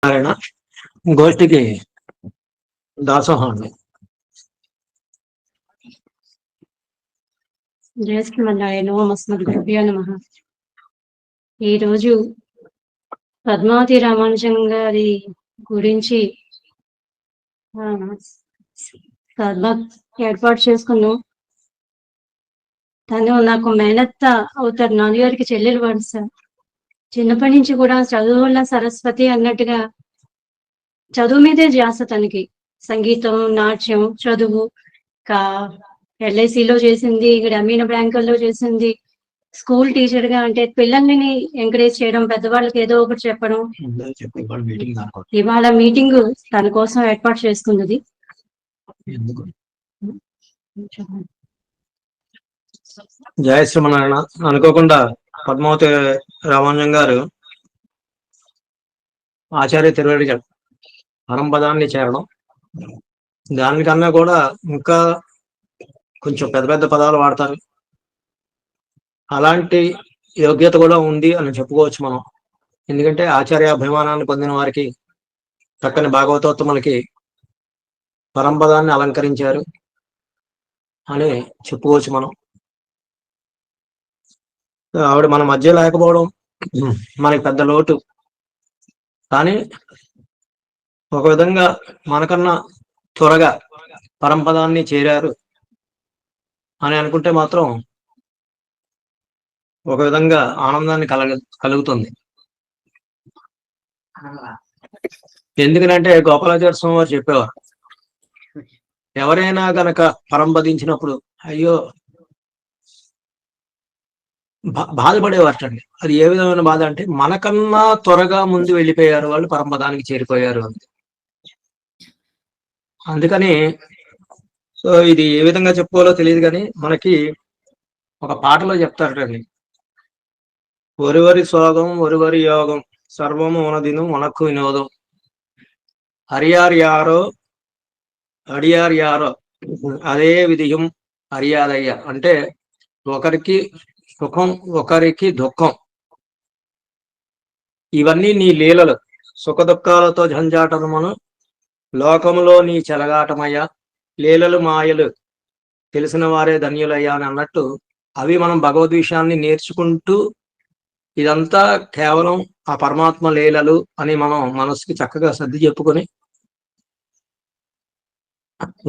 నారాయణ గోష్ఠికి దాసోహండి. జయ శ్రీమన్నారాయణ. మస్మద్ గురుభ్యో నమః. ఈరోజు పద్మావతి రామానుజం గారి గురించి సభ ఏర్పాటు చేసుకున్నాం. తను నాకు మేనత్త అవుతారు, నాన్నగారికి చెల్లెలు వరుస. చిన్నప్పటి నుంచి కూడా చదువుల సరస్వతి అన్నట్టుగా చదువు మీదే ధ్యాస తనకి. సంగీతం, నాట్యం, చదువు. LICలో చేసింది, గ్రామీణ బ్యాంకుల్లో చేసింది, స్కూల్ టీచర్ గా, అంటే పిల్లల్ని ఎంకరేజ్ చేయడం, పెద్దవాళ్ళకి ఏదో ఒకటి చెప్పడం. ఇవాళ మీటింగ్ తన కోసం ఏర్పాటు చేసుకున్నది. జయ శ్రీమన్నారాయణ. అనుకోకుండా పద్మావతి రామానుజం గారు ఆచార్య తిరువడి పరంపదాన్ని చేరడం, దానికన్నా కూడా ఇంకా కొంచెం పెద్ద పెద్ద పదాలు వాడతారు. అలాంటి యోగ్యత కూడా ఉంది అని చెప్పుకోవచ్చు మనం. ఎందుకంటే ఆచార్య అభిమానాన్ని పొందిన వారికి చక్కని భాగవతోత్తములకి పరంపదాన్ని అలంకరించారు అని చెప్పుకోవచ్చు మనం. ఆవిడ మన మధ్య లేకపోవడం మనకి పెద్ద లోటు. కానీ ఒక విధంగా మనకన్నా త్వరగా పరంపదాన్ని చేరారు అని అనుకుంటే మాత్రం ఒక విధంగా ఆనందాన్ని కలుగుతుంది. ఎందుకంటే గోపాలాచార్య స్వామి వారు చెప్పేవారు, ఎవరైనా గనక పరంపదించినప్పుడు అయ్యో బాధపడేవారటండి. అది ఏ విధమైన బాధ అంటే, మనకన్నా త్వరగా ముందు వెళ్ళిపోయారు వాళ్ళు, పరంపదానికి చేరిపోయారు అని. అందుకని సో ఇది ఏ విధంగా చెప్పుకోవాలో తెలియదు, కానీ మనకి ఒక పాటలో చెప్తారటండి, ఒరువరి సోగం ఒరువరి యోగం సర్వము ఉనదిను మనకు వినోదం అరియార్ యారో అడియార్ యారో అదే విధియం అరియాదయ్య. అంటే ఒకరికి సుఖం ఒకరికి దుఃఖం, ఇవన్నీ నీ లీలలు. సుఖ దుఃఖాలతో జంజాటమును లోకములో నీ చెలగాటమయ్యా, లీలలు మాయలు తెలిసిన వారే ధన్యులయ్యా అని అన్నట్టు, అవి మనం భగవద్విషయాన్ని నేర్చుకుంటూ ఇదంతా కేవలం ఆ పరమాత్మ లీలలు అని మనం మనసుకి చక్కగా సర్ది చెప్పుకొని,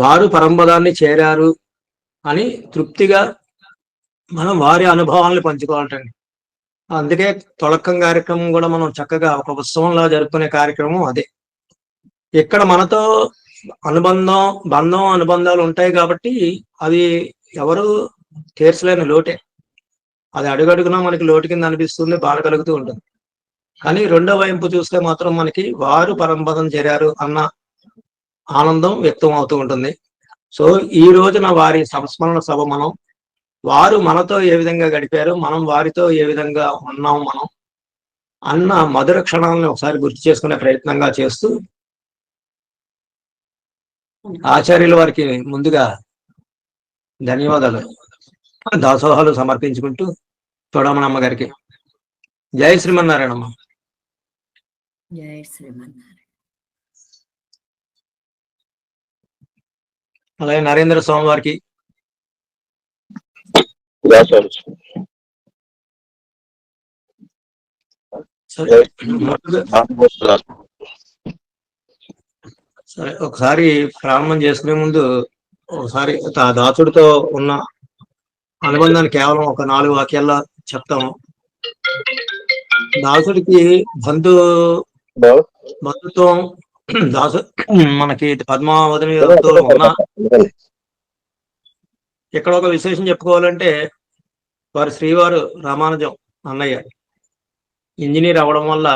వారు పరంపదాన్ని చేరారు అని తృప్తిగా మనం వారి అనుభవాలను పంచుకోవాలంటండి. అందుకే తొలక్కం కార్యక్రమం కూడా మనం చక్కగా ఒక ఉత్సవంలా జరుపుకునే కార్యక్రమం అదే. ఇక్కడ మనతో బంధం అనుబంధాలు ఉంటాయి కాబట్టి అవి ఎవరు తీర్చలేని లోటే. అది అడుగడుగునా మనకి లోటు కింద అనిపిస్తుంది, బాధ కలుగుతూ ఉంటుంది. కానీ రెండో వైపు చూస్తే మాత్రం మనకి వారు పరంపదం చేరారు అన్న ఆనందం వ్యక్తం అవుతూ ఉంటుంది. సో ఈ రోజున వారి సంస్మరణ సభ, మనం వారు మనతో ఏ విధంగా గడిపారు, మనం వారితో ఏ విధంగా ఉన్నాం మనం అన్న మధుర క్షణాలను ఒకసారి గుర్తు చేసుకునే ప్రయత్నంగా చేస్తూ, ఆచార్యుల వారికి ముందుగా ధన్యవాదాలు, దాసోహాలు సమర్పించుకుంటూ చూడమనమ్మ గారికి జై శ్రీమన్నారాయణమ్మ. జై శ్రీమన్నారాయణ. అలాగే నరేంద్ర స్వామి వారికి, సరే ఒకసారి ప్రారంభం చేసుకునే ముందు ఒకసారి దాసుడితో ఉన్న అనుబంధాన్ని కేవలం ఒక 4 వాక్యాల్లో చెప్తాము. దాసుడికి బంధుత్వం మనకి పద్మావతితో ఉన్న, ఇక్కడ ఒక విశేషం చెప్పుకోవాలంటే, వారి శ్రీవారు రామానుజం అన్నయ్య ఇంజనీర్ అవ్వడం వల్ల,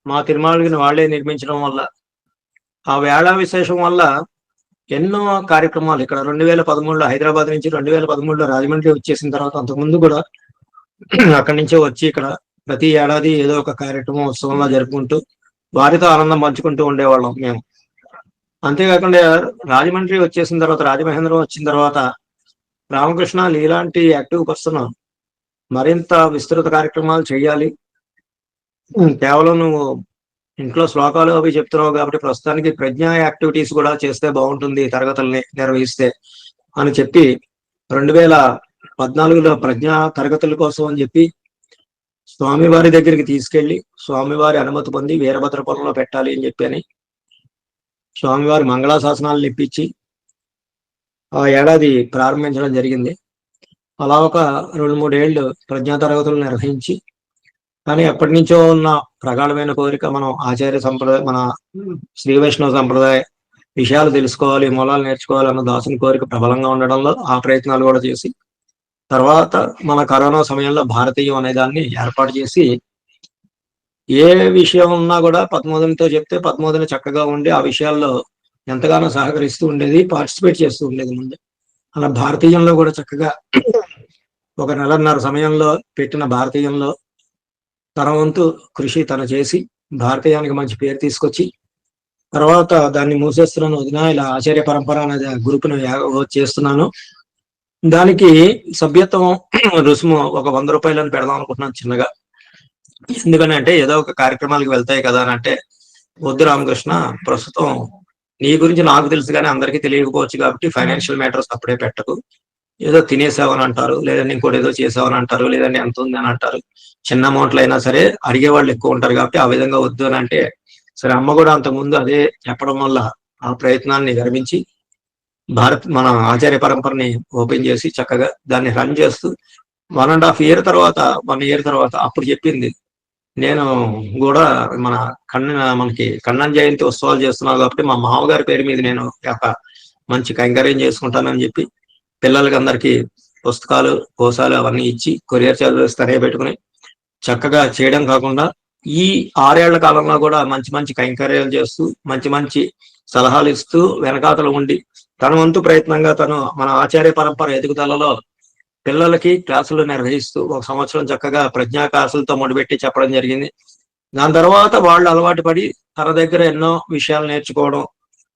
మా తిరుమలగిరిని వాళ్లే నిర్మించడం వల్ల, ఆ వేళ విశేషం వల్ల ఎన్నో కార్యక్రమాలు ఇక్కడ 2013లో హైదరాబాద్ నుంచి 2013లో రాజమండ్రి వచ్చేసిన తర్వాత, అంతకుముందు కూడా అక్కడి నుంచే వచ్చి ఇక్కడ ప్రతి ఏడాది ఏదో ఒక కార్యక్రమం ఉత్సవంలా జరుపుకుంటూ వారితో ఆనందం పంచుకుంటూ ఉండేవాళ్ళం మేము. అంతేకాకుండా రాజమండ్రి వచ్చేసిన తర్వాత, రాజమహేంద్రం వచ్చిన తర్వాత రామకృష్ణ ఇలాంటి యాక్టివ్ పర్సన్ మరింత విస్తృత కార్యక్రమాలు చేయాలి, కేవలం నువ్వు ఇంట్లో శ్లోకాలు అవి చెప్తున్నావు కాబట్టి ప్రస్తుతానికి ప్రజ్ఞా యాక్టివిటీస్ కూడా చేస్తే బాగుంటుంది తరగతుల్ని నిర్వహిస్తే అని చెప్పి 2014లో ప్రజ్ఞా తరగతుల కోసం అని చెప్పి స్వామివారి దగ్గరికి తీసుకెళ్లి స్వామివారి అనుమతి పొంది వీరభద్రపురంలో పెట్టాలి అని చెప్పి స్వామివారి మంగళాశాసనాలను ఇప్పించి ఆ ఏడాది ప్రారంభించడం జరిగింది. అలా ఒక 2-3 ఏళ్ళు ప్రజ్ఞా తరగతులు నిర్వహించి, కానీ ఎప్పటి నుంచో ఉన్న ప్రగాఢమైన కోరిక మనం ఆచార్య సంప్రదాయ మన శ్రీ వైష్ణవ సంప్రదాయ విషయాలు తెలుసుకోవాలి, మూలాలు నేర్చుకోవాలి అన్న దాసుని కోరిక ప్రబలంగా ఉండడంలో ఆ ప్రయత్నాలు కూడా చేసి, తర్వాత మన కరోనా సమయంలో భారతీయం అనే దాన్ని ఏర్పాటు చేసి, ఏ విషయం ఉన్నా కూడా పద్మోదనితో చెప్తే పద్మోదని చక్కగా ఉండి ఆ విషయాల్లో ఎంతగానో సహకరిస్తూ ఉండేది, పార్టిసిపేట్ చేస్తూ ఉండేది. ముందు అలా భారతీయంలో కూడా చక్కగా ఒక 1.5 సమయంలో పెట్టిన భారతీయంలో తన వంతు కృషి తను చేసి భారతీయానికి మంచి పేరు తీసుకొచ్చి, తర్వాత దాన్ని మూసేస్తున్నాను వదిన, ఇలా ఆచార్య పరంపర అనే గ్రూప్ను చేస్తున్నాను. దానికి సభ్యత్వం రుసుము ఒక 100 రూపాయలని పెడదాం అనుకుంటున్నాను చిన్నగా. ఎందుకని అంటే ఏదో ఒక కార్యక్రమాలకు వెళ్తాయి కదా అని అంటే, వద్దు రామకృష్ణ, ప్రస్తుతం నీ గురించి నాకు తెలుసు కానీ అందరికీ తెలియకపోవచ్చు కాబట్టి ఫైనాన్షియల్ మ్యాటర్స్ అప్పుడే పెట్టకు. ఏదో తినేసావని అంటారు, లేదంటే ఇంకోటి ఏదో చేసావని అంటారు, లేదంటే ఎంత ఉంది అని అంటారు. చిన్న అమౌంట్లు అయినా సరే అడిగే వాళ్ళు ఎక్కువ ఉంటారు కాబట్టి ఆ విధంగా వద్దు అని అంటే, సరే అమ్మ కూడా అంతకుముందు అదే చెప్పడం వల్ల ఆ ప్రయత్నాన్ని విరమించి మన ఆచార్య పరంపరని ఓపెన్ చేసి చక్కగా దాన్ని రన్ చేస్తూ 1.5 ఇయర్ తర్వాత 1 ఇయర్ తర్వాత అప్పుడు చెప్పింది, నేను కూడా మనకి కണ്ണన్ జయంతి ఉత్సవాలు చేస్తున్నాను కాబట్టి మా మామగారి పేరు మీద నేను ఒక మంచి కైంకర్యం చేసుకుంటానని చెప్పి పిల్లలకి అందరికీ పుస్తకాలు కోసాలు అవన్నీ ఇచ్చి కొరియర్ చార్జెస్ తనే పెట్టుకుని చక్కగా చేయడం కాకుండా ఈ 6 ఏళ్ల కాలంలో కూడా మంచి మంచి కైంకర్యాలు చేస్తూ మంచి మంచి సలహాలు ఇస్తూ వెనకాతలు ఉండి తన వంతు ప్రయత్నంగా తను మన ఆచార్య పరంపర ఎదుగుదలలో పిల్లలకి క్లాసులు నిర్వహిస్తూ 1 సంవత్సరం చక్కగా ప్రజ్ఞా క్లాసులతో మొదలుపెట్టి చెప్పడం జరిగింది. దాని తర్వాత వాళ్ళు అలవాటు పడి తన దగ్గర ఎన్నో విషయాలు నేర్చుకోవడం,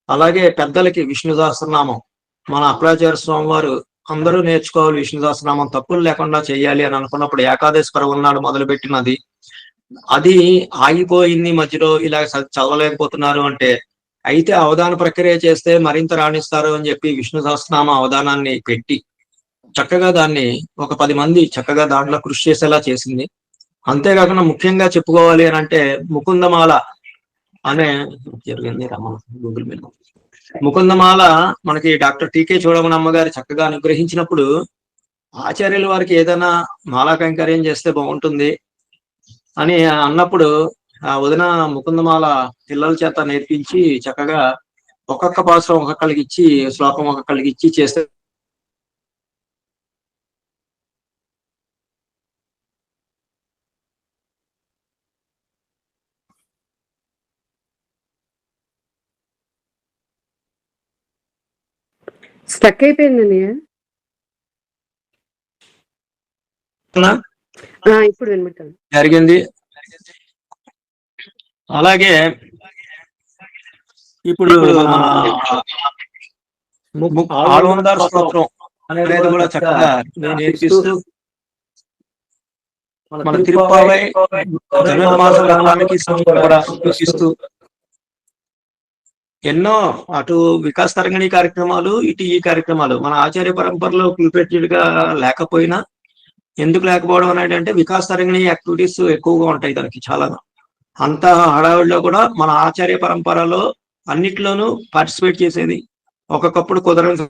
అలాగే పెద్దలకి విష్ణు సహస్రనామం మన అప్పలాచార్య స్వామి వారు అందరూ నేర్చుకోవాలి, విష్ణు సహస్రనామం తప్పులు లేకుండా చేయాలి అని అనుకున్నప్పుడు ఏకాదశి పర్వం నాడు మొదలుపెట్టినది అది ఆగిపోయింది మధ్యలో, ఇలా చదవలేకపోతున్నారు అంటే, అయితే అవధాన ప్రక్రియ చేస్తే మరింత రాణిస్తారు అని చెప్పి విష్ణు సహస్రనామ అవధానాన్ని పెట్టి చక్కగా దాన్ని ఒక 10 మంది చక్కగా దాంట్లో కృషి చేసేలా చేసింది. అంతేకాకుండా ముఖ్యంగా చెప్పుకోవాలి అని అంటే ముకుందమాల అనే జరిగింది గూగుల్ మీద. ముకుందమాల మనకి డాక్టర్ టీకే చూడమనమ్మ గారు చక్కగా అనుగ్రహించినప్పుడు ఆచార్యుల వారికి ఏదైనా మాలా కైంకర్యం చేస్తే బాగుంటుంది అని అన్నప్పుడు ఆ వదిన ముకుందమాల పిల్లల చేత నేర్పించి చక్కగా ఒక్కొక్క పాత్రం ఒక్కొక్కరికి ఇచ్చి శ్లోకం ఒక్కొక్కరికి ఇచ్చి చేస్తే స్టక్ అయిపోయింది. ఇప్పుడు వినబడుతుంది. జరిగింది. అలాగే ఇప్పుడు ఆళ్వార్ స్తోత్రం అనేది కూడా చక్కగా నేర్పిస్తూ మన తిరుప్పావై ధనుర్మాస వ్రతానికి కూడా సూచిస్తూ ఎన్నో అటు వికాస్ తరంగిణి కార్యక్రమాలు ఇటు ఈ కార్యక్రమాలు మన ఆచార్య పరంపరలో ఫుల్‌ఫ్లెడ్జ్డ్ గా లేకపోయినా, ఎందుకు లేకపోవడం అనేది అంటే వికాస్ తరంగిణి యాక్టివిటీస్ ఎక్కువగా ఉంటాయి దానికి చాలా. అంత హడావిడిలో కూడా మన ఆచార్య పరంపరలో అన్నిట్లోనూ పార్టిసిపేట్ చేసేది. ఒక్కొక్కప్పుడు కుదరని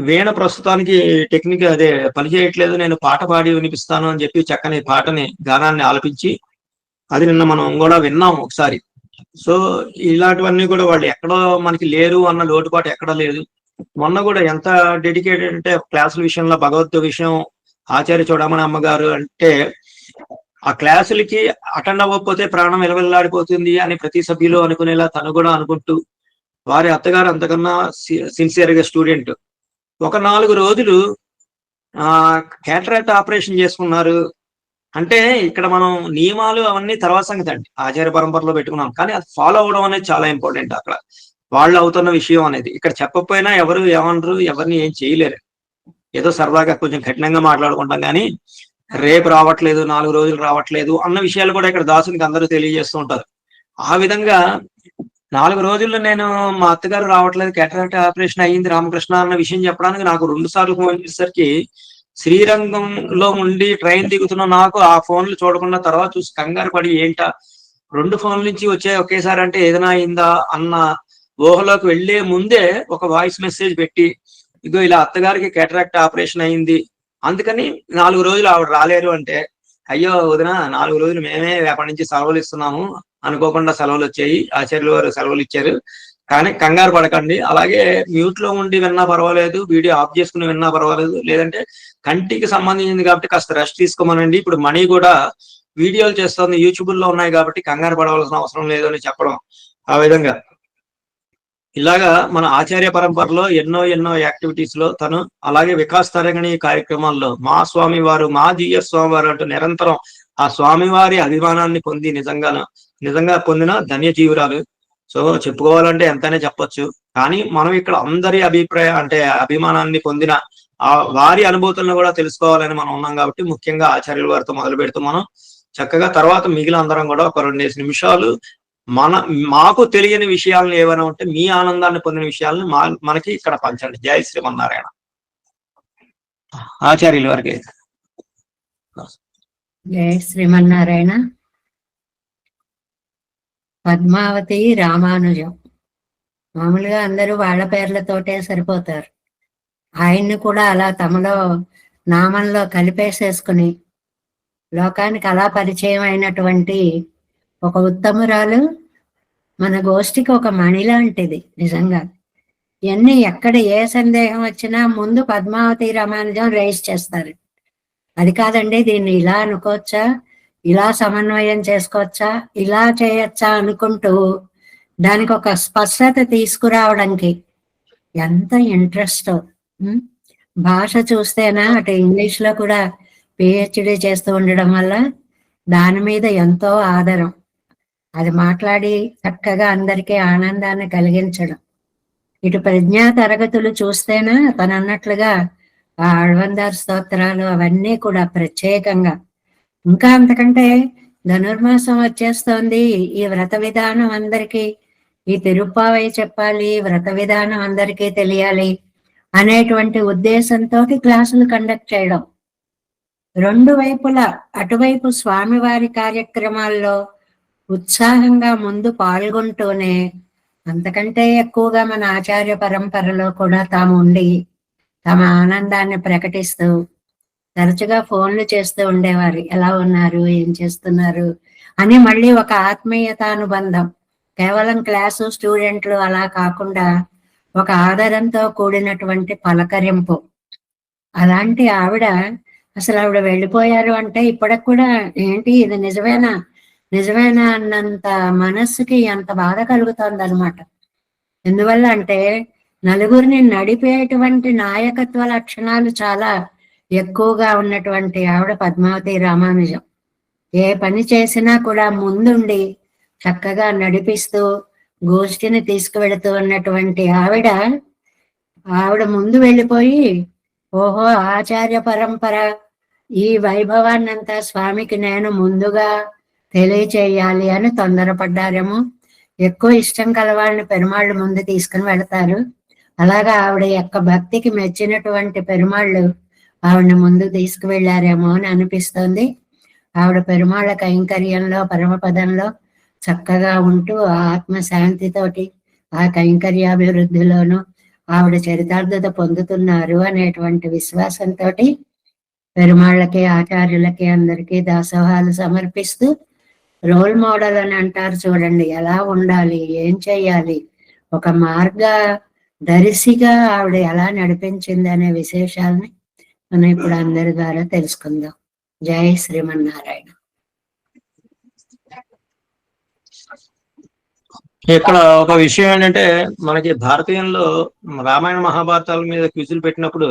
వీణ ప్రస్తుతానికి టెక్నిక్ అదే పని చేయట్లేదు, నేను పాట పాడి వినిపిస్తాను అని చెప్పి చక్కని పాటని గానాన్ని ఆలపించి అది నిన్న మనం కూడా విన్నాం ఒకసారి. సో ఇలాంటివన్నీ కూడా వాళ్ళు ఎక్కడో మనకి లేరు అన్న లోటుపాటు ఎక్కడా లేదు. మొన్న కూడా ఎంత డెడికేటెడ్ అంటే క్లాసుల విషయంలో భగవద్గీత విషయం ఆచార్య చూడమని అమ్మగారు అంటే ఆ క్లాసులకి అటెండ్ అవ్వకపోతే ప్రాణం విలవిల్లాడిపోతుంది అని ప్రతి సభ్యులు అనుకునేలా తను కూడా అనుకుంటూ, వారి అత్తగారు అంతకన్నా సిన్సియర్ గా స్టూడెంట్ ఒక 4 రోజులు క్యాటరాక్ట్ ఆపరేషన్ చేసుకున్నారు అంటే ఇక్కడ మనం నియమాలు అవన్నీ తర్వాత సంగతి అండి, ఆచార్య పరంపరలో పెట్టుకున్నాం, కానీ అది ఫాలో అవడం అనేది చాలా ఇంపార్టెంట్. అక్కడ వాళ్ళు అవుతున్న విషయం అనేది ఇక్కడ చెప్పకపోయినా ఎవరు ఏమనరు, ఎవరిని ఏం చేయలేరు. ఏదో సరదాగా కొంచెం కఠినంగా మాట్లాడుకుంటాం కానీ రేపు రావట్లేదు, 4 రోజులు రావట్లేదు అన్న విషయాలు కూడా ఇక్కడ దాసునికి అందరూ తెలియజేస్తూ ఉంటారు. ఆ విధంగా 4 రోజుల్లో నేను మా అత్తగారు రావట్లేదు, క్యాటరాక్ట్ ఆపరేషన్ అయ్యింది రామకృష్ణ అన్న విషయం చెప్పడానికి నాకు 2 సార్లు ఫోన్ చేసేసరికి శ్రీరంగంలో ఉండి ట్రైన్ దిగుతున్న నాకు ఆ ఫోన్లు చూడకుండా తర్వాత చూసి కంగారు పడి ఏంటా 2 ఫోన్ల నుంచి వచ్చే ఒకేసారి అంటే ఏదైనా అయిందా అన్న ఊహలోకి వెళ్లే ముందే ఒక వాయిస్ మెసేజ్ పెట్టి ఇగో ఇలా అత్తగారికి క్యాటరాక్ట్ ఆపరేషన్ అయింది, అందుకని 4 రోజులు ఆవిడ రాలేరు అంటే, అయ్యో వదిన 4 రోజులు మేమే రేపటి నుంచి సెలవులు ఇస్తున్నాము, అనుకోకుండా సెలవులు వచ్చాయి, ఆచార్యులు వారు సెలవులు ఇచ్చారు, కానీ కంగారు పడకండి, అలాగే మ్యూట్ లో ఉండి విన్నా పర్వాలేదు, వీడియో ఆఫ్ చేసుకుని విన్నా పర్వాలేదు, లేదంటే కంటికి సంబంధించింది కాబట్టి కాస్త రెస్ట్ తీసుకోమనండి, ఇప్పుడు మనీ కూడా వీడియోలు చేస్తుంది యూట్యూబ్ లో ఉన్నాయి కాబట్టి కంగారు పడవలసిన అవసరం లేదు అని చెప్పడం. ఆ విధంగా ఇలాగా మన ఆచార్య పరంపరలో ఎన్నో యాక్టివిటీస్ లో తను, అలాగే వికాస్ తరంగిణి కార్యక్రమాల్లో మా స్వామి వారు, మా జీఎస్ స్వామి వారు అంటూ నిరంతరం ఆ స్వామివారి అభిమానాన్ని పొంది నిజంగా పొందిన ధన్య జీవురాలు. సో చెప్పుకోవాలంటే ఎంతనే చెప్పొచ్చు, కానీ మనం ఇక్కడ అందరి అభిప్రాయం అంటే అభిమానాన్ని పొందిన ఆ వారి అనుభూతులను కూడా తెలుసుకోవాలని మనం ఉన్నాం కాబట్టి ముఖ్యంగా ఆచార్యుల వారితో మొదలు పెడుతూ మనం చక్కగా తర్వాత మిగిలిన అందరం కూడా ఒక 2 నిమిషాలు మాకు తెలియని విషయాలను ఏమైనా ఉంటే మీ ఆనందాన్ని పొందిన విషయాలను మనకి ఇక్కడ పంచండి. జై శ్రీమన్నారాయణ. ఆచార్యుల వారికి. జై శ్రీమన్నారాయణ. పద్మావతి రామానుజం మామూలుగా అందరూ వాళ్ళ పేర్లతోటే సరిపోతారు. ఆయన్ని కూడా అలా తమలో నామంలో కలిపేసేసుకుని లోకానికి అలా పరిచయం అయినటువంటి ఒక ఉత్తమురాలు మన గోష్ఠికి ఒక మణి లాంటిది. నిజంగా ఇవన్నీ ఎక్కడ ఏ సందేహం వచ్చినా ముందు పద్మావతి రామానుజం రైజ్ చేస్తారు. అది కాదండి దీన్ని ఇలా అనుకోవచ్చా, ఇలా సమన్వయం చేసుకోవచ్చా, ఇలా చేయొచ్చా అనుకుంటూ దానికి ఒక స్పష్టత తీసుకురావడానికి ఎంత ఇంట్రెస్ట్. భాష చూస్తేనా అటు ఇంగ్లీష్ లో కూడా పిహెచ్డి చేస్తూ ఉండడం వల్ల దాని మీద ఎంతో ఆదరం. అది మాట్లాడి చక్కగా అందరికీ ఆనందాన్ని కలిగించడం. ఇటు ప్రజ్ఞా తరగతులు చూస్తేనా తను అన్నట్లుగా ఆ అళ్వందార్ స్తోత్రాలు అవన్నీ కూడా ప్రత్యేకంగా. ఇంకా అంతకంటే ధనుర్మాసం వచ్చేస్తోంది, ఈ వ్రత విధానం అందరికీ, ఈ తిరుప్పావై చెప్పాలి, వ్రత విధానం అందరికీ తెలియాలి అనేటువంటి ఉద్దేశంతో క్లాసులు కండక్ట్ చేయడం. 2 వైపులా అటువైపు స్వామివారి కార్యక్రమాల్లో ఉత్సాహంగా ముందు పాల్గొంటూనే అంతకంటే ఎక్కువగా మన ఆచార్య పరంపరలో కూడా తాము ఉండి తమ ఆనందాన్ని ప్రకటిస్తూ తరచుగా ఫోన్లు చేస్తూ ఉండేవారు, ఎలా ఉన్నారు, ఏం చేస్తున్నారు అని. మళ్ళీ ఒక ఆత్మీయతానుబంధం, కేవలం క్లాసు స్టూడెంట్లు అలా కాకుండా ఒక ఆదరంతో కూడినటువంటి పలకరింపు. అలాంటి ఆవిడ అసలు ఆవిడ వెళ్ళిపోయారు అంటే ఇప్పటికి కూడా ఏంటి ఇది నిజమేనా అన్నంత మనస్సుకి ఎంత బాధ కలుగుతుంది అనమాట. ఎందువల్ల అంటే నలుగురిని నడిపేటువంటి నాయకత్వ లక్షణాలు చాలా ఎక్కువగా ఉన్నటువంటి ఆవిడ పద్మావతి రామానుజం. ఏ పని చేసినా కూడా ముందుండి చక్కగా నడిపిస్తూ గోష్ఠిని తీసుకువెళుతూ ఉన్నటువంటి ఆవిడ ముందు వెళ్ళిపోయి ఓహో ఆచార్య పరంపర ఈ వైభవాన్నంతా స్వామికి నేను ముందుగా తెలియచేయాలి అని తొందరపడ్డారేమో. ఎక్కువ ఇష్టం కలవాళ్ళని పెరుమాళ్ళు ముందు తీసుకుని వెళతారు. అలాగా ఆవిడ యొక్క భక్తికి మెచ్చినటువంటి పెరుమాళ్ళు ఆవిడని ముందు తీసుకువెళ్ళారేమో అని అనిపిస్తోంది. ఆవిడ పెరుమాళ్ళ కైంకర్యంలో పరమపదంలో చక్కగా ఉంటూ ఆత్మశాంతితోటి ఆ కైంకర్యాభివృద్ధిలోనూ ఆవిడ చరితార్థత పొందుతున్నారు అనేటువంటి విశ్వాసంతో పెరుమాళ్ళకి ఆచార్యులకి అందరికీ దాసోహాలు సమర్పిస్తూ రోల్ మోడల్ అని అంటారు చూడండి, ఎలా ఉండాలి, ఏం చెయ్యాలి, ఒక మార్గ దర్శిగా ఆవిడ ఎలా నడిపించింది అనే విశేషాలని మనం ఇప్పుడు అందరి ద్వారా తెలుసుకుందాం. జై శ్రీమన్నారాయణ. ఇక్కడ ఒక విషయం ఏంటంటే మనకి భారతీయంలో రామాయణ మహాభారతాల మీద క్విజులు పెట్టినప్పుడు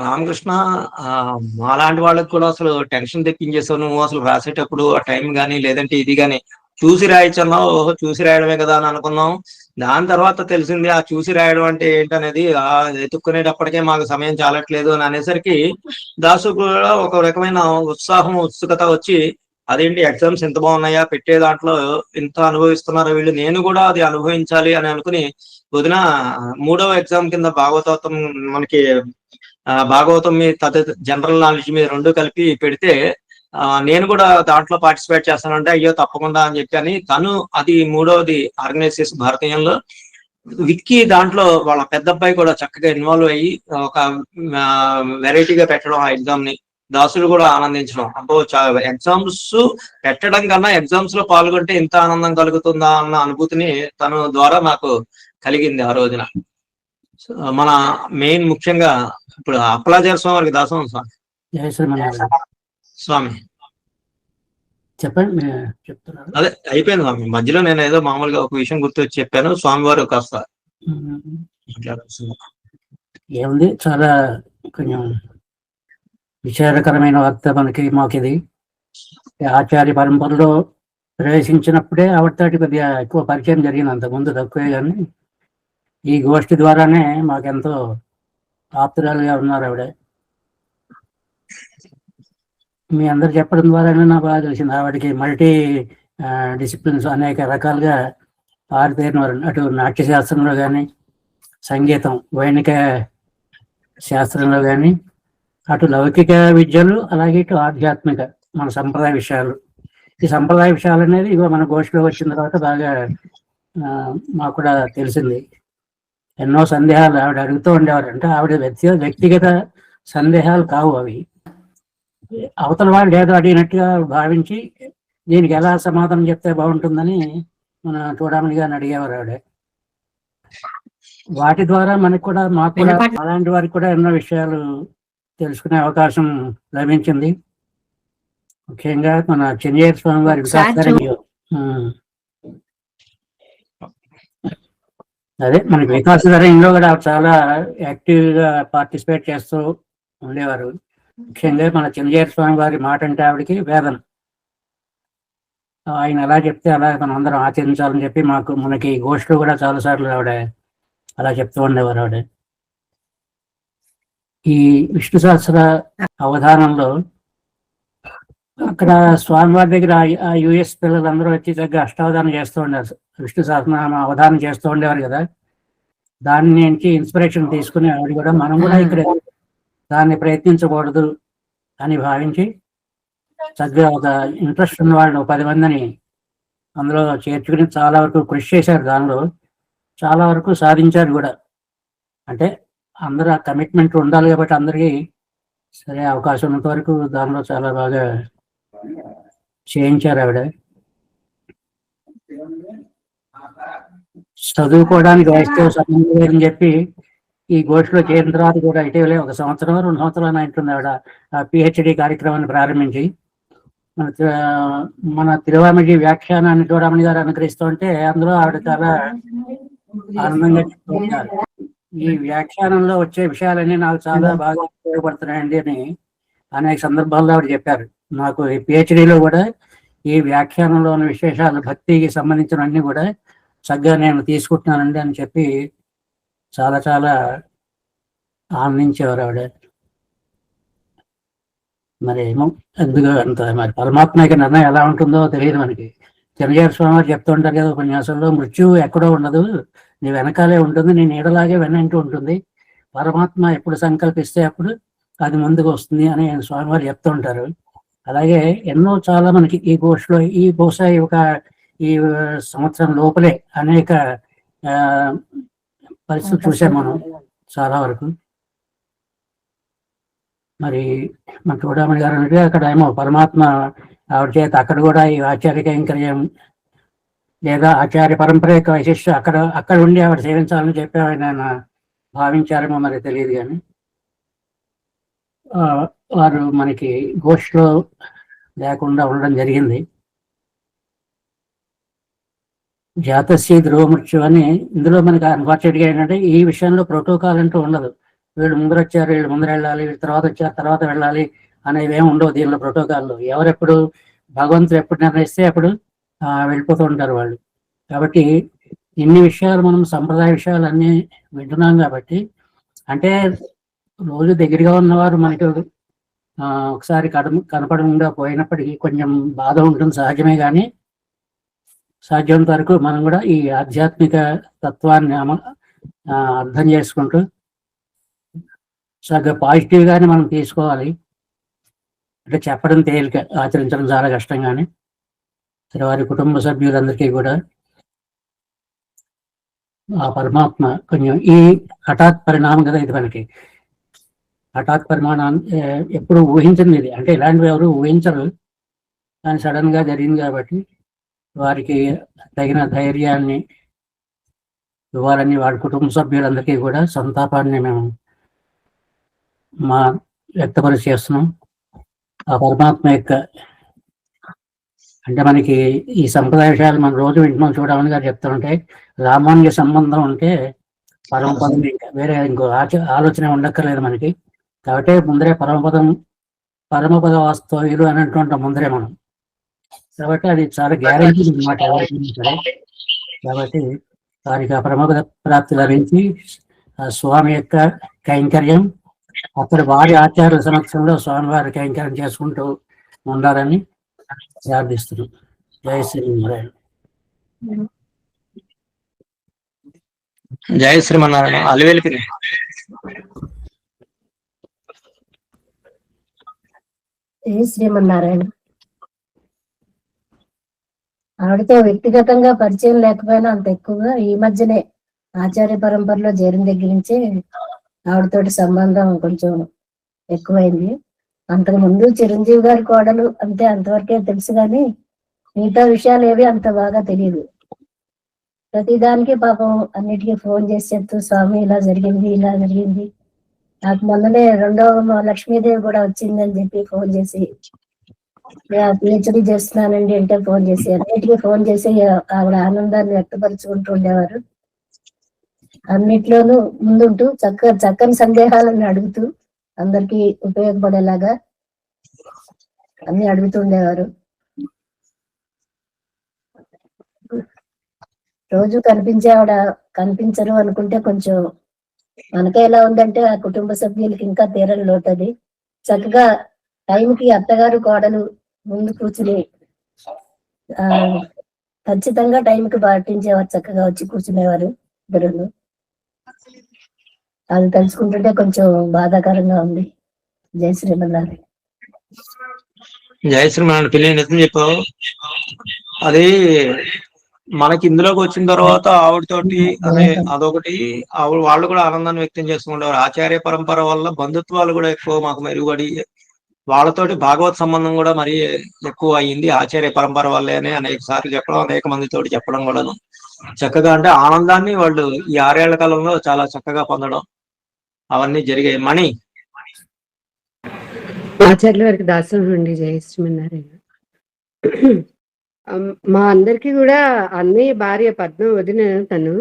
రామకృష్ణ, ఆ, మాలాంటి వాళ్ళకి కూడా అసలు టెన్షన్ తెప్పించేసావు నువ్వు. అసలు రాసేటప్పుడు ఆ టైం కానీ లేదంటే ఇది కానీ చూసి రాయచ్చన్నావు. ఓహో, చూసి రాయడమే కదా అని అనుకున్నాం. దాని తర్వాత తెలిసింది ఆ చూసి రాయడం అంటే ఏంటనేది. ఆ ఎత్తుక్కునేటప్పటికే మాకు సమయం చాలట్లేదు అని అనేసరికి దాసు కూడా ఒక రకమైన ఉత్సాహం, ఉత్సుకత వచ్చి, అదేంటి ఎగ్జామ్స్ ఇంత బాగున్నాయా, పెట్టే దాంట్లో ఇంత అనుభవిస్తున్నారు వీళ్ళు, నేను కూడా అది అనుభవించాలి అని అనుకుని వదిన మూడవ ఎగ్జామ్ కింద భాగవతం మనకి భాగవతం మీ జనరల్ నాలెడ్జ్ మీద రెండు కలిపి పెడితే నేను కూడా దాంట్లో పార్టిసిపేట్ చేస్తానంటే అయ్యో తప్పకుండా అని చెప్పి తను అది మూడవది ఆర్గనైజ్ చేసి భారతీయంలో విక్కీ దాంట్లో వాళ్ళ పెద్ద అబ్బాయి కూడా చక్కగా ఇన్వాల్వ్ అయ్యి ఒక వెరైటీగా పెట్టడం ఆ ఎగ్జామ్ ని. దాసులు కూడా ఆనందించడం, అబ్బో ఎగ్జామ్స్ పెట్టడం కన్నా ఎగ్జామ్స్ లో పాల్గొంటే ఇంత ఆనందం కలుగుతుందా అన్న అనుభూతిని తన ద్వారా నాకు కలిగింది ఆ రోజున. మన మెయిన్ ముఖ్యంగా ఇప్పుడు అప్పలాచార్య స్వామి వారికి దాసం స్వామి చెప్పండి, చెప్తున్నారు. అదే అయిపోయింది స్వామి. మధ్యలో నేను ఏదో మామూలుగా ఒక విషయం గుర్తొచ్చి చెప్పాను. స్వామివారు కాస్త ఏముంది, చాలా కొంచెం విచారకరమైన వార్త మాకు ఇది. ఆచార్య పరంపరలో ప్రవేశించినప్పుడే ఆవిడతోటి కొద్దిగా ఎక్కువ పరిచయం జరిగింది, అంతకుముందు తక్కువే. కానీ ఈ గోష్ఠి ద్వారానే మాకెంతో ఆప్తురాలుగా ఉన్నారు ఆవిడ. మీ అందరు చెప్పడం ద్వారానే నాకు బాగా తెలిసింది. ఆవిడకి మల్టీ డిసిప్లిన్స్ అనేక రకాలుగా ఆరితేరినవారు. అటు నాట్యశాస్త్రంలో కానీ, సంగీతం, వైణిక శాస్త్రంలో కానీ, అటు లౌకిక విద్యలు, అలాగే ఇటు ఆధ్యాత్మిక మన సంప్రదాయ విషయాలు. ఈ సంప్రదాయ విషయాలు అనేది ఇగో మన గోష్ఠిలో వచ్చిన తర్వాత బాగా మాకు కూడా తెలిసింది. ఎన్నో సందేహాలు ఆవిడ అడుగుతూ ఉండేవారు. అంటే ఆవిడ వ్యక్తిగత సందేహాలు కావు అవి, అవతల వాళ్ళు ఏదో అడిగినట్టుగా భావించి దీనికి ఎలా సమాధానం చెప్తే బాగుంటుందని మన చూడమని గారిని అడిగేవారు ఆవిడ. వాటి ద్వారా మనకు కూడా, మాకు కూడా, అలాంటి వారికి కూడా ఎన్నో విషయాలు తెలుసుకునే అవకాశం లభించింది. ముఖ్యంగా మన చెన్నయ్య స్వామి వారి అదే మనకి వికాసధరంలో కూడా చాలా యాక్టివ్ గా పార్టిసిపేట్ చేస్తూ ఉండేవారు. ముఖ్యంగా మన చెన్నయ్య స్వామి వారి మాట అంటే ఆవిడకి వేదన. ఆయన ఎలా చెప్తే అలా మనం అందరం ఆచరించాలని చెప్పి మనకి గోష్ఠిలో కూడా చాలా సార్లు ఆవిడ అలా చెప్తూ ఉండేవారు. ఆవిడ ఈ విష్ణు సహస్ర అవధానంలో అక్కడ స్వామివారి దగ్గర ఆ యుఎస్ పిల్లలందరూ వచ్చి దగ్గర అష్టావధానం చేస్తూ ఉండేవారు, విష్ణు సహస్రనామ అవధానం చేస్తూ ఉండేవారు కదా. దాని నుంచి ఇన్స్పిరేషన్ తీసుకుని ఆవిడ కూడా మనం కూడా ఇక్కడ దాన్ని ప్రయత్నించకూడదు అని భావించి చక్కగా ఒక ఇంట్రెస్ట్ ఉన్న వాళ్ళు 10 మందిని అందులో చేర్చుకుని చాలా వరకు కృషి చేశారు. దానిలో చాలా వరకు సాధించారు కూడా. అంటే అందరూ ఆ కమిట్మెంట్ ఉండాలి కాబట్టి అందరికీ సరే అవకాశం ఉన్నంత వరకు దానిలో చాలా బాగా చేయించారు ఆవిడ. చదువుకోవడానికి వయసుతో సంబంధం లేదని చెప్పి ఈ గోష్ఠిలో చేరిన తర్వాత కూడా ఇటీవలే 1 సంవత్సరం 2 సంవత్సరాలు అంటుంది ఆవిడ ఆ పిహెచ్డి కార్యక్రమాన్ని ప్రారంభించి. మన తిరువామిడి వ్యాఖ్యానాన్ని చూడమని గారు అనుగ్రహిస్తూ ఉంటే అందులో ఆవిడ చాలా ఆనందంగా చెప్తూ ఉంటారు. ఈ వ్యాఖ్యానంలో వచ్చే విషయాలన్నీ నాకు చాలా బాగా ఉపయోగపడుతున్నాయండి అని అనేక సందర్భాల్లో ఆవిడ చెప్పారు. నాకు ఈ పిహెచ్డిలో కూడా ఈ వ్యాఖ్యానంలో ఉన్న విశేషాలు, భక్తికి సంబంధించినవన్నీ కూడా చక్కగా నేను తీసుకుంటున్నానండి అని చెప్పి చాలా చాలా ఆనందించేవారు ఆవిడ. మరి ఏమో ఎందుకు అంత మరి పరమాత్మ యొక్క నిర్ణయం ఎలా ఉంటుందో తెలియదు మనకి. చెన్నయ్య స్వామి వారు చెప్తూ ఉంటారు కదా ఉపన్యాసంలో, మృత్యువు ఎక్కడో ఉండదు, నీ వెనకాలే ఉంటుంది, నీ నీడలాగే వెన్నంటూ ఉంటుంది. పరమాత్మ ఎప్పుడు సంకల్పిస్తే అప్పుడు అది ముందుకు వస్తుంది అని స్వామివారు చెప్తూ ఉంటారు. అలాగే ఎన్నో చాలా మనకి ఈ గోష్ఠిలో ఈ బహుశా ఈ సంవత్సరం లోపలే అనేక పరిస్థితులు చూసాం మనం చాలా వరకు. మరి మన చూడమని గారు అంటే అక్కడ ఏమో పరమాత్మ ఆవిడ చేత అక్కడ కూడా ఈ ఆచార్య కైంకర్యం లేదా ఆచార్య పరంపర యొక్క విశిష్ట అక్కడ ఉండి ఆవిడ సేవించాలని చెప్పి ఆయన భావించారేమో మరి తెలియదు. కానీ వారు మనకి గోష్ఠిలో లేకుండా ఉండడం జరిగింది. జాతస్య ధ్రువ మృత్యు అని ఇందులో మనకి అన్ఫార్చునేట్గా ఏంటంటే ఈ విషయంలో ప్రోటోకాల్ అంటూ ఉండదు. వీళ్ళు ముందర వచ్చారు, వీళ్ళు ముందర వెళ్ళాలి, వీళ్ళు తర్వాత వచ్చారు తర్వాత వెళ్ళాలి అనేవి ఏమి ఉండవు దీనిలో ప్రోటోకాల్లో. ఎవరెప్పుడు భగవంతుడు ఎప్పుడు నిర్ణయిస్తే అప్పుడు వెళ్ళిపోతూ ఉంటారు వాళ్ళు. కాబట్టి ఇన్ని విషయాలు మనం సంప్రదాయ విషయాలు అన్నీ వింటున్నాం కాబట్టి, అంటే రోజు దగ్గరగా ఉన్నవారు మనకి ఒకసారి కనపడకుండా పోయినప్పటికీ కొంచెం బాధ ఉంటుంది, సహజమే. కానీ సాధ్యమైనంత వరకు మనం కూడా ఈ ఆధ్యాత్మిక తత్వాన్ని అర్థం చేసుకుంటూ సగ పాజిటివ్ గానే మనం తీసుకోవాలి. అంటే చెప్పడం తేలిక, ఆచరించడం చాలా కష్టం. కానీ సరే, వారి కుటుంబ సభ్యులందరికీ కూడా ఆ పరమాత్మ కొంచెం ఈ హఠాత్ పరిణామం కదా ఇది, మనకి హఠాత్ పరిమాణాన్ని ఎప్పుడు ఊహించింది ఇది. అంటే ఇలాంటివి ఎవరు ఊహించరు, కానీ సడన్ గా జరిగింది కాబట్టి వారికి తగిన ధైర్యాన్ని ఇవ్వాలని వారి కుటుంబ సభ్యులందరికీ కూడా సంతాపాన్ని మేము వ్యక్తపరిచి చేస్తున్నాం. ఆ పరమాత్మ యొక్క అంటే మనకి ఈ సంప్రదాయ విషయాలు మనం రోజు వింటున్నాం. చూడమని గారు చెప్తూ ఉంటే రామాన్య సంబంధం ఉంటే పరమపదం, ఇంకా వేరే ఇంకో ఆలోచన ఉండక్కర్లేదు మనకి. కాబట్టి ముందరే పరమపద వాస్తవ్యులు అని అంటుంటాం ముందరే మనం. కాబట్టి అది చాలా గ్యారెంటీ అన్నమాట ఎవరికైనా సరే. కాబట్టి వారికి ఆ పరమపద ప్రాప్తి లభించి ఆ స్వామి యొక్క కైంకర్యం అక్కడ వారి ఆచార్య సమక్షంలో స్వామివారి కైంకర్యం చేసుకుంటూ ఉండాలని ప్రార్థిస్తున్నాం. జై శ్రీమన్నారాయణ. జై శ్రీమన్నారాయణ. అలివేలికి జై శ్రీమన్నారాయణ. ఆవిడతో వ్యక్తిగతంగా పరిచయం లేకపోయినా అంత ఎక్కువగా ఈ మధ్యనే ఆచార్య పరంపరలో చేరిన దగ్గర నుంచే ఆవిడతోటి సంబంధం కొంచెం ఎక్కువైంది. అంతకు ముందు చిరంజీవి గారి కోడలు అంతే, అంతవరకే తెలుసు. కానీ మిగతా విషయాలు ఏవి అంత బాగా తెలియదు. ప్రతిదానికి పాపం అన్నిటికీ ఫోన్ చేసి చెప్తూ స్వామి ఇలా జరిగింది ఇలా జరిగింది. నాకు మొన్ననే రెండవ లక్ష్మీదేవి కూడా వచ్చింది అని చెప్పి ఫోన్ చేసి, పిహెచ్డి చేస్తున్నానండి అంటే ఫోన్ చేసి, అన్నిటికీ ఫోన్ చేసి ఆవిడ ఆనందాన్ని వ్యక్తపరుచుకుంటూ ఉండేవారు. అన్నిట్లోనూ ముందుంటూ చక్కని సందేహాలను అడుగుతూ అందరికి ఉపయోగపడేలాగా అన్ని అడుగుతూ ఉండేవారు. రోజు కనిపించే ఆవిడ కనిపించరు అనుకుంటే కొంచెం మనకే ఎలా ఉందంటే ఆ కుటుంబ సభ్యులకి ఇంకా తీరని లోటది. చక్కగా టైంకి అత్తగారు కోడలు ముందు కూర్చుని ఖచ్చితంగా టైంకి పాటించేవారు, చక్కగా వచ్చి కూర్చునేవారు ఇద్దరు. అది తెలుసుకుంటుంటే కొంచెం బాధాకరంగా ఉంది. జై శ్రీమన్నారాయణ. జై శ్రీమన్నారాయణ. పిల్లి నిజం చెప్పావు. అది మనకి ఇందులోకి వచ్చిన తర్వాత ఆవిడతోటి అదొకటి, ఆవిడ వాళ్ళు కూడా ఆనందాన్ని వ్యక్తం చేసుకుంటారు. ఆచార్య పరంపర వల్ల బంధుత్వాలు కూడా ఎక్కువ మాకు మెరుగుపడి వాళ్ళతోటి భాగవత్ సంబంధం కూడా మరీ ఎక్కువ అయ్యింది ఆచార్య పరంపర వల్లేనే అనేక సార్లు చెప్పడం, అనేక మందితోటి చెప్పడం కూడాను చక్కగా. అంటే ఆనందాన్ని వాళ్ళు ఈ 6 ఏళ్ల కాలంలో చాలా చక్కగా పొందడం అవన్నీ జరిగాయి. మణి ఆచార్యుల వారికి దాసం అండి. జై శ్రీమన్నారాయణ. మా అందరికి కూడా అన్నయ్య భార్య పద్మ వదిన తను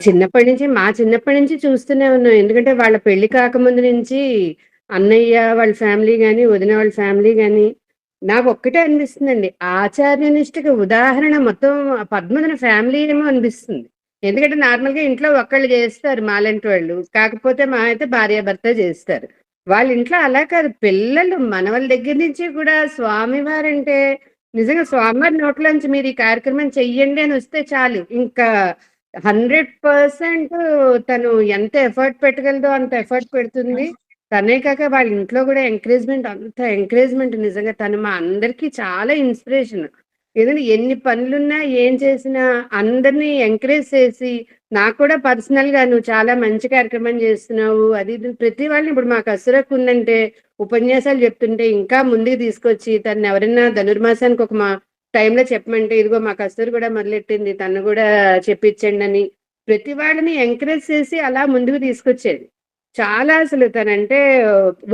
చిన్నప్పటి నుంచి చూస్తూనే ఉన్నాం. ఎందుకంటే వాళ్ళ పెళ్లి కాకముందు నుంచి అన్నయ్య వాళ్ళ ఫ్యామిలీ గాని వదిన వాళ్ళ ఫ్యామిలీ గాని నాకు ఒక్కటే అనిపిస్తుందండి, ఆచార్యనిష్టకి ఉదాహరణ మొత్తం పద్మవదిన ఫ్యామిలీ ఏమో అనిపిస్తుంది. ఎందుకంటే నార్మల్ గా ఇంట్లో ఒక్కళ్ళు చేస్తారు మాలాంటి వాళ్ళు, కాకపోతే మా అయితే భార్యాభర్త చేస్తారు. వాళ్ళ ఇంట్లో అలా కాదు, పిల్లలు మనవల దగ్గర నుంచి కూడా స్వామివారంటే నిజంగా స్వామివారి నోట్లోంచి మీరు ఈ కార్యక్రమం చెయ్యండి అని వస్తే చాలు, ఇంకా 100% తను ఎంత ఎఫర్ట్ పెట్టగలదో అంత ఎఫర్ట్ పెడుతుంది. తనే కాక వాళ్ళ ఇంట్లో కూడా అంత ఎంకరేజ్మెంట్. నిజంగా తను మా అందరికి చాలా ఇన్స్పిరేషన్. ఎందుకంటే ఎన్ని పనులున్నా ఏం చేసినా అందరినీ ఎంకరేజ్ చేసి, నాకు కూడా పర్సనల్ గా నువ్వు చాలా మంచి కార్యక్రమం చేస్తున్నావు అది ప్రతి వాళ్ళని, ఇప్పుడు మాకు అసురకు ఉందంటే ఉపన్యాసాలు చెప్తుంటే ఇంకా ముందుకు తీసుకొచ్చి తను ఎవరైనా ధనుర్మాసానికి ఒక టైంలో చెప్పమంటే ఇదిగో మాకు అసురు కూడా మొదలెట్టింది తను కూడా చెప్పించండి అని ప్రతి వాళ్ళని ఎంకరేజ్ చేసి అలా ముందుకు తీసుకొచ్చేది. చాలా అసలు తనంటే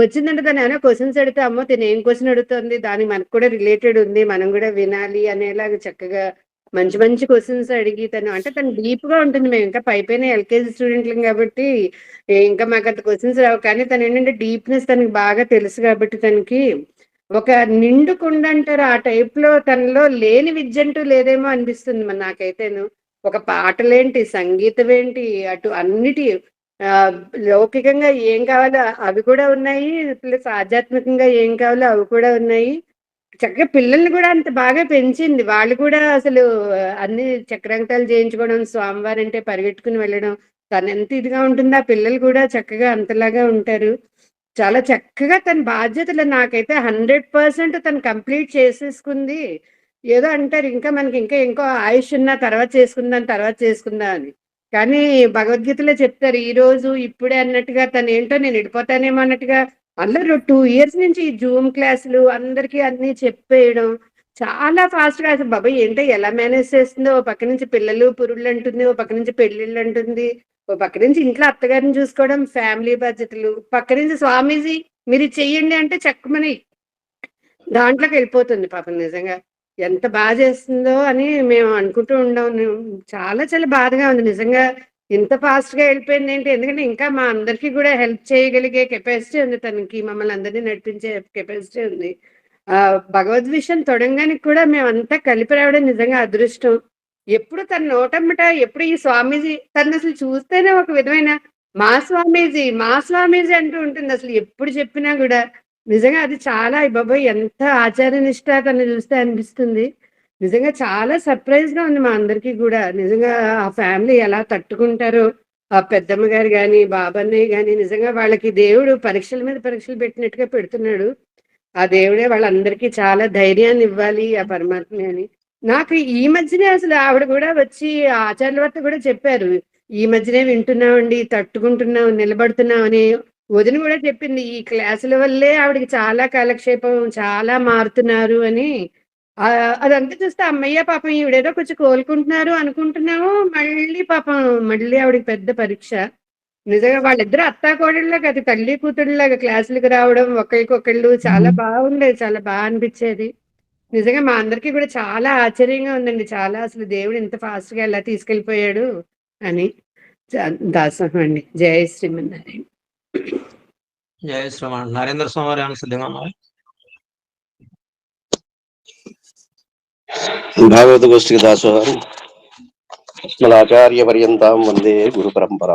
వచ్చిందంటే తను ఏమైనా క్వశ్చన్స్ అడిగితే అమ్మో తను ఏం క్వశ్చన్ అడుగుతుంది దానికి మనకు కూడా రిలేటెడ్ ఉంది మనం కూడా వినాలి అనేలాగా చక్కగా మంచి మంచి క్వశ్చన్స్ అడిగి తను డీప్ గా ఉంటుంది. మేము ఇంకా పైపైన ఎల్కేజీ స్టూడెంట్లం కాబట్టి ఇంకా మాకు అంత క్వశ్చన్స్ రావు. కానీ తను ఏంటంటే డీప్నెస్ తనకి బాగా తెలుసు కాబట్టి తనకి ఒక నిండు కుండ అంటారు ఆ టైప్ లో తనలో లేని విద్య అంటూ లేదేమో అనిపిస్తుంది మరి నాకైతేను. ఒక పాటలేంటి, సంగీతం ఏంటి, అటు అన్నిటి లౌకికంగా ఏం కావాలో అవి కూడా ఉన్నాయి, ప్లస్ ఆధ్యాత్మికంగా ఏం కావాలో అవి కూడా ఉన్నాయి. చక్కగా పిల్లల్ని కూడా అంత బాగా పెంచింది. వాళ్ళు కూడా అసలు అన్ని చక్రాంకాలు చేయించుకోవడం, స్వామివారు అంటే పరిగెట్టుకుని వెళ్ళడం, తను ఎంత ఇదిగా ఉంటుందో ఆ పిల్లలు కూడా చక్కగా అంతలాగా ఉంటారు. చాలా చక్కగా తన బాధ్యతలు నాకైతే 100% తను కంప్లీట్ చేసేసుకుంది. ఏదో అంటారు ఇంకా మనకి ఇంకో ఆయుష్ ఉన్నా తర్వాత చేసుకుందాం అని. కానీ భగవద్గీతలో చెప్తారు ఈ రోజు ఇప్పుడే అన్నట్టుగా తను ఏంటో నేను వెళ్ళిపోతానేమో అన్నట్టుగా అందరూ 2 ఇయర్స్ నుంచి ఈ జూమ్ క్లాసులు అందరికీ అన్ని చెప్పేయడం చాలా ఫాస్ట్ గా. అసలు బాబాయ్ ఏంటో ఎలా మేనేజ్ చేస్తుందో, ఓ పక్క నుంచి పిల్లలు పురుళ్ళు అంటుంది, ఓ పక్క నుంచి పెళ్లిళ్ళు అంటుంది, ఓ పక్క నుంచి ఇంట్లో అత్తగారిని చూసుకోవడం, ఫ్యామిలీ బాధ్యతలు, పక్క నుంచి స్వామీజీ మీరు ఇది చెయ్యండి అంటే చెక్కమని దాంట్లోకి వెళ్ళిపోతుంది. పాపం నిజంగా ఎంత బాగా చేస్తుందో అని మేము అనుకుంటూ ఉండం. చాలా చాలా బాధగా ఉంది నిజంగా. ఇంత ఫాస్ట్ గా వెళ్ళిపోయింది ఏంటి, ఎందుకంటే ఇంకా మా అందరికీ కూడా హెల్ప్ చేయగలిగే కెపాసిటీ ఉంది తనకి, మమ్మల్ని అందరినీ నడిపించే కెపాసిటీ ఉంది. భగవద్ విషయం తొడంగానికి కూడా మేమంతా కలిపి రావడం నిజంగా అదృష్టం. ఎప్పుడు తన నోటమ్మట ఎప్పుడు ఈ స్వామీజీ తను అసలు చూస్తేనే ఒక విధమైన మా స్వామీజీ అంటూ ఉంటుంది అసలు ఎప్పుడు చెప్పినా కూడా. నిజంగా అది చాలా బాబోయ్ ఎంత ఆచార్యనిష్ట తను చూస్తే అనిపిస్తుంది. నిజంగా చాలా సర్ప్రైజ్ గా ఉంది మా అందరికీ కూడా. నిజంగా ఆ ఫ్యామిలీ ఎలా తట్టుకుంటారో, ఆ పెద్దమ్మ గారు గాని, బాబన్నయ్య గాని, నిజంగా వాళ్ళకి దేవుడు పరీక్షల మీద పరీక్షలు పెట్టినట్టుగా పెడుతున్నాడు. ఆ దేవుడే వాళ్ళందరికీ చాలా ధైర్యాన్ని ఇవ్వాలి ఆ పరమాత్మ అని. నాకు ఈ మధ్యనే అసలు ఆవిడ కూడా వచ్చి ఆచార్యుల వార్త కూడా చెప్పారు. ఈ మధ్యనే వింటున్నామండి, తట్టుకుంటున్నాం, నిలబడుతున్నాం అని వదిన కూడా చెప్పింది. ఈ క్లాసుల వల్లే ఆవిడకి చాలా కాలక్షేపం, చాలా మారుతున్నారు అని. అదంతా చూస్తే అమ్మయ్య పాపం ఈవిడేదో కొంచెం కోలుకుంటున్నారు అనుకుంటున్నాము, మళ్ళీ ఆవిడకి పెద్ద పరీక్ష. నిజంగా వాళ్ళిద్దరు అత్తాకోడళ్ళగా, అది తల్లి కూతుళ్ళలాగా క్లాసులకు రావడం, ఒకరికొకళ్ళు చాలా బాగుండేది, చాలా బాగా అనిపించేది. నిజంగా మా అందరికీ కూడా చాలా ఆశ్చర్యంగా ఉందండి. చాలా అసలు దేవుడు ఇంత ఫాస్ట్ గా ఎలా తీసుకెళ్లిపోయాడు అని. దాసోహం అండి. జయ శ్రీమన్నారాయణ. జయ శ్రీమాన్. నరేంద్ర స్వామి వారు ఏమైనా సిద్ధంగా ఉన్నారు? భాగవత గోష్ఠికి దాసోహం. ఆచార్య పర్యంతం వందే గురు పరంపర.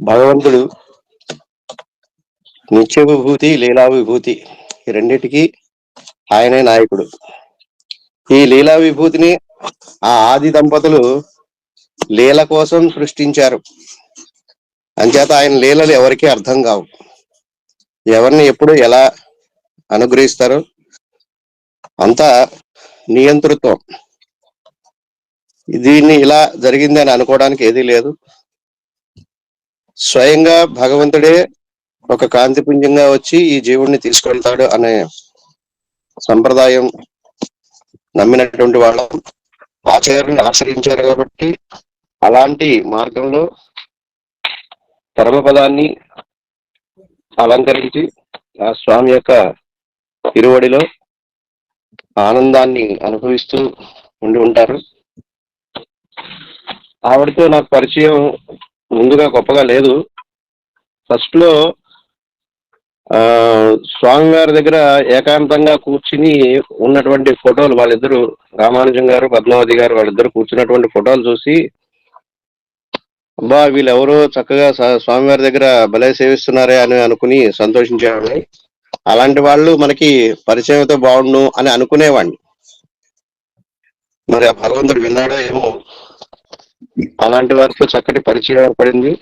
భగవంతుడు నిత్య విభూతి, లీలా విభూతి ఈ రెండిటికి ఆయనే నాయకుడు. ఈ లీలా విభూతిని ఆ ఆది దంపతులు లీల కోసం సృష్టించారు. అంచేత ఆయన లీలలు ఎవరికీ అర్థం కావు. ఎవరిని ఎప్పుడు ఎలా అనుగ్రహిస్తారో అంతా నియంతృత్వం. దీన్ని ఇలా జరిగింది అని అనుకోవడానికి ఏదీ లేదు. స్వయంగా భగవంతుడే ఒక కాంతిపుంజంగా వచ్చి ఈ జీవుడిని తీసుకెళ్తాడు అనే సంప్రదాయం నమ్మినటువంటి వాళ్ళం ఆచార్యుని ఆశ్రయించారు కాబట్టి అలాంటి మార్గంలో పరమపదాన్ని అలంకరించి ఆ స్వామి యొక్క తిరువడిలో ఆనందాన్ని అనుభవిస్తూ ఉండి ఉంటారు. ఆవిడతో నాకు పరిచయం ముందుగా గొప్పగా లేదు. ఫస్ట్ లో స్వామివారి దగ్గర ఏకాంతంగా కూర్చుని ఉన్నటువంటి ఫోటోలు, వాళ్ళిద్దరు రామానుజం గారు, పద్మావతి గారు, వాళ్ళిద్దరు కూర్చున్నటువంటి ఫోటోలు చూసి అబ్బా వీళ్ళెవరో చక్కగా స్వామివారి దగ్గర భలే సేవిస్తున్నారే అని అనుకుని సంతోషించేవాడిని. అలాంటి వాళ్ళు మనకి పరిచయంతో బాగుండు అని అనుకునేవాడిని. మరి ఆ భగవంతుడు విన్నాడో ఏమో, అలాంటి వారితో చక్కటి పరిచయం ఏర్పడింది.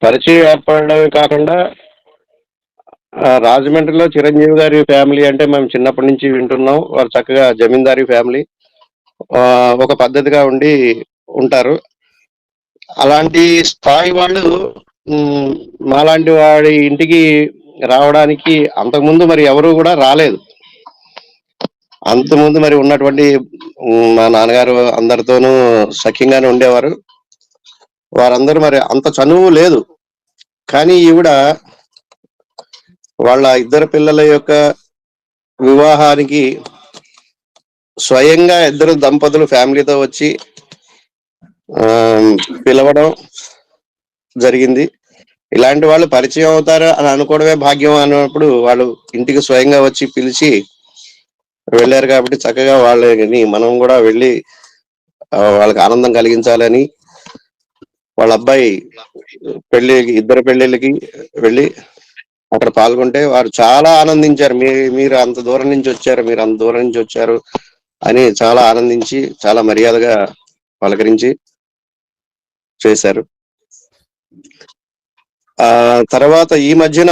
పరిచయం ఏర్పడమే కాకుండా రాజమండ్రిలో చిరంజీవి గారి ఫ్యామిలీ అంటే మేము చిన్నప్పటి నుంచి వింటున్నాం. వారు చక్కగా జమీందారీ ఫ్యామిలీ, ఒక పద్ధతిగా ఉంటారు. అలాంటి స్థాయి వాళ్ళు మాలాంటి వాడి ఇంటికి రావడానికి అంతకుముందు మరి ఎవరు కూడా రాలేదు. అంతకుముందు మరి ఉన్నటువంటి మా నాన్నగారు అందరితోనూ సఖ్యంగానే ఉండేవారు. వారందరూ మరి అంత చనువు లేదు. కానీ ఈవిడ వాళ్ళ ఇద్దరు పిల్లల యొక్క వివాహానికి స్వయంగా ఇద్దరు దంపతులు ఫ్యామిలీతో వచ్చి ఆ, పిలవడం జరిగింది. ఇలాంటి వాళ్ళు పరిచయం అవుతారు అని అనుకోవడమే భాగ్యం అన్నప్పుడు వాళ్ళు ఇంటికి స్వయంగా వచ్చి పిలిచి వెళ్ళారు కాబట్టి చక్కగా వాళ్ళని మనం కూడా వెళ్ళి వాళ్ళకి ఆనందం కలిగించాలని వాళ్ళ అబ్బాయి ఇద్దరు పెళ్లిళ్ళకి వెళ్ళి అక్కడ పాల్గొంటే వారు చాలా ఆనందించారు. మీరు అంత దూరం నుంచి వచ్చారు, మీరు అంత దూరం నుంచి వచ్చారు అని చాలా ఆనందించి చాలా మర్యాదగా పలకరించి చేశారు. ఆ తర్వాత ఈ మధ్యన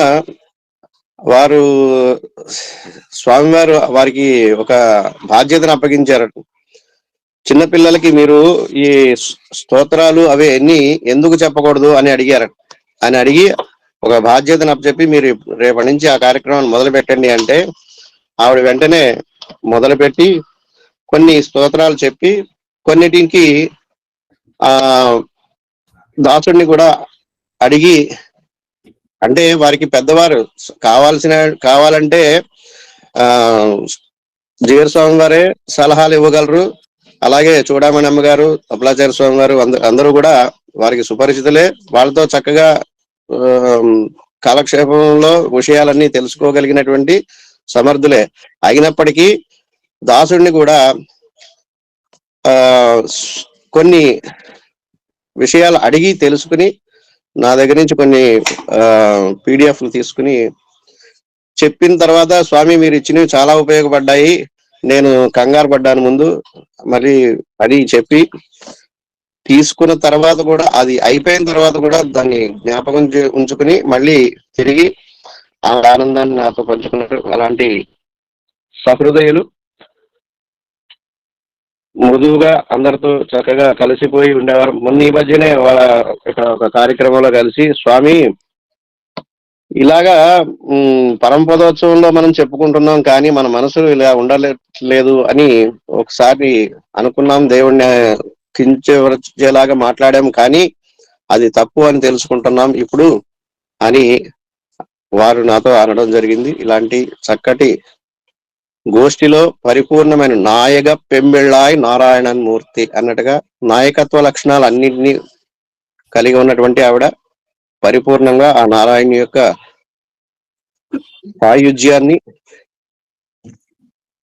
వారు స్వామివారు వారికి ఒక బాధ్యతను అప్పగించారు. చిన్నపిల్లలకి మీరు ఈ స్తోత్రాలు అవి అన్ని ఎందుకు చెప్పకూడదు అని అడిగారు. అని అడిగి ఒక బాధ్యతను అప్పచెప్పి మీరు రేపటి నుంచి ఆ కార్యక్రమాన్ని మొదలు పెట్టండి అంటే ఆవిడ వెంటనే మొదలుపెట్టి కొన్ని స్తోత్రాలు చెప్పి కొన్నిటికి ఆ దాసుడిని కూడా అడిగి, అంటే వారికి పెద్దవారు కావాలంటే ఆ జీవర స్వామి వారే సలహాలు ఇవ్వగలరు. అలాగే చూడామణి అమ్మగారు, అప్పలాచార్య స్వామి వారు అందరూ కూడా వారికి సుపరిచితులే. వాళ్ళతో చక్కగా కాలక్షేపంలో విషయాలన్నీ తెలుసుకోగలిగినటువంటి సమర్థులే. అయినప్పటికీ దాసుడిని కూడా ఆ కొన్ని విషయాలు అడిగి తెలుసుకుని నా దగ్గర నుంచి కొన్ని పీడిఎఫ్లు తీసుకుని చెప్పిన తర్వాత, స్వామి మీరు ఇచ్చినవి చాలా ఉపయోగపడ్డాయి, నేను కంగారు పడ్డాను ముందు, మరి అది చెప్పి తీసుకున్న తర్వాత కూడా అది అయిపోయిన తర్వాత కూడా దాన్ని జ్ఞాపకం ఉంచుకుని మళ్ళీ తిరిగి ఆ ఆనందాన్ని నాతో పంచుకున్నారు. అలాంటి సహృదయులు మృదువుగా అందరితో చక్కగా కలిసిపోయి ఉండేవారు. మొన్న ఈ మధ్యనే వాళ్ళ ఒక కార్యక్రమంలో కలిసి, స్వామి ఇలాగా పరమపదోత్సవంలో మనం చెప్పుకుంటున్నాం కానీ మన మనసు ఇలా ఉండలేదు అని ఒకసారి అనుకున్నాం, దేవుణ్ణి కించవరచేలాగా మాట్లాడాం, కానీ అది తప్పు అని తెలుసుకుంటున్నాం ఇప్పుడు అని వారు నాతో అనడం జరిగింది. ఇలాంటి చక్కటి గోష్ఠిలో పరిపూర్ణమైన నాయక పెంబెళ్ళాయి నారాయణన్ మూర్తి అన్నట్టుగా నాయకత్వ లక్షణాలు అన్నింటినీ కలిగి ఉన్నటువంటి ఆవిడ పరిపూర్ణంగా ఆ నారాయణ యొక్క సాయుధ్యాన్ని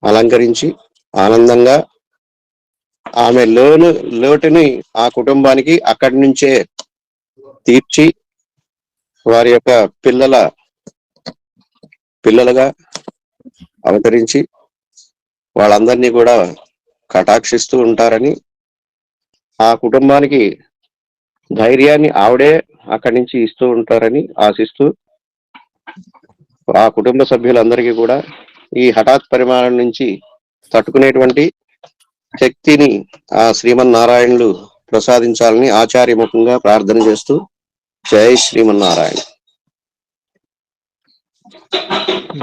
అలంకరించి ఆనందంగా ఆమె లోటుని ఆ కుటుంబానికి అక్కడి నుంచే తీర్చి వారి యొక్క పిల్లలుగా అవతరించి వాళ్ళందరినీ కూడా కటాక్షిస్తూ ఉంటారని, ఆ కుటుంబానికి ధైర్యాన్ని ఆవిడే అక్కడి నుంచి ఇస్తూ ఉంటారని ఆశిస్తూ, ఆ కుటుంబ సభ్యులందరికీ కూడా ఈ హఠాత్ పరిమాణం నుంచి తట్టుకునేటువంటి శక్తిని ఆ శ్రీమన్నారాయణులు ప్రసాదించాలని ఆచార్యముఖంగా ప్రార్థన చేస్తూ జై శ్రీమన్నారాయణ.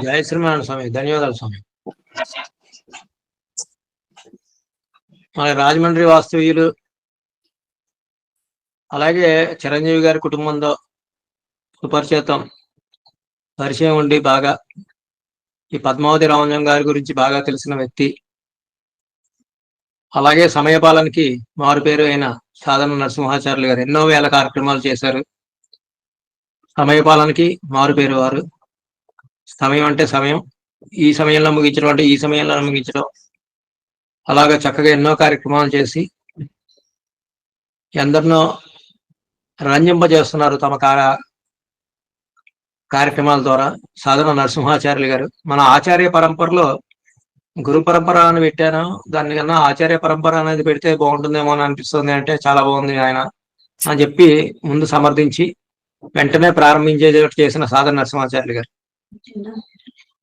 జై శ్రీమన్నారాయణ స్వామి. ధన్యవాదాలు స్వామి. మన రాజమండ్రి వాస్తవ్యులు అలాగే చిరంజీవి గారి కుటుంబంతో పరిచయం ఉండి బాగా ఈ పద్మావతి రామంజన్ గారి గురించి బాగా తెలిసిన వ్యక్తి. అలాగే సమయపాలనకి మారు పేరు అయిన సాధన నరసింహాచార్యులు గారు ఎన్నో వేల కార్యక్రమాలు చేశారు. సమయపాలనకి మారు పేరు వారు. సమయం అంటే సమయం, ఈ సమయంలో ముగించడం అంటే ఈ సమయంలో ముగించడం, అలాగే చక్కగా ఎన్నో కార్యక్రమాలు చేసి ఎందరినో రంజింపజేస్తున్నారు తమ కార్యక్రమాల ద్వారా. సాధన నరసింహాచార్యులు గారు మన ఆచార్య పరంపరలో గురు పరంపర అని పెట్టాను, దానికన్నా ఆచార్య పరంపర అనేది పెడితే బాగుంటుందేమో అని అనిపిస్తుంది. అంటే చాలా బాగుంది ఆయన అని చెప్పి ముందు సమర్థించి వెంటనే ప్రారంభించేటట్టు చేసిన సాధన నరసింహాచార్యులు గారు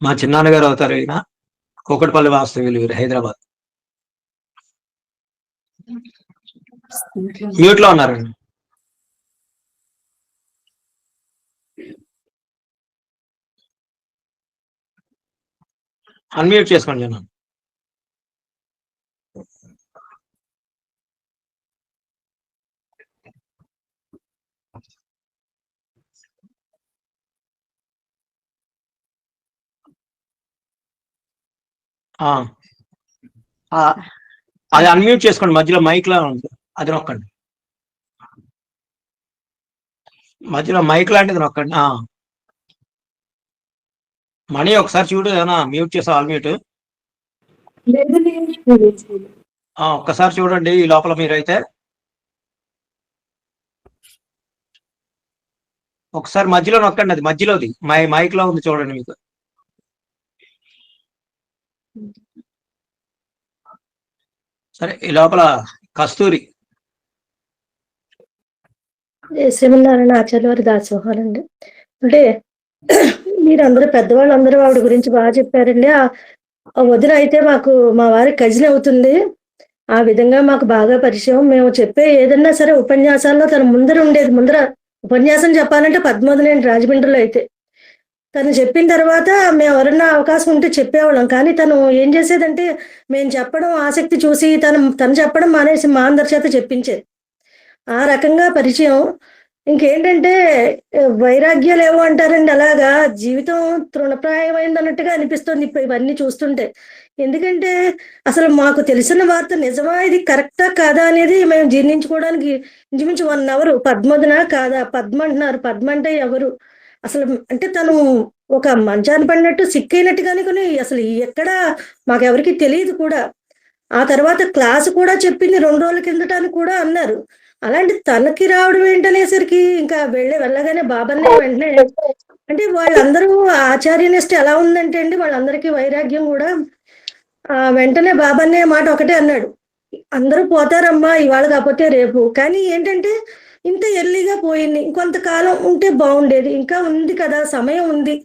మా చిన్నాన్నగారు అవుతారు. ఈయన కూకట్పల్లి వాస్తవ్యులు వీరు, హైదరాబాద్. మ్యూట్ లో ఉన్నారండి. అన్మ్యూట్ చేసుకోండి జనం. అది అన్మ్యూట్ చేసుకోండి, మధ్యలో మైక్ లా ఉంది, అది నొక్కండి. మధ్యలో మైక్ లాంటిది నొక్కండి. మణి ఒకసారి చూడు, ఏమన్నా మ్యూట్ చేసా, ఆల్ మ్యూట్. ఒక్కసారి చూడండి ఈ లోపల మీరైతే. ఒకసారి మధ్యలో నొక్కండి, అది మధ్యలోది మైక్ లో ఉంది చూడండి మీకు. సరే, ఈ లోపల కస్తూరి. శ్రీమన్నారాయణ ఆచార్య వారి దాసోహాలండి. అంటే మీరందరూ పెద్దవాళ్ళందరూ ఆవిడ గురించి బాగా చెప్పారండి. ఆ వదిన అయితే మాకు మా వారి కజిన్ అవుతుంది. ఆ విధంగా మాకు బాగా పరిచయం. మేము చెప్పే ఏదన్నా సరే ఉపన్యాసాల్లో తన ముందర ఉండేది. ముందర ఉపన్యాసం చెప్పాలంటే పద్మవదిలేండి రాజమండ్రిలో అయితే. తను చెప్పిన తర్వాత మేము ఎవరన్నా అవకాశం ఉంటే చెప్పేవాళ్ళం. కానీ తను ఏం చేసేదంటే మేము చెప్పడం ఆసక్తి చూసి తను చెప్పడం మానేసి మా అందరి చేత చెప్పించేది. ఆ రకంగా పరిచయం. ఇంకేంటంటే వైరాగ్యాలు ఏమో అంటారండి, అలాగా జీవితం తృణప్రాయమైంది అన్నట్టుగా అనిపిస్తుంది ఇవన్నీ చూస్తుంటే. ఎందుకంటే అసలు మాకు తెలిసిన వార్త నిజమా, ఇది కరెక్టా కాదా అనేది మేము జీర్ణించుకోవడానికి ఇంచుమించు 1 hour. పద్మదిన కాదా, పద్మ అంటున్నారు, పద్మ అంటే ఎవరు అసలు? అంటే తను ఒక మంచాన్ని పడినట్టు సిక్కైనట్టుగానే కొని అసలు ఎక్కడ మాకెవరికి తెలియదు కూడా. ఆ తర్వాత క్లాసు కూడా చెప్పింది 2 రోజుల కిందట అని కూడా అన్నారు. అలాంటి తనకి రావడం ఏంటనేసరికి ఇంకా వెళ్ళగానే బాబానే వెంటనే, అంటే వాళ్ళందరూ ఆచార్యనిష్ట ఎలా ఉందంటే అండి, వాళ్ళందరికీ వైరాగ్యం కూడా. వెంటనే బాబానే మాట ఒకటే అన్నాడు, అందరూ పోతారమ్మా ఇవాళ కాకపోతే రేపు. కానీ ఏంటంటే ఇంత ఎర్లీగా పోయింది, ఇంకొంతకాలం ఉంటే బాగుండేది, ఇంకా ఉంది కదా సమయం ఉంది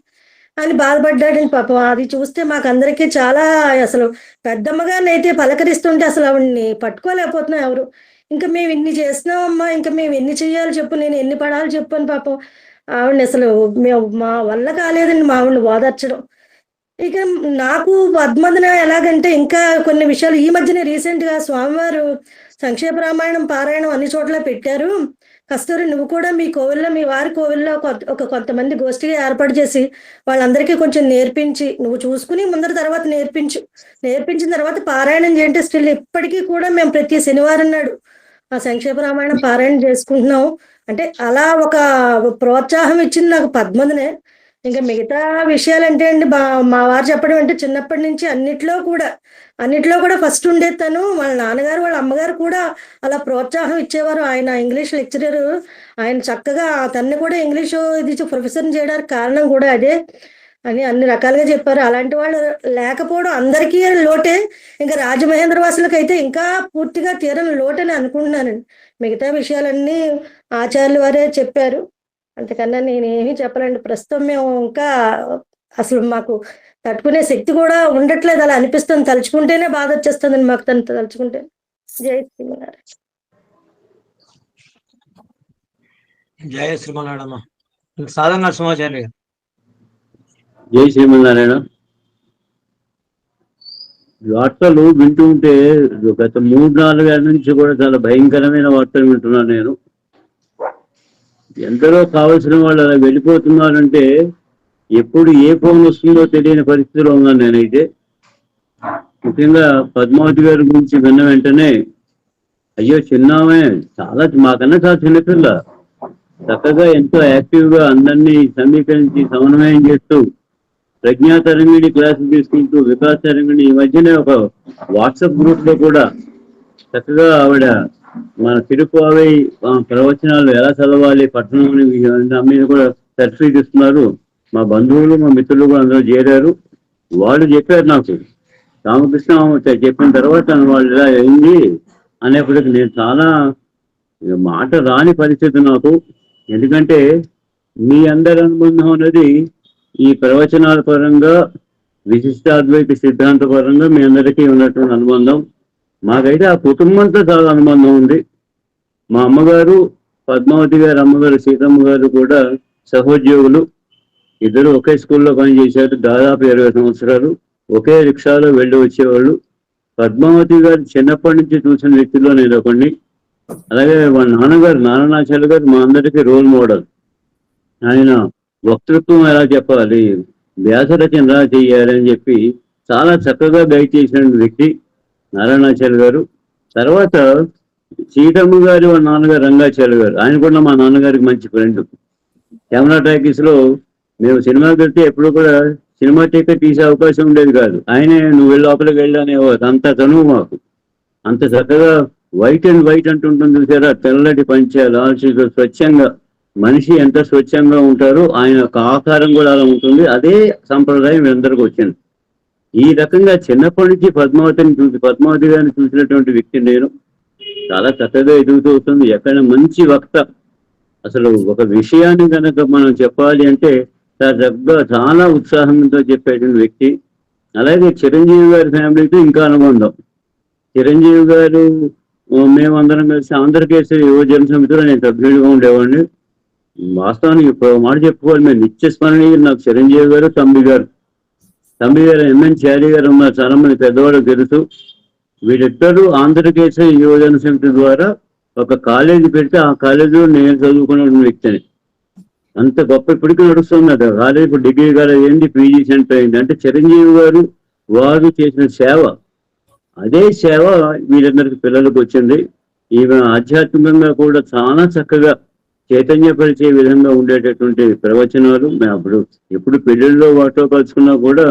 అని బాధపడ్డాడండి పాపం. అది చూస్తే మాకందరికీ చాలా, అసలు పెద్దమ్మగారిని అయితే పలకరిస్తుంటే అసలు ఆవిడ్ని పట్టుకోలేకపోతున్నాం ఎవరు. ఇంకా మేము ఇన్ని చేస్తున్నామమ్మా, ఇంకా మేము ఎన్ని చెయ్యాలి చెప్పు, నేను ఎన్ని పడాలి చెప్పు అని పాపం ఆవిడని అసలు మా వల్ల కాలేదండి మా ఆవిడని ఓదార్చడం. ఇక నాకు పద్మదిన ఎలాగంటే ఇంకా కొన్ని విషయాలు ఈ మధ్యనే రీసెంట్ గా స్వామివారు సంక్షేప రామాయణం పారాయణం అన్ని చోట్ల పెట్టారు. కస్తూరి నువ్వు కూడా మీ కోవిల్లో, మీ వారి కోవిల్లో కొంతమంది గోష్ఠిగా ఏర్పాటు చేసి వాళ్ళందరికీ కొంచెం నేర్పించి, నువ్వు చూసుకుని ముందర తర్వాత నేర్పించిన తర్వాత పారాయణం చేయంటే స్టిల్ ఇప్పటికీ కూడా మేము ప్రతి శనివారం నాడు ఆ సంక్షేప రామాయణం పారాయణం చేసుకుంటున్నాం. అంటే అలా ఒక ప్రోత్సాహం ఇచ్చింది నాకు పద్మదినే. ఇంకా మిగతా విషయాలంటే అండి, మా వారు చెప్పడం అంటే చిన్నప్పటి నుంచి అన్నిట్లో కూడా ఫస్ట్ ఉండేది తను. వాళ్ళ నాన్నగారు వాళ్ళ అమ్మగారు కూడా అలా ప్రోత్సాహం ఇచ్చేవారు. ఆయన ఇంగ్లీష్ లెక్చరర్, ఆయన చక్కగా తన్ని కూడా ఇంగ్లీషు ఇది ప్రొఫెసర్ని చేయడానికి కారణం కూడా అదే అని అన్ని రకాలుగా చెప్పారు. అలాంటి వాళ్ళు లేకపోవడం అందరికీ లోటే. ఇంకా రాజమహేంద్ర వాసులకైతే ఇంకా పూర్తిగా తీరని లోటని అనుకుంటున్నానండి. మిగతా విషయాలన్నీ ఆచార్యుల వారే చెప్పారు, అంతకన్నా నేనేమీ చెప్పలేండి. ప్రస్తుతం మేము ఇంకా అసలు మాకు తట్టుకునే శక్తి కూడా ఉండట్లేదు, అలా అనిపిస్తుంది. తలుచుకుంటేనే బాధ వచ్చేస్తుందండి మాకు తను తలుచుకుంటే. జై శ్రీమన్నారాయణ. జయ శ్రీమన్నారాయణ. సాధారణ నరసింహాచార్య గారు. జై శ్రీమన్నారాయణ. వార్తలు వింటూ ఉంటే గత 3-4 ఏళ్ళ నుంచి కూడా చాలా భయంకరమైన వార్తలు వింటున్నాను నేను. ఎందరో కావలసిన వాళ్ళు అలా వెళ్ళిపోతున్నారంటే ఎప్పుడు ఏ ఫోన్ వస్తుందో తెలియని పరిస్థితిలో ఉన్నాను నేనైతే. ముఖ్యంగా పద్మావతి గారి గురించి విన్న వెంటనే అయ్యో చిన్నామే, చాలా మాకన్నా చాలా చిన్నపిల్ల, చక్కగా ఎంతో యాక్టివ్గా అందరినీ సమీకరించి సమన్వయం చేస్తూ ప్రజ్ఞా తరంగిణి క్లాసులు తీసుకుంటూ వికాస్ తరంగిణి ఈ మధ్యనే ఒక వాట్సాప్ గ్రూప్ లో కూడా చక్కగా ఆవిడ మన తిరుపావై ప్రవచనాలు ఎలా చదవాలి పట్టణం మీద కూడా సర్టిఫికేట్ ఇస్తున్నారు. మా బంధువులు మా మిత్రులు కూడా అందరూ చేరారు. వాళ్ళు చెప్పారు నాకు, రామకృష్ణ చెప్పిన తర్వాత వాళ్ళు ఇలా అయింది అనేప్పటికీ నేను చాలా మాట రాని పరిస్థితి నాకు. ఎందుకంటే మీ అందరి అనుబంధం అనేది ఈ ప్రవచనాల పరంగా విశిష్టాద్వైత సిద్ధాంత పరంగా మీ అందరికీ ఉన్నటువంటి అనుబంధం. మాకైతే ఆ కుటుంబంతో చాలా అనుబంధం ఉంది. మా అమ్మగారు పద్మావతి గారు అమ్మగారు సీతమ్మ గారు కూడా సహోద్యోగులు. ఇద్దరు ఒకే స్కూల్లో పనిచేశారు దాదాపు 20 సంవత్సరాలు. ఒకే రిక్షాలో వెళ్ళి వచ్చేవాళ్ళు. పద్మావతి గారు చిన్నప్పటి నుంచి చూసిన వ్యక్తిలో నేను ఒకడిని. అలాగే వాళ్ళ నాన్నగారు నారాయణాచార్య గారు మా అందరికీ రోల్ మోడల్. ఆయన వక్తృత్వం ఎలా చెప్పాలి, వ్యాసరచన ఎలా చేయాలి అని చెప్పి చాలా చక్కగా గైడ్ చేసిన వ్యక్తి. నారాయణాచార్య గారు. తర్వాత సీతమ్మ గారి వాళ్ళ నాన్నగారు రంగాచార్య గారు, ఆయన కూడా మా నాన్నగారికి మంచి ఫ్రెండ్. కెమెరా టాకీస్ లో మేము సినిమాకి వెళ్తే ఎప్పుడు కూడా సినిమా టికెట్ తీసే అవకాశం ఉండేది కాదు. ఆయనే నువ్వు వెళ్ళి లోపలికి వెళ్ళానే అంత చనువు మాకు. అంత చక్కగా వైట్ అండ్ వైట్ అంటుంటుంది చూసారా, తెల్లటి పంచ లాల్చీతో స్వచ్ఛంగా, మనిషి ఎంత స్వచ్ఛంగా ఉంటారో ఆయన యొక్క ఆకారం కూడా అలా ఉంటుంది. అదే సంప్రదాయం అందరికి వచ్చింది. ఈ రకంగా చిన్నప్పటి నుంచి పద్మావతి గారిని చూసినటువంటి వ్యక్తి నేను. చాలా చక్కగా ఎదుగుతూ వస్తుంది. ఎక్కడ మంచి వక్త, అసలు ఒక విషయాన్ని కనుక మనం చెప్పాలి అంటే చాలా ఉత్సాహంతో చెప్పేటువంటి వ్యక్తి. అలాగే చిరంజీవి గారి ఫ్యామిలీతో ఇంకా అనుబంధం. చిరంజీవి గారు మేమందరం కలిసి ఆంధ్రకేసరి యువజన సమితిలో నేను సభ్యుడిగా ఉండేవాడిని. వాస్తవానికి ఇప్పుడు మాట చెప్పుకోవాలి, మేము నిత్య స్మరణీయులు నాకు చిరంజీవి గారు, తంబి గారు ఎంఎన్ చారీ గారు ఉన్నారు, చాలా మంది పెద్దవాళ్ళకి తెలుసు. వీరిద్దరూ ఆంధ్రకేసరి యువజన సమితి ద్వారా ఒక కాలేజీ పెడితే ఆ కాలేజీలో నేను చదువుకున్న వ్యక్తిని. అంత గొప్ప ఇప్పటికీ నడుస్తుంది అది కాలేజీ. ఇప్పుడు డిగ్రీ కాలేజ్ అయింది, పీజీ సెంటర్ అయింది. అంటే చిరంజీవి గారు వారు చేసిన సేవ, అదే సేవ వీరందరికి పిల్లలకు వచ్చింది. ఈమె ఆధ్యాత్మికంగా కూడా చాలా చక్కగా చైతన్యపరిచే విధంగా ఉండేటటువంటి ప్రవచనాలు. మేము అప్పుడు ఎప్పుడు పెళ్లిళ్ళలో వాటిలో కలుసుకున్నా కూడా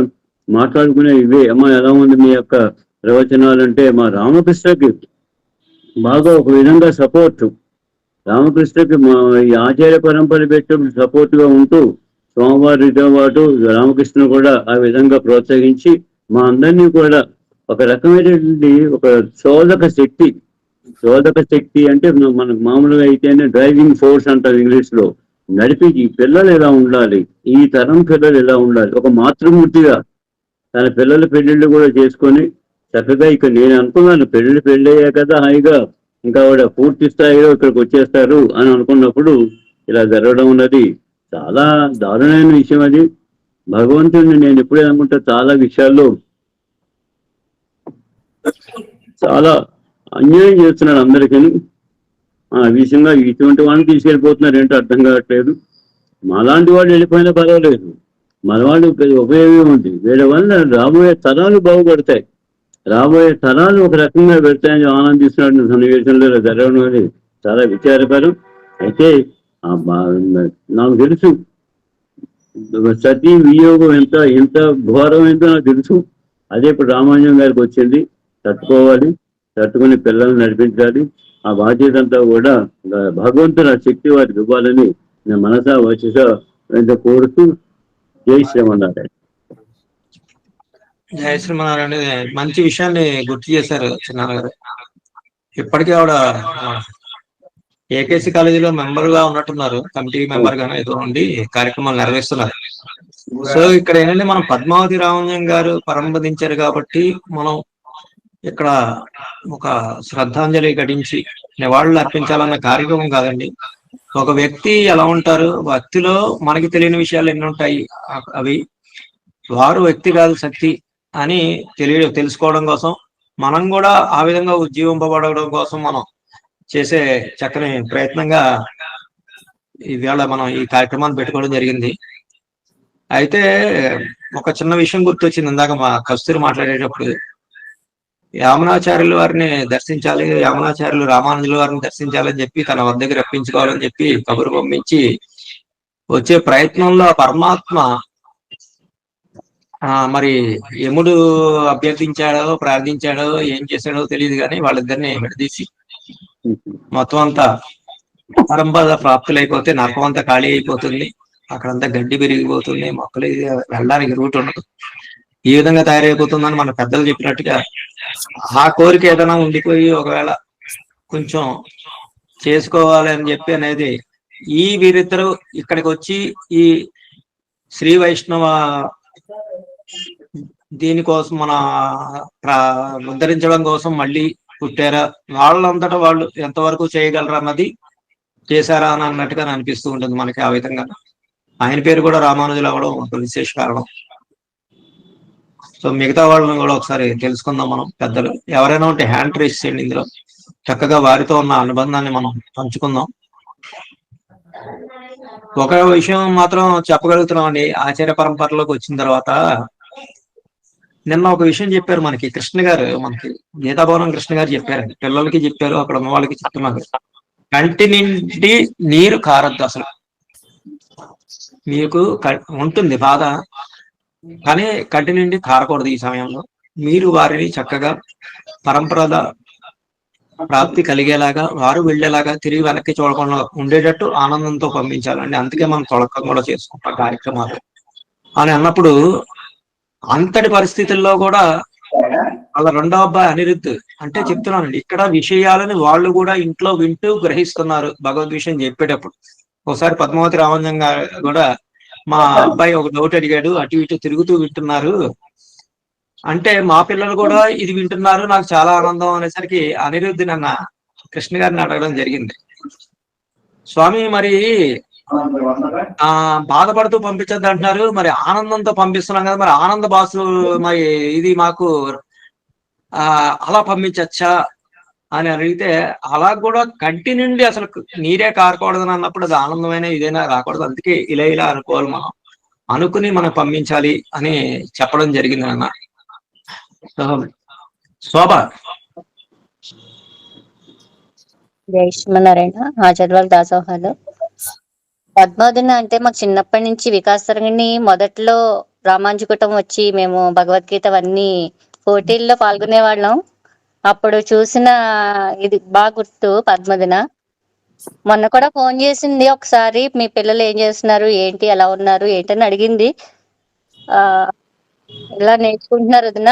మాట్లాడుకునే ఇవే. అమ్మ ఎలా ఉంది మీ యొక్క ప్రవచనాలు అంటే, మా రామకృష్ణకి బాగా ఒక విధంగా సపోర్ట్. రామకృష్ణకి మా ఈ ఆచార్య పరంపర పెట్టినప్పుడు సపోర్ట్గా ఉంటూ సోమవారితో పాటు రామకృష్ణ కూడా ఆ విధంగా ప్రోత్సహించి మా అందరినీ కూడా ఒక రకమైనటువంటి ఒక శోధక శక్తి అంటే మనకు మామూలుగా అయితేనే డ్రైవింగ్ ఫోర్స్ అంటారు ఇంగ్లీష్ లో. నడిపి ఈ పిల్లలు ఎలా ఉండాలి, ఈ తరం పిల్లలు ఎలా ఉండాలి, ఒక మాతృమూర్తిగా తన పిల్లల పెళ్లిళ్ళు కూడా చేసుకొని చక్కగా ఇక్కడ నేను అనుకున్నాను పెళ్లి అయ్యా కదా హాయిగా ఇంకా ఆవిడ పూర్తి స్థాయిలో ఇక్కడికి వచ్చేస్తారు అని అనుకున్నప్పుడు ఇలా జరగడం ఉన్నది చాలా దారుణమైన విషయం. అది భగవంతుడిని నేను ఎప్పుడే అనుకుంటా చాలా విషయాల్లో చాలా అన్యాయం చేస్తున్నాడు అందరికీ. ఆ విషయంగా ఇటువంటి వాళ్ళని తీసుకెళ్ళిపోతున్నారు ఏంటో అర్థం కావట్లేదు. మాలాంటి వాళ్ళు వెళ్ళిపోయినా పర్వాలేదు, మన వాళ్ళు ఉపయోగం ఉంది. వీళ్ళ వల్ల రాబోయే తరాలు బాగుపడతాయి, రాబోయే తరాలు ఒక రకంగా పెడతాయని ఆనందిస్తున్న సన్నివేశంలో జరగడం అనేది చాలా విచారకరం. అయితే నాకు తెలుసు సతీ వియోగం ఎంత ఘోరమైందో నాకు తెలుసు. అదే ఇప్పుడు రామానుజం గారికి వచ్చింది. తట్టుకుని పిల్లల్ని నడిపించాలి. ఆ బాధ్యత అంతా కూడా భగవంతుని ఆ శక్తి వారికి ఇవ్వాలని నేను మనసా వచ్చేసా కోరుతూ జై శ్రీమన్నారాయణ. జయ శ్రీమన్నారాయణ అనేది మంచి విషయాన్ని గుర్తు చేశారు చిన్నాన్న గారు. ఇప్పటికీ ఆవిడ ఏకేసి కాలేజీలో మెంబర్ గా ఉన్నట్టున్నారు, కమిటీ మెంబర్ గానే ఏదో ఉండి కార్యక్రమాలు నిర్వహిస్తున్నారు. సో ఇక్కడ ఏంటంటే మనం పద్మావతి రామానుజం గారు పరంపదించారు కాబట్టి మనం ఇక్కడ ఒక శ్రద్ధాంజలి ఘటించి నివాళులు అర్పించాలన్న కార్యక్రమం కాదండి. ఒక వ్యక్తి ఎలా ఉంటారు, వ్యక్తిలో మనకి తెలియని విషయాలు ఎన్ని ఉంటాయి, అవి వారు వ్యక్తి కాదు శక్తి అని తెలుసుకోవడం కోసం, మనం కూడా ఆ విధంగా ఉజ్జీవింపబడడం కోసం మనం చేసే చక్కని ప్రయత్నంగా ఈవేళ మనం ఈ కార్యక్రమాన్ని పెట్టుకోవడం జరిగింది. అయితే ఒక చిన్న విషయం గుర్తొచ్చింది ఇందాక మా కస్తూరి మాట్లాడేటప్పుడు. యామునాచార్యుల వారిని దర్శించాలి, యామునాచార్యులు రామానుజుల వారిని దర్శించాలని చెప్పి తన వద్దకు రప్పించుకోవాలని చెప్పి కబురు పంపించి వచ్చే ప్రయత్నంలో పరమాత్మ మరి యముడు అభ్యర్థించాడో ప్రార్థించాడో ఏం చేశాడో తెలియదు కానీ వాళ్ళిద్దరిని విడదీసి మొత్తం అంతా పరంపద ప్రాప్తులైపోతే నరకం అంతా ఖాళీ అయిపోతుంది, అక్కడంతా గడ్డి పెరిగిపోతుంది, మొక్కలు వెళ్ళడానికి రూట్ ఉండదు, ఈ విధంగా తయారైపోతుందని మన పెద్దలు చెప్పినట్టుగా ఆ కోరిక ఏదైనా ఉండిపోయి ఒకవేళ కొంచెం చేసుకోవాలి అని చెప్పి అనేది ఈ వీరిద్దరూ ఇక్కడికి వచ్చి ఈ శ్రీ వైష్ణవ దీనికోసం మన ఉద్ధరించడం కోసం మళ్ళీ పుట్టారా, వాళ్ళంతటా వాళ్ళు ఎంతవరకు చేయగలరా అన్నది చేశారా అని అన్నట్టుగా అనిపిస్తూ ఉంటుంది మనకి. ఆ విధంగా ఆయన పేరు కూడా రామానుజులు అవ్వడం ఒక విశేష కారణం. సో మిగతా వాళ్ళని కూడా ఒకసారి తెలుసుకుందాం మనం. పెద్దలు ఎవరైనా ఉంటే హ్యాండ్ రేస్ చేయండి, ఇందులో చక్కగా వారితో ఉన్న అనుబంధాన్ని మనం పంచుకుందాం. ఒక విషయం మాత్రం చెప్పగలుగుతున్నాం అండి, ఆచార్య పరంపరలోకి వచ్చిన తర్వాత నిన్న ఒక విషయం చెప్పారు మనకి కృష్ణ గారు, మనకి గీతాభవనం కృష్ణ గారు చెప్పారండి, పిల్లలకి చెప్పారు, అక్కడ ఉన్న వాళ్ళకి చెప్తున్నారు. కంటి నిండి నీరు కారద్దు అసలు. మీకు ఉంటుంది బాధ, కానీ కంటి నిండి కారకూడదు. ఈ సమయంలో మీరు వారిని చక్కగా పరంపర ప్రాప్తి కలిగేలాగా, వారు వెళ్ళేలాగా, తిరిగి వెనక్కి చూడకుండా ఉండేటట్టు ఆనందంతో పంపించాలండి. అందుకే మనం తొలకం కూడా చేసుకుంటాం కార్యక్రమాలు అని అన్నప్పుడు, అంతటి పరిస్థితుల్లో కూడా వాళ్ళ రెండో అబ్బాయి అనిరుద్ధ్ అంటే చెప్తున్నానండి, ఇక్కడ విషయాలని వాళ్ళు కూడా ఇంట్లో వింటూ గ్రహిస్తున్నారు భగవద్ విషయం చెప్పేటప్పుడు. ఒకసారి పద్మావతి రామంజన్ గారు కూడా, మా అబ్బాయి ఒక డౌట్ అడిగాడు, అటు ఇటు తిరుగుతూ వింటున్నారు అంటే, మా పిల్లలు కూడా ఇది వింటున్నారు, నాకు చాలా ఆనందం అనేసరికి అనిరుద్ధ్ నన్న కృష్ణ గారిని అడగడం జరిగింది. స్వామి మరి బాధపడుతూ పంపించద్దు అంటున్నారు, మరి ఆనందంతో పంపిస్తున్నాం కదా, మరి ఆనంద బాసు మరి ఇది మాకు అలా పంపించచ్చా అని అడిగితే, అలా కూడా కంటి నుండి అసలు నీరే కారకూడదని అన్నప్పుడు అది ఆనందమైన ఇదైనా రాకూడదు, అందుకే ఇలా ఇలా అనుకోవాలి, మనం అనుకుని మనం పంపించాలి అని చెప్పడం జరిగింది అన్న. శోభ. జై శ్రీమన్నారాయణ. ఆచార్యవాళ్ళ దాసోహాలు. పద్మావతిని అంటే మాకు చిన్నప్పటి నుంచి వికాస్ తరంగిణి మొదట్లో రామాంజుకుటం వచ్చి మేము భగవద్గీత అవన్నీ పోటీల్లో పాల్గొనే వాళ్ళం. అప్పుడు చూసిన ఇది బాగా గుర్తు పద్మదిన. మొన్న కూడా ఫోన్ చేసింది ఒకసారి, మీ పిల్లలు ఏం చేస్తున్నారు, ఏంటి, ఎలా ఉన్నారు, ఏంటని అడిగింది. ఇలా నేర్చుకుంటున్నారు వదిన,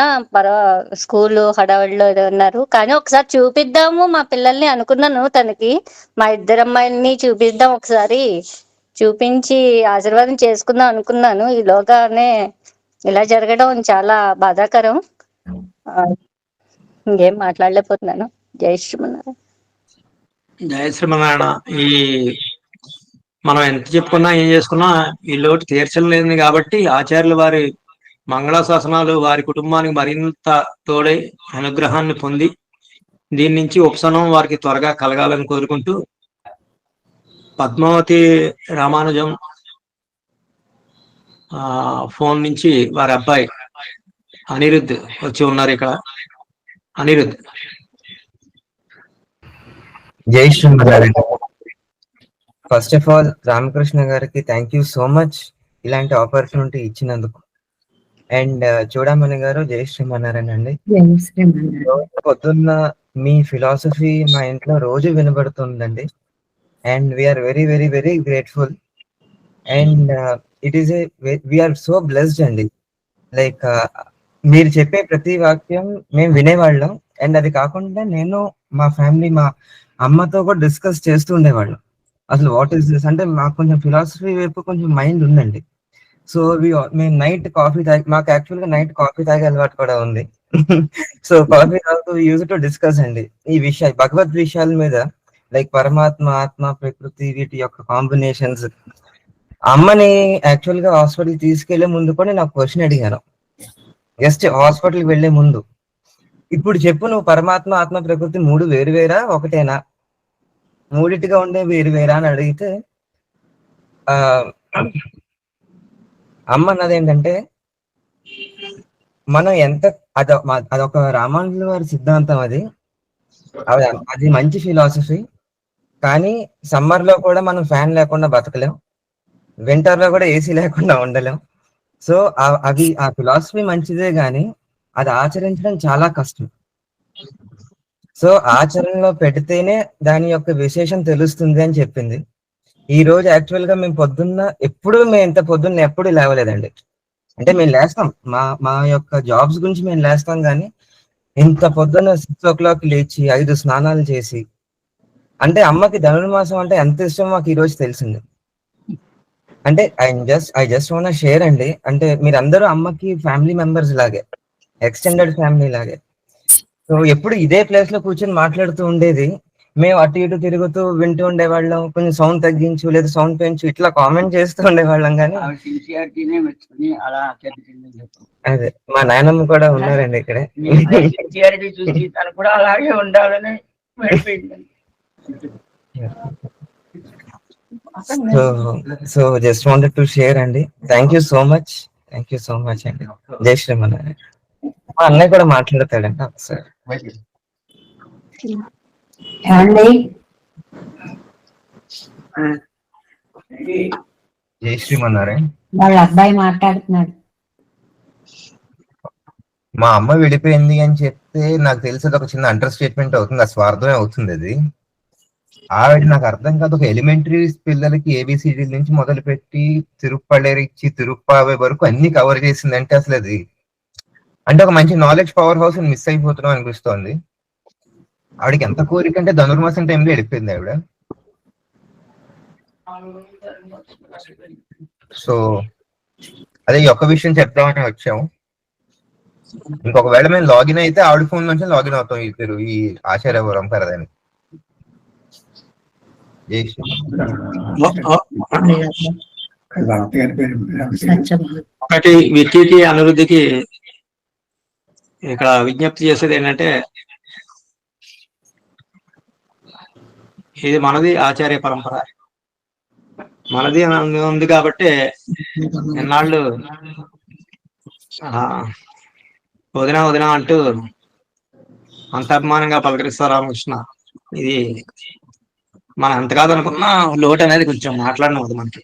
స్కూల్ హడావిడిలో ఏదో ఉన్నారు, కానీ ఒకసారి చూపిద్దాము మా పిల్లల్ని అనుకున్నాను. తనకి మా ఇద్దరు అమ్మాయిల్ని చూపిద్దాం, ఒకసారి చూపించి ఆశీర్వాదం చేసుకుందాం అనుకున్నాను. ఈలోగానే ఇలా జరగడం చాలా బాధాకరం. ఇంకేం మాట్లాడలేకపోతున్నాను. జై శ్రీమన్నారాయణ. జయ శ్రీమన్నారాయణ. ఈ మనం ఎంత చెప్పుకున్నా ఏం చేసుకున్నా ఈ లోటు తీర్చలేదు కాబట్టి ఆచార్యుల వారి మంగళాశాసనాలు వారి కుటుంబానికి మరింత తోడై అనుగ్రహాన్ని పొంది దీని నుంచి ఉపశమనం వారికి త్వరగా కలగాలని కోరుకుంటూ, పద్మావతి రామానుజం ఫోన్ నుంచి వారి అబ్బాయి అనిరుద్ధ్ వచ్చి ఉన్నారు ఇక్కడ. అనిరుద్ధ్. జై Srimannarayana. First of all Ramakrishna గారికి థ్యాంక్ యూ సో మచ్ ఇలాంటి ఆపర్చునిటీ ఇచ్చినందుకు. అండ్ చూడమణి గారు, జై శ్రీమన్నారాయణ అండి. పొద్దున్న మీ ఫిలాసఫీ మా ఇంట్లో రోజు వినబడుతుందండి. And we're very very very grateful. And it is we're so blessed అండి. లైక్ మీరు చెప్పే ప్రతి వాక్యం మేము వినేవాళ్ళం. అండ్ అది కాకుండా నేను మా ఫ్యామిలీ, మా అమ్మతో కూడా డిస్కస్ చేస్తూ ఉండేవాళ్ళం. అసలు వాట్ ఈస్ దిస్ అంటే, మాకు కొంచెం ఫిలాసఫీ వైపు కొంచెం మైండ్ ఉందండి. సో మేము నైట్ కాఫీ తాగి, మాకు యాక్చువల్గా నైట్ కాఫీ తాగే అలవాటు కూడా ఉంది. సో కాఫీ తాగుతూ యూజ్ టు డిస్కస్ అండి ఈ విషయాలు, భగవద్ విషయాల మీద, లైక్ పరమాత్మ, ఆత్మ, ప్రకృతి, వీటి యొక్క కాంబినేషన్స్. అమ్మని యాక్చువల్ గా హాస్పిటల్ తీసుకెళ్లే ముందు కూడా నాకు క్వశ్చన్ అడిగాను, జస్ట్ హాస్పిటల్కి వెళ్లే ముందు. ఇప్పుడు చెప్పు, నువ్వు పరమాత్మ, ఆత్మ, ప్రకృతి మూడు వేరు వేరా ఒకటేనా, మూడిటిగా ఉండే వేరు వేరా అని అడిగితే అమ్మ అన్నది ఏంటంటే, మనం ఎంత అదొక రామానుజుల వారి సిద్ధాంతం, అది మంచి ఫిలాసఫీ. కానీ సమ్మర్ లో కూడా మనం ఫ్యాన్ లేకుండా బతకలేం, వింటర్ లో కూడా ఏసీ లేకుండా ఉండలేం. సో ఆ ఫిలాసఫీ మంచిదే కానీ అది ఆచరించడం చాలా కష్టం. సో ఆచరణలో పెడితేనే దాని యొక్క విశేషం తెలుస్తుంది అని చెప్పింది. ఈ రోజు యాక్చువల్ గా మేము ఇంత పొద్దున్న ఎప్పుడు లేవలేదండి. అంటే మేము లేస్తాం, మా యొక్క జాబ్స్ గురించి మేము లేస్తాం, కానీ ఇంత పొద్దున్న 6 o'clock లేచి 5 స్నానాలు చేసి, అంటే అమ్మకి ధనుర్మాసం అంటే ఎంత ఇష్టం మాకు ఈ రోజు తెలిసింది. అంటే I just want to share అండి. అంటే మీరందరూ అమ్మకి ఫ్యామిలీ మెంబర్స్ లాగే, ఎక్స్టెండెడ్ ఫ్యామిలీ లాగే. సో ఎప్పుడు ఇదే ప్లేస్ లో కూర్చొని మాట్లాడుతూ ఉండేది. మేము అటు ఇటు తిరుగుతూ వింటూ ఉండేవాళ్ళం. కొంచెం సౌండ్ తగ్గించు లేదా సౌండ్ పెంచు ఇట్లా కామెంట్ చేస్తూ ఉండేవాళ్ళం. కానీ అదే మా నాయనమ్మ కూడా ఉన్నారండి ఇక్కడ. So just wanted to share అండి. థ్యాంక్ యూ సో మచ్ అండి. జై శ్రీమన్నారాయణ. మా అన్నయ్య కూడా మాట్లాడతాడండి ఒకసారి. ఏమండి జై శ్రీమన్నారాయణ. వాళ్ళ అబ్బాయి మాట్లాడుతున్నాడు. మా అమ్మ విడిపోయింది అని చెప్తే నాకు తెలిసి అది ఒక చిన్న అండర్ స్టేట్మెంట్ అవుతుంది, ఆ స్వార్థమే అవుతుంది అది. ఆవిడ నాకు అర్థం కాదు, ఒక ఎలిమెంటరీ పిల్లలకి ఏబిసిడి నుంచి మొదలు పెట్టి తిరుప్పళ్ళేరిచ్చి తిరుప్పావే వరకు అన్ని కవర్ చేసిందంటే అసలు అది అంటే ఒక మంచి నాలెడ్జ్ పవర్ హౌస్ మిస్ అయిపోతున్నాం అనిపిస్తోంది. ఆవిడకి ఎంత కోరిక అంటే ధనుర్మాసం టైంలో వెళ్ళిపోయింది ఆవిడ. సో అదే ఈ ఒక్క విషయం చెప్దామని వచ్చాము. ఇంకొకవేళ మేము లాగిన్ అయితే ఆవిడ ఫోన్ నుంచి లాగిన్ అవుతాం ఈ ఆచార్యపురం కరదని. ఒకటి విక్కీకి అనిరుద్ధికి ఇక్కడ విజ్ఞప్తి చేసేది ఏంటంటే, ఇది మనది ఆచార్య పరంపర, మనది ఉంది కాబట్టి ఎన్నాళ్ళు వదిన వదిన అంటూ అంత అభిమానంగా పలకరిస్తారు రామకృష్ణ. ఇది మనం ఎంత కాదనుకున్నా లోటు అనేది కొంచెం మాట్లాడినది మనకి.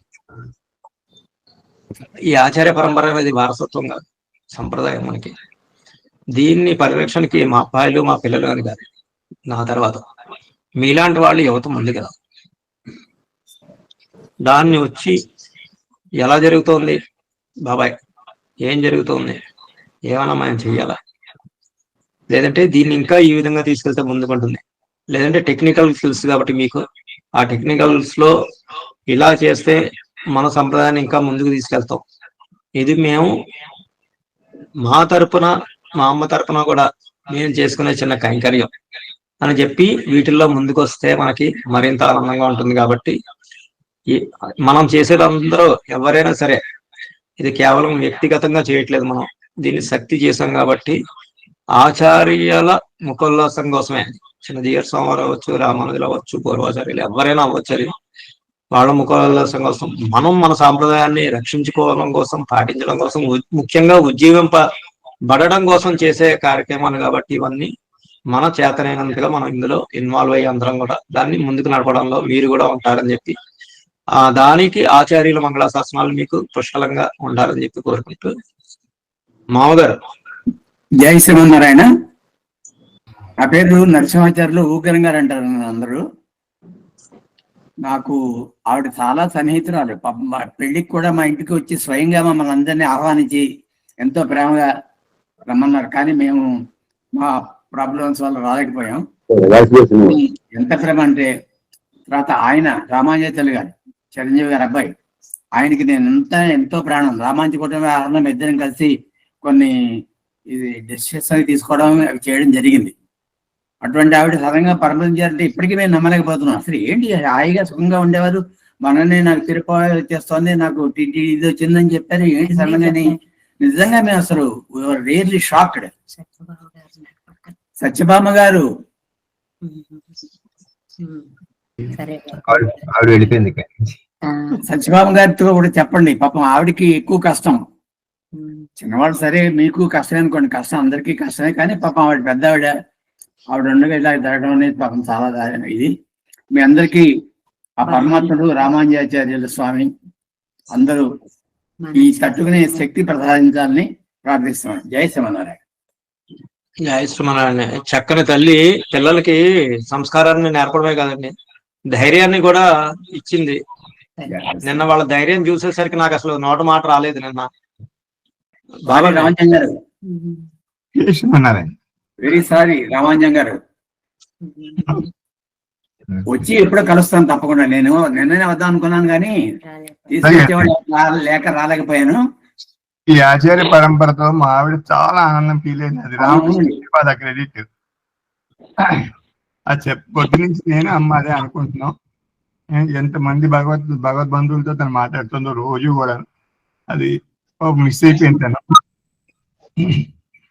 ఈ ఆచార్య పరంపర అనేది వారసత్వం కాదు, సంప్రదాయం మనకి. దీన్ని పరిరక్షణకి మా అబ్బాయిలు మా పిల్లలు అని కాదు, నా తర్వాత మీలాంటి వాళ్ళు యువత ఉంది కదా, దాన్ని వచ్చి ఎలా జరుగుతోంది బాబాయ్, ఏం జరుగుతోంది, ఏమైనా మనం చెయ్యాలా, లేదంటే దీన్ని ఇంకా ఈ విధంగా తీసుకెళ్తే ముందుకుంటుంది, లేదంటే టెక్నికల్ స్కిల్స్ కాబట్టి మీకు ఆ టెక్నికల్స్ లో ఇలా చేస్తే మన సంప్రదాయాన్ని ఇంకా ముందుకు తీసుకెళ్తాం. ఇది మేము మా తరపున మా అమ్మ తరపున కూడా మేము చేసుకునే చిన్న కైంకర్యం అని చెప్పి వీటిల్లో ముందుకు వస్తే మనకి మరింత ఆనందంగా ఉంటుంది. కాబట్టి మనం చేసేదందరూ ఎవరైనా సరే ఇది కేవలం వ్యక్తిగతంగా చేయట్లేదు, మనం దీన్ని శక్తి చేసాం కాబట్టి ఆచార్యుల ముఖోల్లాసం కోసమే. చిన్నజీయర్ స్వామి అవ్వచ్చు, రామానుజులు అవ్వచ్చు, పూర్వాచార్యులు ఎవరైనా అవ్వచ్చు, వాళ్ళ ముఖోల్లాసం కోసం మనం మన సాంప్రదాయాన్ని రక్షించుకోవడం కోసం, పాటించడం కోసం, ముఖ్యంగా ఉజ్జీవింపబడడం కోసం చేసే కార్యక్రమాలు కాబట్టి ఇవన్నీ మన చేతనైనంతగా మనం ఇందులో ఇన్వాల్వ్ అయ్యి అందరం కూడా దాన్ని ముందుకు నడపడంలో మీరు కూడా ఉంటారని చెప్పి, దానికి ఆచార్యుల మంగళాశాసనాలు మీకు పుష్కలంగా ఉండాలని చెప్పి కోరుకుంటూ మామగారు. జై శ్రీమన్నారాయణ. నా పేరు నరసింహాచార్యులు ఊకరం గారు అంటారు అందరూ. నాకు ఆవిడ చాలా సన్నిహితురాలు. పెళ్లికి కూడా మా ఇంటికి వచ్చి స్వయంగా మమ్మల్ని అందరినీ ఆహ్వానించి ఎంతో ప్రేమగా రమ్మన్నారు. కానీ మేము మా ప్రాబ్లమ్స్ వల్ల రాలేకపోయాం. ఎంత ప్రేమ అంటే, తర్వాత ఆయన రామాంజలి గారు, చిరంజీవి గారి అబ్బాయి, ఆయనకి నేను ఎంతో ప్రాణం. రామాంజలి కుటుంబం ఇద్దరం కలిసి కొన్ని డెసిషన్స్ తీసుకోవడం అవి చేయడం జరిగింది. అటువంటి ఆవిడ సడన్గా పరమపదించారంటే ఇప్పటికీ మేము నమ్మలేకపోతున్నాం. అసలు ఏంటి హాయిగా సుఖంగా ఉండేవారు, మనల్ని నాకు తిరుపతి వచ్చేస్తోంది, నాకు టీటీ ఇది వచ్చిందని చెప్పారు, ఏంటి సడన్గాని. నిజంగా మేము అసలు రియర్లీ షాక్డ్. సత్యభామ గారు సత్యభామ గారితో కూడా చెప్పండి, పాపం ఆవిడకి ఎక్కువ కష్టం. చిన్నవాళ్ళు సరే మీకు కష్టమే అనుకోండి, కష్టం అందరికీ కష్టమే, కానీ పాపం ఆవిడ పెద్ద ఆవిడ ఉండగా ఇలా జరగడం అనేది పాపం చాలా ఇది. మీ అందరికీ ఆ పరమాత్ముడు రామాంజాచార్యుల స్వామి అందరూ ఈ తట్టుకునే శక్తి ప్రసాదించాలని ప్రార్థిస్తున్నాను. జై శ్రీమన్నారాయణ. జై శ్రీమన్నారాయణ. చక్కని తల్లి పిల్లలకి సంస్కారాన్ని నేర్పడమే కాదండి, ధైర్యాన్ని కూడా ఇచ్చింది. నిన్న వాళ్ళ ధైర్యం చూసేసరికి నాకు అసలు నోట మాట రాలేదు నిన్న. రామాంజం గారు, వెరీ సారీ రామాంజం గారు, వచ్చి ఎప్పుడో కలుస్తాను తప్పకుండా. నేను నిన్ననే వద్దాం అనుకున్నాను కానీ తీసుకొచ్చేవాడు లేక రాలేకపోయాను. ఈ ఆచార్య పరంపరతో మా ఆవిడ చాలా ఆనందం ఫీల్ అయింది. అది రామకృష్ణ క్రెడిట్. అది పొద్దు నుంచి నేను అమ్మ అదే అనుకుంటున్నాం. ఎంతమంది భగవద్బంధువులతో తను మాట్లాడుతుందో రోజు కూడా, అది మిస్ అయిపోయింది తను.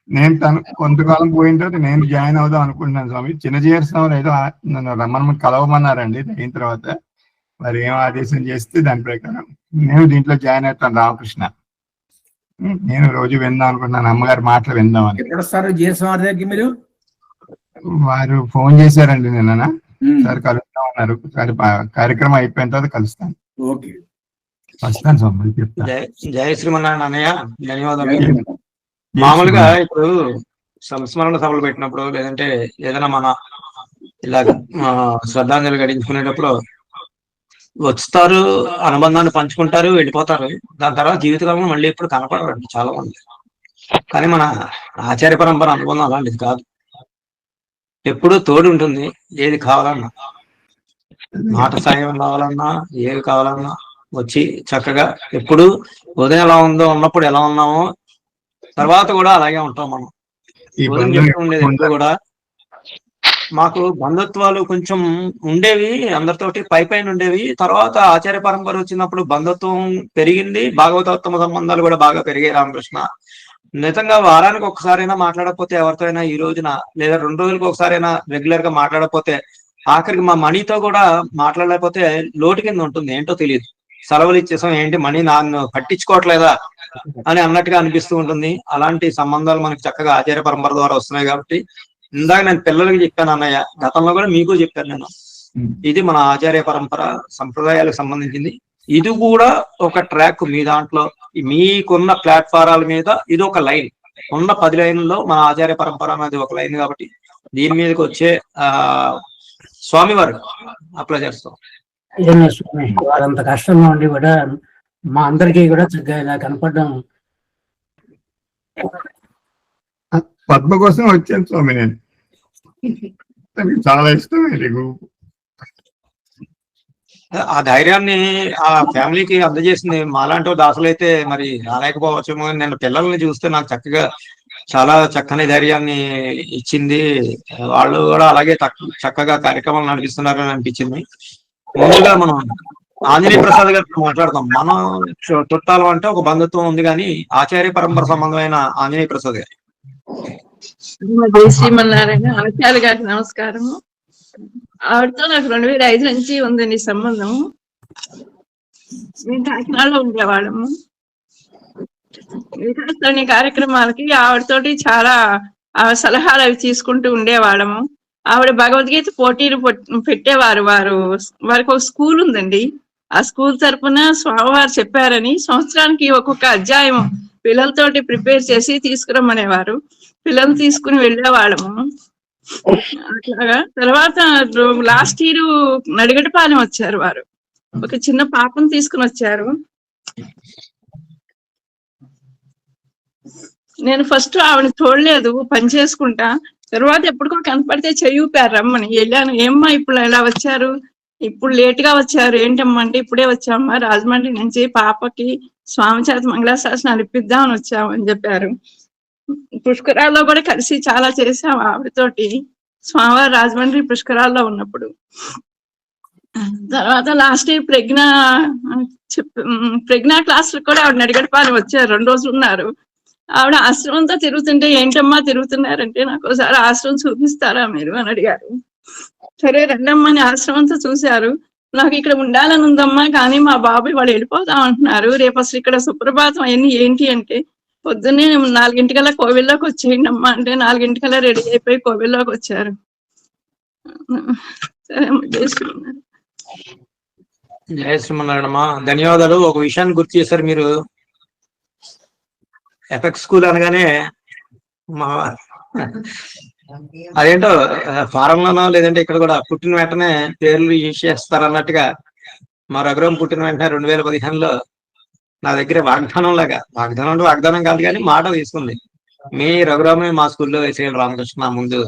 నేను తను కొంతకాలం పోయిన తర్వాత నేను జాయిన్ అవుదాం అనుకుంటున్నాను స్వామి. చిన్నజీయర్ స్వామి ఏదో నన్ను రమ్మని కలవమన్నారండి. అయిన తర్వాత మరి ఏం ఆదేశం చేస్తే దాని ప్రకారం నేను దీంట్లో జాయిన్ అవుతాను. రామకృష్ణ నేను రోజు విందాం అనుకుంటున్నాను, అమ్మగారి మాటలు విందామని. ఎప్పుడు వస్తారు జిఎస్ వారి దగ్గరికి మీరు? వారు ఫోన్ చేశారండి నిన్న, సార్ కలుస్తా ఉన్నారు, సరే కార్యక్రమం అయిపోయిన తర్వాత కలుస్తాను. ఓకే, వస్తాను స్వామి, చెప్తాను. జయ శ్రీమన్నారాయణ అన్నయ్య, ధన్యవాదాలు. మామూలుగా ఇప్పుడు సంస్మరణ సభలు పెట్టినప్పుడు, లేదంటే ఏదైనా మన ఇలాగ శ్రద్ధాంజలి గడించుకునేటప్పుడు వస్తారు, అనుబంధాన్ని పంచుకుంటారు, వెళ్ళిపోతారు. దాని తర్వాత జీవితకాలంలో మళ్ళీ ఎప్పుడు కనపడరండి చాలా మంది. కానీ మన ఆచార్య పరంపర అనుబంధం అలాంటిది కాదు, ఎప్పుడూ తోడు ఉంటుంది. ఏది కావాలన్నా, మాట సాయం కావాలన్నా, ఏది కావాలన్నా వచ్చి చక్కగా ఎప్పుడు ఉదయం ఎలా ఉందో ఉన్నప్పుడు ఎలా ఉన్నామో తర్వాత కూడా అలాగే ఉంటాం మనం. ఉదయం చెప్తూ ఉండేది ఎప్పుడు కూడా మాకు బంధుత్వాలు కొంచెం ఉండేవి, అందరితోటి పైన ఉండేవి. తర్వాత ఆచార్య పరంపర వచ్చినప్పుడు బంధుత్వం పెరిగింది, భాగవతోత్తమ సంబంధాలు కూడా బాగా పెరిగాయి. రామకృష్ణ నిజంగా వారానికి ఒక్కసారైనా మాట్లాడకపోతే ఎవరితో అయినా, ఈ రోజున లేదా 2 రోజులకు ఒకసారైనా రెగ్యులర్ గా మాట్లాడకపోతే, ఆఖరికి మా మణితో కూడా మాట్లాడలేకపోతే లోటు కింద ఉంటుంది. ఏంటో తెలియదు, సెలవులు ఇచ్చేసాం ఏంటి మణి నన్ను పట్టించుకోవట్లేదా అని అన్నట్టుగా అనిపిస్తూ ఉంటుంది. అలాంటి సంబంధాలు మనకి చక్కగా ఆచార్య పరంపర ద్వారా వస్తున్నాయి. కాబట్టి ఇందాక నేను పిల్లలకి చెప్పాను అన్నయ్య, గతంలో కూడా మీకు చెప్పాను నేను, ఇది మన ఆచార్య పరంపర సంప్రదాయాలకు సంబంధించింది. ఇది కూడా ఒక ట్రాక్ మీ దాంట్లో, మీకున్న ప్లాట్ఫారాల మీద ఇది ఒక లైన్. ఉన్న 10 లైన్లలో మన ఆచార్య పరంపర అనేది ఒక లైన్. కాబట్టి దీని మీదకి వచ్చే స్వామివారు అప్లై చేస్తాం. స్వామి వారంత కష్టంగా ఉండి కూడా మా అందరికీ కూడా చక్కగా ఇలా కనపడడం పద్మ కోసం వచ్చాను స్వామి, నేను చాలా ఇష్టం నీకు. ఆ ధైర్యాన్ని ఆ ఫ్యామిలీకి అందజేసింది. మాలాంటి దాసులైతే మరి రాలేకపోవచ్చేమో. నేను పిల్లల్ని చూస్తే నాకు చక్కగా చాలా చక్కని ధైర్యాన్ని ఇచ్చింది. వాళ్ళు కూడా అలాగే చక్కగా కార్యక్రమాలు నడిపిస్తున్నారని అనిపించింది. ముందుగా మనం ఆంజనేయ ప్రసాద్ గారితో మాట్లాడతాం. మనం చుట్టాలు అంటే ఒక బంధుత్వం ఉంది, కానీ ఆచార్య పరంపర సంబంధమైన ఆంజనేయ ప్రసాద్ గారు. జై శ్రీమన్నారాయణ. ఆచార్య గారికి నమస్కారము. ఆవిడతో నాకు 2005 నుంచి ఉందండి సంబంధం. మేము కాకినాడలో ఉండేవాళ్ళము. వికాసని కార్యక్రమాలకి ఆవిడతోటి చాలా సలహాలు అవి తీసుకుంటూ ఉండేవాళ్ళము. ఆవిడ భగవద్గీత పోటీలు పెట్టేవారు. వారికి ఒక స్కూల్ ఉందండి. ఆ స్కూల్ తరఫున స్వామివారు చెప్పారని సంవత్సరానికి ఒక్కొక్క అధ్యాయం పిల్లలతోటి ప్రిపేర్ చేసి తీసుకురమ్మనేవారు. పిల్లలు తీసుకుని వెళ్ళేవాళ్ళము. అట్లాగా తర్వాత లాస్ట్ ఇయర్ నడిగడపాలెం వచ్చారు వారు. ఒక చిన్న పాపను తీసుకుని వచ్చారు. నేను ఫస్ట్ ఆవిడని చూడలేదు, పని చేసుకుంటా. తర్వాత ఎప్పుడుకో కనపడితే చెయ్యూపారు రమ్మని. వెళ్ళాను, ఏమ్మా ఇప్పుడు ఎలా వచ్చారు, ఇప్పుడు లేట్ గా వచ్చారు ఏంటమ్మా అంటే, ఇప్పుడే వచ్చామ్మా రాజమండ్రి నుంచి పాపకి స్వామి చేత మంగళాశాసనాలు ఇప్పిద్దామని వచ్చామని చెప్పారు. పుష్కరాల్లో కూడా కలిసి చాలా చేసాం ఆవిడతోటి, స్వామివారు రాజమండ్రి పుష్కరాల్లో ఉన్నప్పుడు. తర్వాత లాస్ట్ ఇయర్ ప్రజ్ఞా క్లాస్ కూడా ఆవిడ నడిగడపాలని వచ్చారు. 2 రోజులు ఉన్నారు. ఆవిడ ఆశ్రమంతో తిరుగుతుంటే, ఏంటమ్మా తిరుగుతున్నారంటే, నాకు ఒకసారి ఆశ్రమం చూపిస్తారా మీరు అని అడిగారు. సరే రండమ్మని ఆశ్రమంతో చూశారు. నాకు ఇక్కడ ఉండాలని ఉందమ్మా, కానీ మా బాబాయ్ వాళ్ళు వెళ్ళిపోతాం అంటున్నారు. రేపు అసలు ఇక్కడ సుప్రభాతం అవన్నీ ఏంటి అంటే, పొద్దున్నే 4 గంటలకల్లా కోవిల్లోకి వచ్చేయండి అమ్మా అంటే 4 గంటలకల్లా రెడీ అయిపోయి కోవిల్లోకి వచ్చారు. సరే జయ శ్రీమన్నారాయణమ్మా, ధన్యవాదాలు. ఒక విషయాన్ని గుర్తు చేశారు మీరు. ఎఫెక్స్ స్కూల్ అనగానే మా అదేంటో ఫారంలోనో లేదంటే ఇక్కడ కూడా పుట్టిన వెంటనే పేర్లు యూజ్ చేస్తారు అన్నట్టుగా, మా రఘురాం పుట్టిన వెంటనే 2015లో నా దగ్గర వాగ్దానం అంటే వాగ్దానం కాదు కానీ మాట తీసుకుంది, మీ రఘురామే మా స్కూల్లో వేసేయాలి రామకృష్ణ ముందు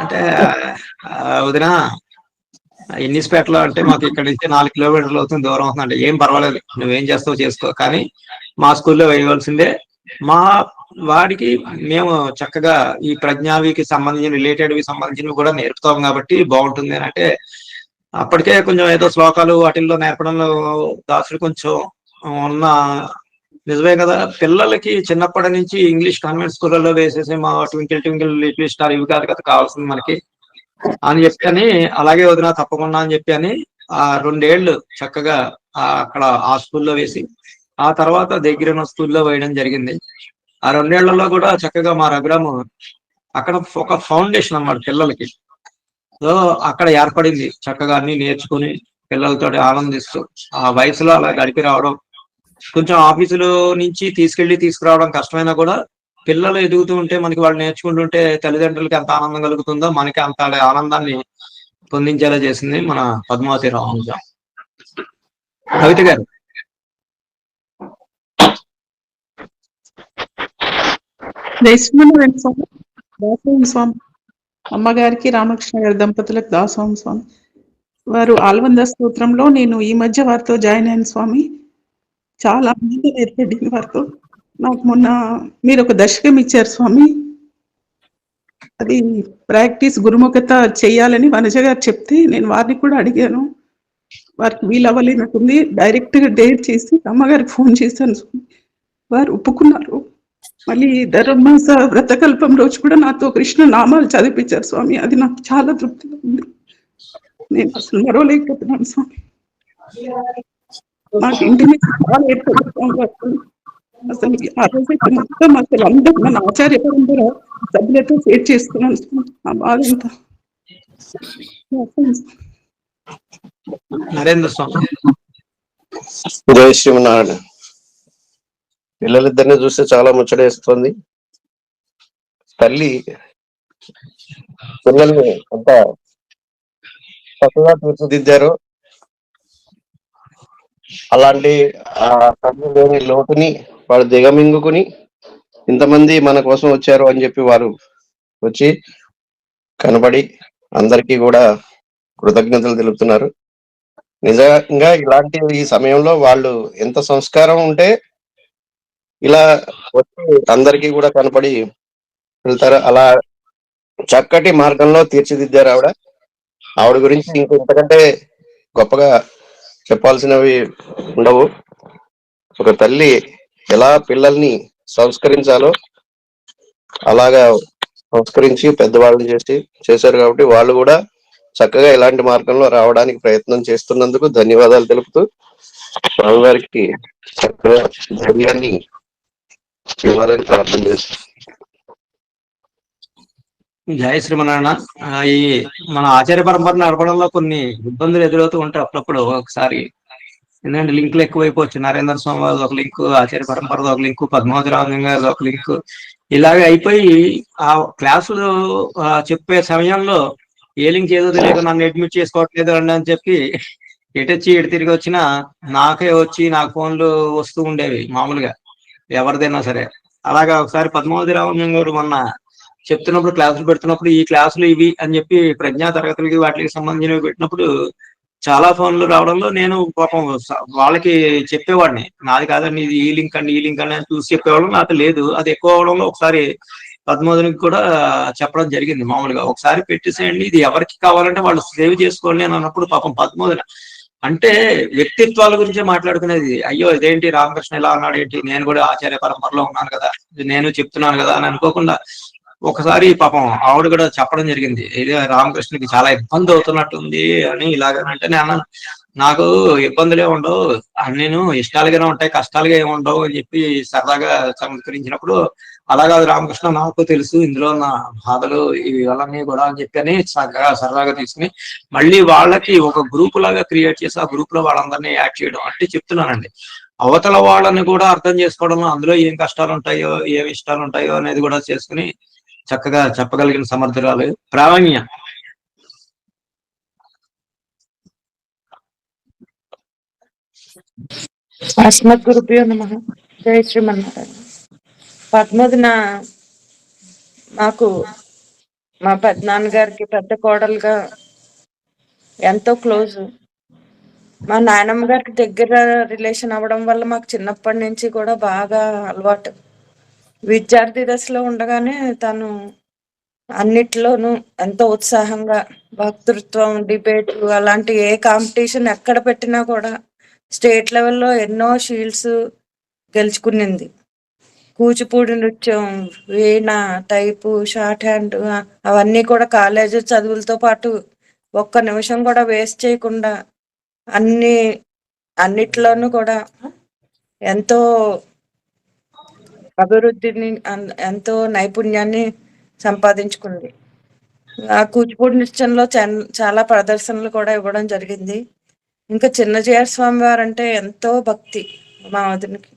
అంటే. వదిన ఇన్నిస్పేటలో అంటే మాకు ఇక్కడ నుంచి 4 కిలోమీటర్లు అవుతుంది, దూరం అవుతుంది అంటే, ఏం పర్వాలేదు నువ్వేం చేస్తావు చేసుకో, కానీ మా స్కూల్లో వేయవలసిందే. మా వాడికి మేము చక్కగా ఈ ప్రజ్ఞావికి సంబంధించిన రిలేటెడ్వి సంబంధించినవి కూడా నేర్పుతాం కాబట్టి బాగుంటుంది అని అంటే, అప్పటికే కొంచెం ఏదో శ్లోకాలు వాటిల్లో నేర్పడంలో దాసుడు కొంచెం ఉన్న నిజమే కదా. పిల్లలకి చిన్నప్పటి నుంచి ఇంగ్లీష్ కాన్వెంట్ స్కూళ్ళలో వేసేసి మా ట్వింకిల్ ట్వింకిల్ లిటిల్ స్టార్ ఇవి కాదు కదా కావాల్సింది మనకి అని చెప్పి, అలాగే వదిన తప్పకుండా అని చెప్పి 2 ఏళ్ళు చక్కగా అక్కడ ఆ స్కూల్లో వేసి ఆ తర్వాత దగ్గర స్కూల్లో వేయడం జరిగింది. ఆ 2 ఏళ్లలో కూడా చక్కగా మా రఘురాము అక్కడ ఒక ఫౌండేషన్ అన్నమాట పిల్లలకి. సో అక్కడ ఏర్పడింది. చక్కగా అన్ని నేర్చుకుని పిల్లలతో ఆనందిస్తూ ఆ వయసులో అలా గడిపి రావడం. కొంచెం ఆఫీసులో నుంచి తీసుకురావడం కష్టమైనా కూడా పిల్లలు ఎదుగుతూ ఉంటే మనకి వాళ్ళు నేర్చుకుంటుంటే తల్లిదండ్రులకి ఎంత ఆనందం కలుగుతుందో మనకి అంత ఆనందాన్ని పొందించేలా చేసింది మన పద్మావతి రామానుజం. కవిత గారు. జయశ్రీమన్నారాయణ స్వామి, దాసోహం స్వామి, అమ్మగారికి రామకృష్ణ గారి దంపతులకు దాసోహం స్వామి. వారు ఆల్వంద స్తోత్రంలో నేను ఈ మధ్య వారితో జాయిన్ అయిన స్వామి. చాలా ఆనందం ఏర్పడింది వారితో. నాకు మొన్న మీరు ఒక దశకం ఇచ్చారు స్వామి. అది ప్రాక్టీస్ గురుముఖత చేయాలని వనజ గారు చెప్తే నేను వారిని కూడా అడిగాను. వారికి వీలవ్వలేనట్టుంది. డైరెక్ట్గా డేట్ చేసి అమ్మగారికి ఫోన్ చేశాను స్వామి. వారు ఒప్పుకున్నారు. మళ్ళీ ధర్మాస వ్రతకల్పం రోజు కూడా నాతో కృష్ణ నామాలు చదివించారు స్వామి. అది నాకు చాలా తృప్తిగా ఉంది. నేను అసలు మరవలేకపోతున్నాను స్వామి. మాకు ఇంటి మీద చాలా ఏర్పడుతుంది. అసలు ఆ రోజైతే మొత్తం అసలు అందరూ మన ఆచార్య పరంపర సభ్యులతో షేర్ చేసుకున్నాను స్వామి. ఆ బాధ అంతా. నరేంద్ర స్వామి. జై శ్రీమన్నారాయణ. పిల్లలిద్దరిని చూస్తే చాలా ముచ్చటేస్తుంది. తల్లి పిల్లల్ని అంత చక్కగా తీర్చిదిద్దారు. అలాంటి ఆ తల్లి లేని లోటుని వాడు దిగమింగుకుని ఇంతమంది మన కోసం వచ్చారు అని చెప్పి వారు వచ్చి కనబడి అందరికీ కూడా కృతజ్ఞతలు తెలుపుతున్నారు. నిజంగా ఇలాంటి ఈ సమయంలో వాళ్ళు ఎంత సంస్కారం ఉంటే ఇలా వచ్చి అందరికీ కూడా కనపడి వెళ్తారు. అలా చక్కటి మార్గంలో తీర్చిదిద్దారు ఆవిడ. ఆవిడ గురించి ఇంతకంటే గొప్పగా చెప్పాల్సినవి ఉండవు. ఒక తల్లి ఎలా పిల్లల్ని సంస్కరించాలో అలాగా సంస్కరించి పెద్దవాళ్ళని చేశారు కాబట్టి వాళ్ళు కూడా చక్కగా ఇలాంటి మార్గంలో రావడానికి ప్రయత్నం చేస్తున్నందుకు ధన్యవాదాలు తెలుపుతూ స్వామి గారికి చక్కగా ధైర్యాన్ని ఇవ్వాలని ప్రార్థన చేస్తాను. జయ శ్రీమన్నారాయణ. ఈ మన ఆచార్య పరంపర నడపడంలో కొన్ని ఇబ్బందులు ఎదురవుతూ ఉంటాయి అప్పుడప్పుడు. ఒకసారి ఎందుకంటే లింకులు ఎక్కువైపోవచ్చు. నరేంద్ర స్వామి వారి ఒక లింకు, ఆచార్య పరంపర ఒక లింకు, పద్మావతి రామలింగ గారి ఒక లింకు, ఇలాగే అయిపోయి ఆ క్లాసులు చెప్పే సమయంలో ఏ లింక్ ఏదో తెలియక నన్ను అడ్మిట్ చేసుకోవట్లేదు అండి అని చెప్పి ఎటొచ్చి ఎటు తిరిగి వచ్చినా నాకే వచ్చి నాకు ఫోన్లు వస్తూ ఉండేవి మామూలుగా ఎవరిదైనా సరే. అలాగా ఒకసారి పద్మావతి రామలింగ గారు మొన్న చెప్తున్నప్పుడు క్లాసులు పెడుతున్నప్పుడు ఈ క్లాసులు ఇవి అని చెప్పి ప్రజ్ఞా తరగతులకి వాటికి సంబంధించినవి పెట్టినప్పుడు చాలా ఫోన్లు రావడంలో నేను పాపం వాళ్ళకి చెప్పేవాడిని, నాది కాదండి ఇది ఈ లింక్ అండి ఈ లింక్ అని చూసి చెప్పేవాళ్ళం. నాకు లేదు. అది ఎక్కువ అవడంలో ఒకసారి పద్మావతికి కూడా చెప్పడం జరిగింది. మామూలుగా ఒకసారి పెట్టేసేయండి, ఇది ఎవరికి కావాలంటే వాళ్ళు సేవ్ చేసుకోండి అని అన్నప్పుడు పాపం పద్మావతి అంటే వ్యక్తిత్వాల గురించే మాట్లాడుకునేది. అయ్యో ఇదేంటి రామకృష్ణ ఇలా అన్నాడు ఏంటి, నేను కూడా ఆచార్య పరంపరలో ఉన్నాను కదా, నేను చెప్తున్నాను కదా అని అనుకోకుండా ఒకసారి పాపం ఆవిడ కూడా చెప్పడం జరిగింది, ఇది రామకృష్ణకి చాలా ఇబ్బంది అవుతున్నట్టుంది అని. ఇలాగనంటే నేను నాకు ఇబ్బందులే ఉండవు, నేను ఇష్టాలుగానే ఉంటాయి కష్టాలుగా ఏమి ఉండవు అని చెప్పి సరదాగా సంస్కరించినప్పుడు, అలాగా రామకృష్ణ నాకు తెలుసు ఇందులో నా బాధలు ఇవన్నీ కూడా అని చెప్పని సరదాగా తీసుకుని మళ్ళీ వాళ్ళకి ఒక గ్రూప్ లాగా క్రియేట్ చేసి ఆ గ్రూప్ లో వాళ్ళందరినీ యాడ్ చేయడం. అంటే చెప్తున్నానండి, అవతల వాళ్ళని కూడా అర్థం చేసుకోవడంలో అందులో ఏం కష్టాలు ఉంటాయో ఏం ఇష్టాలు ఉంటాయో అనేది కూడా చేసుకుని చక్కగా చెప్పగలిగిన సమర్థురాలు. ప్రావీణ్య. అస్మద్ గురుభ్యో నమః. జై శ్రీమన్నారాయణ. పద్మోదిన మాకు మా పెద్దనాన్నగారికి పెద్ద కోడలుగా ఎంతో క్లోజ్. మా నాయనమ్మ గారికి దగ్గర రిలేషన్ అవ్వడం వల్ల మాకు చిన్నప్పటి నుంచి కూడా బాగా అలవాటు. విద్యార్థి దశలో ఉండగానే తను అన్నిట్లోనూ ఎంతో ఉత్సాహంగా వక్తృత్వం, డిబేట్లు అలాంటి ఏ కాంపిటీషన్ ఎక్కడ పెట్టినా కూడా స్టేట్ లెవెల్లో ఎన్నో షీల్డ్స్ గెలుచుకునింది. కూచిపూడి నృత్యం, వీణ, టైపు, షార్ట్ హ్యాండ్ అవన్నీ కూడా కాలేజీ చదువులతో పాటు ఒక్క నిమిషం కూడా వేస్ట్ చేయకుండా అన్నిట్లోనూ కూడా ఎంతో అభివృద్ధిని ఎంతో నైపుణ్యాన్ని సంపాదించుకుంది. ఆ కూచిపూడి నృత్యంలో చాలా ప్రదర్శనలు కూడా ఇవ్వడం జరిగింది. ఇంకా చిన్నజీయర్ స్వామి వారు అంటే ఎంతో భక్తి మా వదినకి.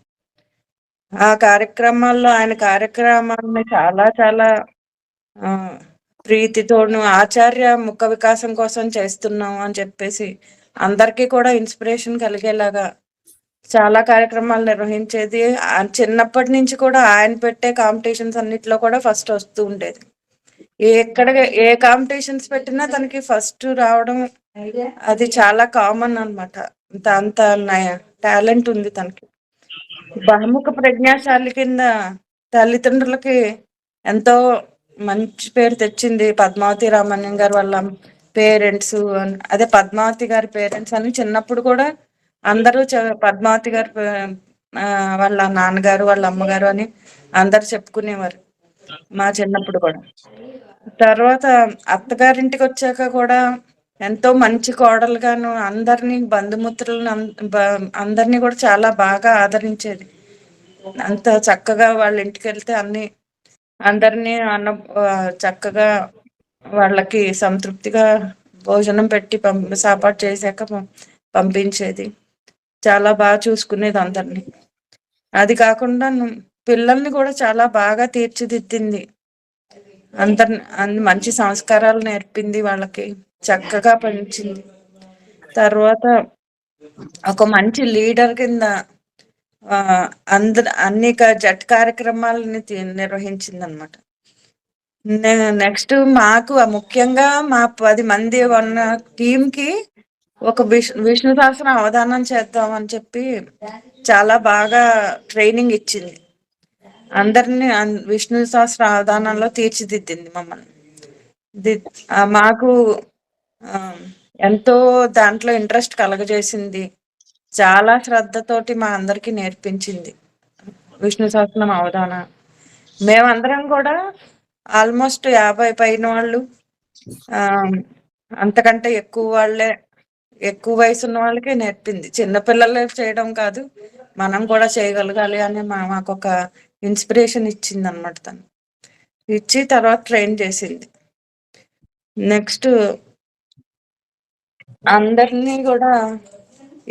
ఆ కార్యక్రమాల్లో ఆయన కార్యక్రమాలని చాలా చాలా ప్రీతితోను ఆచార్య ముఖ వికాసం కోసం చేస్తున్నాం అని చెప్పేసి అందరికీ కూడా ఇన్స్పిరేషన్ కలిగేలాగా చాలా కార్యక్రమాలు నిర్వహించేది. చిన్నప్పటి నుంచి కూడా ఆయన పెట్టే కాంపిటీషన్స్ అన్నిట్లో కూడా ఫస్ట్ వస్తూ ఉండేది. ఏ కాంపిటీషన్స్ పెట్టినా తనకి ఫస్ట్ రావడం అది చాలా కామన్ అనమాట. అంత టాలెంట్ ఉంది తనకి. బహుముఖ ప్రజ్ఞాశాలి కింద తల్లిదండ్రులకి ఎంతో మంచి పేరు తెచ్చింది. పద్మావతి రామన్యం గారు వాళ్ళ పేరెంట్స్, అదే పద్మావతి గారి పేరెంట్స్ అని చిన్నప్పుడు కూడా అందరూ పద్మావతి గారు వాళ్ళ నాన్నగారు వాళ్ళ అమ్మగారు అని అందరు చెప్పుకునేవారు మా చిన్నప్పుడు కూడా. తర్వాత అత్తగారింటికి వచ్చాక కూడా ఎంతో మంచి కోడలుగాను అందరినీ బంధుమిత్రులను అందరినీ కూడా చాలా బాగా ఆదరించేది. అంత చక్కగా వాళ్ళ ఇంటికి వెళ్తే అందరినీ చక్కగా వాళ్ళకి సంతృప్తిగా భోజనం పెట్టి సాపాటు చేశాక పంపించేది. చాలా బాగా చూసుకునేది అందరినీ. అది కాకుండా పిల్లల్ని కూడా చాలా బాగా తీర్చిదిద్దింది. మంచి సంస్కారాలు నేర్పింది, వాళ్ళకి చక్కగా పెంచింది. తర్వాత ఒక మంచి లీడర్ కింద అన్ని జట్ కార్యక్రమాలని నిర్వహించింది అనమాట. నెక్స్ట్ మాకు ముఖ్యంగా మా 10 మంది ఉన్న టీంకి ఒక విష్ణు సహస్రం అవధానం చేద్దాం అని చెప్పి చాలా బాగా ట్రైనింగ్ ఇచ్చింది. అందరినీ విష్ణు సహస్ర అవధానంలో తీర్చిదిద్దింది మమ్మల్ని. మాకు ఎంతో దాంట్లో ఇంట్రెస్ట్ కలగజేసింది. చాలా శ్రద్ధతోటి మా అందరికి నేర్పించింది విష్ణు సహస్రం అవధాన. మేమందరం కూడా ఆల్మోస్ట్ 50 పైన వాళ్ళు, అంతకంటే ఎక్కువ వయసు ఉన్న వాళ్ళకే నేర్పింది. చిన్నపిల్లలే చేయడం కాదు, మనం కూడా చేయగలగాలి అని మాకు ఒక ఇన్స్పిరేషన్ ఇచ్చింది అనమాట. తను ఇచ్చి తర్వాత ట్రైన్ చేసింది. నెక్స్ట్ అందరినీ కూడా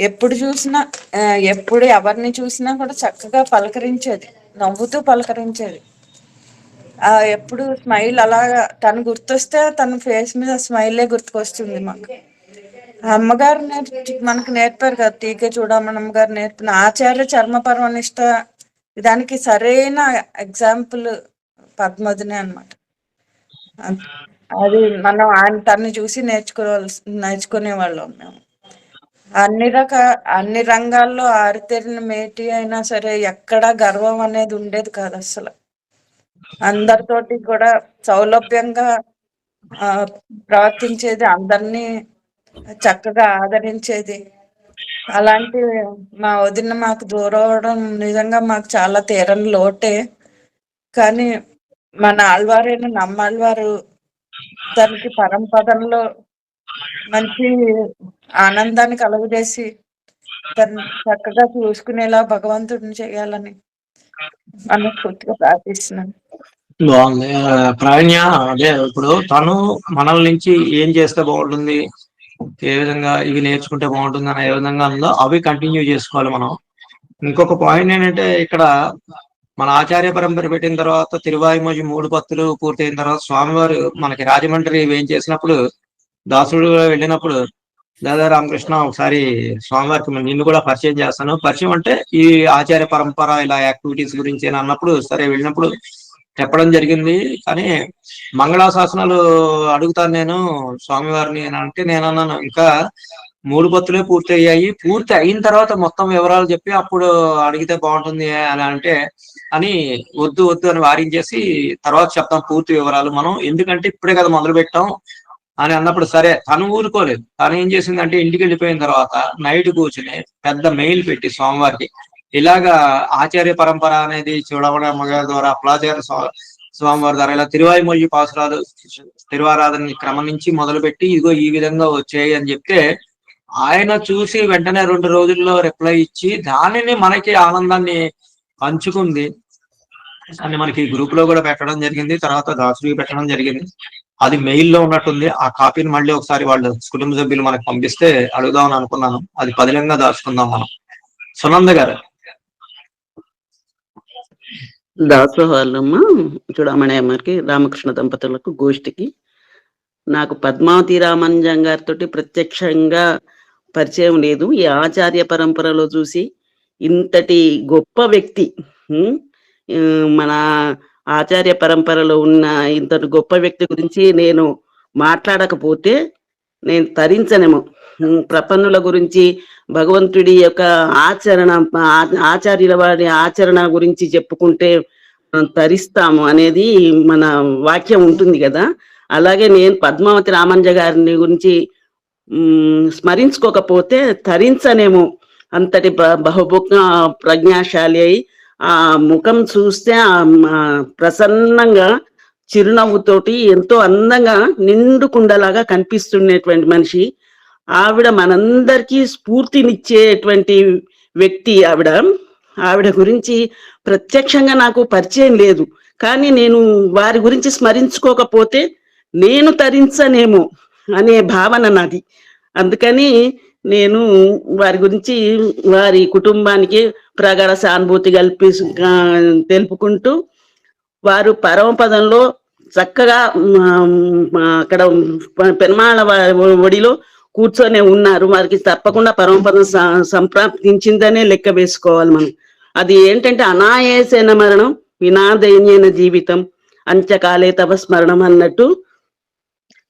ఎప్పుడు ఎవరిని చూసినా కూడా చక్కగా పలకరించేది, నవ్వుతూ పలకరించేది. ఎప్పుడు స్మైల్ అలాగా తను గుర్తొస్తే తన ఫేస్ మీద స్మైలే గుర్తుకొస్తుంది మాకు. అమ్మగారు మనకు నేర్పారు కదా, టీకే చూడమనమ్మ గారు నేర్పిన ఆచార్య చర్మ పరమనిష్ట దానికి సరైన ఎగ్జాంపుల్ పద్మవతినే అనమాట. అది మనం తన్ని చూసి నేర్చుకునేవాళ్ళం మేము. అన్ని రంగాల్లో ఆరితేరిన మేటి అయినా సరే ఎక్కడా గర్వం అనేది ఉండేది కాదు అసలు. అందరితోటి కూడా సౌలభ్యంగా ప్రవర్తించేది, అందరినీ చక్కగా ఆదరించేది. అలాంటి మా వదిన మాకు దూరం అవడం నిజంగా మాకు చాలా తీరని లోటే. కానీ మన ఆళ్వారైన నమ్మాళ్వారు దానికి పరంపదంలో మంచి ఆనందాన్ని కలుగజేసి దాన్ని చక్కగా చూసుకునేలా భగవంతుడిని చేయాలని మనస్ఫూర్తిగా ప్రార్థిస్తున్నాను. బాగుంది ప్రాణ్య. అదే ఇప్పుడు తను మనల నుంచి ఏం చేస్తే బాగుంటుంది, ఏ విధంగా ఇవి నేర్చుకుంటే బాగుంటుంది అని ఏ విధంగా ఉందో అవి కంటిన్యూ చేసుకోవాలి మనం. ఇంకొక పాయింట్ ఏంటంటే ఇక్కడ మన ఆచార్య పరంపర పెట్టిన తర్వాత తిరువాయిమోజి 3 పత్తులు పూర్తయిన తర్వాత స్వామివారు మనకి రాజమండ్రి ఏం చేసినప్పుడు దాసుడు వెళ్ళినప్పుడు దాదా రామకృష్ణ ఒకసారి స్వామివారికి నిన్ను కూడా పరిచయం చేస్తాను. పరిచయం అంటే ఈ ఆచార్య పరంపర ఇలా యాక్టివిటీస్ గురించి అని అన్నప్పుడు సరే వెళ్ళినప్పుడు చెప్పడం జరిగింది. కానీ మంగళాశాసనాలు అడుగుతాను నేను స్వామివారిని అని అంటే నేను అన్నాను ఇంకా 3 పత్తులే పూర్తి అయ్యాయి, పూర్తి అయిన తర్వాత మొత్తం వివరాలు చెప్పి అప్పుడు అడిగితే బాగుంటుంది అని అంటే వద్దు అని వారించేసి తర్వాత చెప్తాం పూర్తి వివరాలు మనం, ఎందుకంటే ఇప్పుడే కదా మొదలు పెట్టాం అని అన్నప్పుడు సరే తను ఊరుకోలేదు. తను ఏం చేసిందంటే ఇంటికి వెళ్ళిపోయిన తర్వాత నైట్ కూర్చుని పెద్ద మెయిల్ పెట్టి స్వామివారికి ఇలాగా ఆచార్య పరంపర అనేది చూడవడం ద్వారా అప్లాచార్య స్వామివారి ద్వారా ఇలా తిరువాయిమొయ్యి పాసురాలు తిరువారాధన క్రమం నుంచి మొదలుపెట్టి ఇదిగో ఈ విధంగా వచ్చాయి అని చెప్తే ఆయన చూసి వెంటనే 2 రోజుల్లో రిప్లై ఇచ్చి దానిని మనకి ఆనందాన్ని పంచుకుంది అని మనకి గ్రూప్ లో కూడా పెట్టడం జరిగింది. తర్వాత దాసుడికి పెట్టడం జరిగింది. అది మెయిల్లో ఉన్నట్టుంది. ఆ కాపీని మళ్ళీ ఒకసారి వాళ్ళు కుటుంబ సభ్యులు మనకు పంపిస్తే అడుగుదామని అనుకున్నాను. అది పదిలంగా దాచుకుందాం మనం. సునంద గారు. దాసోహాలమ్మ చూడమణి అమ్మకి, రామకృష్ణ దంపతులకు, గోష్ఠికి నాకు పద్మావతి రామానుజం గారితో ప్రత్యక్షంగా పరిచయం లేదు. ఈ ఆచార్య పరంపరలో చూసి ఇంతటి గొప్ప వ్యక్తి, మన ఆచార్య పరంపరలో ఉన్న ఇంతటి గొప్ప వ్యక్తి గురించి నేను మాట్లాడకపోతే నేను తరించనేమో. ప్రపన్నుల గురించి, భగవంతుడి యొక్క ఆచార్యుల వారి ఆచరణ గురించి చెప్పుకుంటే తరిస్తాము అనేది మన వాక్యం ఉంటుంది కదా. అలాగే నేను పద్మావతి రామానుజ గారిని గురించి స్మరించుకోకపోతే తరించనేమో. అంతటి బహుముఖ ప్రజ్ఞాశాలి అయి ఆ ముఖం చూస్తే ప్రసన్నంగా చిరునవ్వుతోటి ఎంతో అందంగా నిండు కుండలాగా కనిపిస్తున్నటువంటి మనిషి. ఆవిడ మనందరికీ స్ఫూర్తినిచ్చేటువంటి వ్యక్తి. ఆవిడ గురించి ప్రత్యక్షంగా నాకు పరిచయం లేదు, కానీ నేను వారి గురించి స్మరించుకోకపోతే నేను తరించనేమో అనే భావన నాది. అందుకని నేను వారి గురించి, వారి కుటుంబానికి ప్రగాఢ సానుభూతి తెలుపుకుంటూ, వారు పరమపదంలో చక్కగా అక్కడ పెరుమాళ ఒడిలో కూర్చొని ఉన్నారు. వారికి తప్పకుండా పరమపదం సంప్రాప్తించిందనే లెక్క వేసుకోవాలి మనం. అది ఏంటంటే అనాయాసేన మరణం వినాదైన్యన జీవితం అంత్యకాలే తవ స్మరణం అన్నట్టు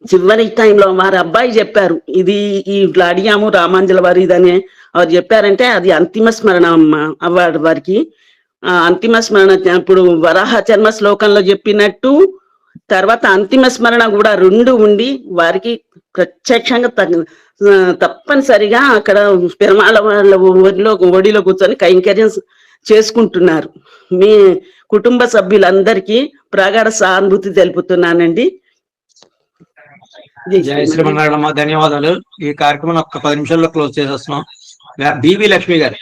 చివరి టైంలో వారి అబ్బాయి చెప్పారు, ఇది ఇట్లా అడిగాము రామాంజల వారు ఇదని వారు చెప్పారంటే అది అంతిమ స్మరణ అవ్వడు వారికి. అంతిమ స్మరణ ఇప్పుడు వరాహ చర్మ శ్లోకంలో చెప్పినట్టు తర్వాత అంతిమ స్మరణ కూడా 2 ఉండి వారికి ప్రత్యక్షంగా తప్పనిసరిగా అక్కడ పెరుమాళ వాళ్ళ ఒడిలో కూర్చొని కైంకర్యం చేసుకుంటున్నారు. మీ కుటుంబ సభ్యులందరికీ ప్రగాఢ సానుభూతి తెలుపుతున్నానండి. జయ శ్రీమన్నారాయణమ్మ, ధన్యవాదాలు. ఈ కార్యక్రమం ఒక 10 నిమిషాల్లో క్లోజ్ చేసేస్తున్నాం. బివి లక్ష్మి గారు.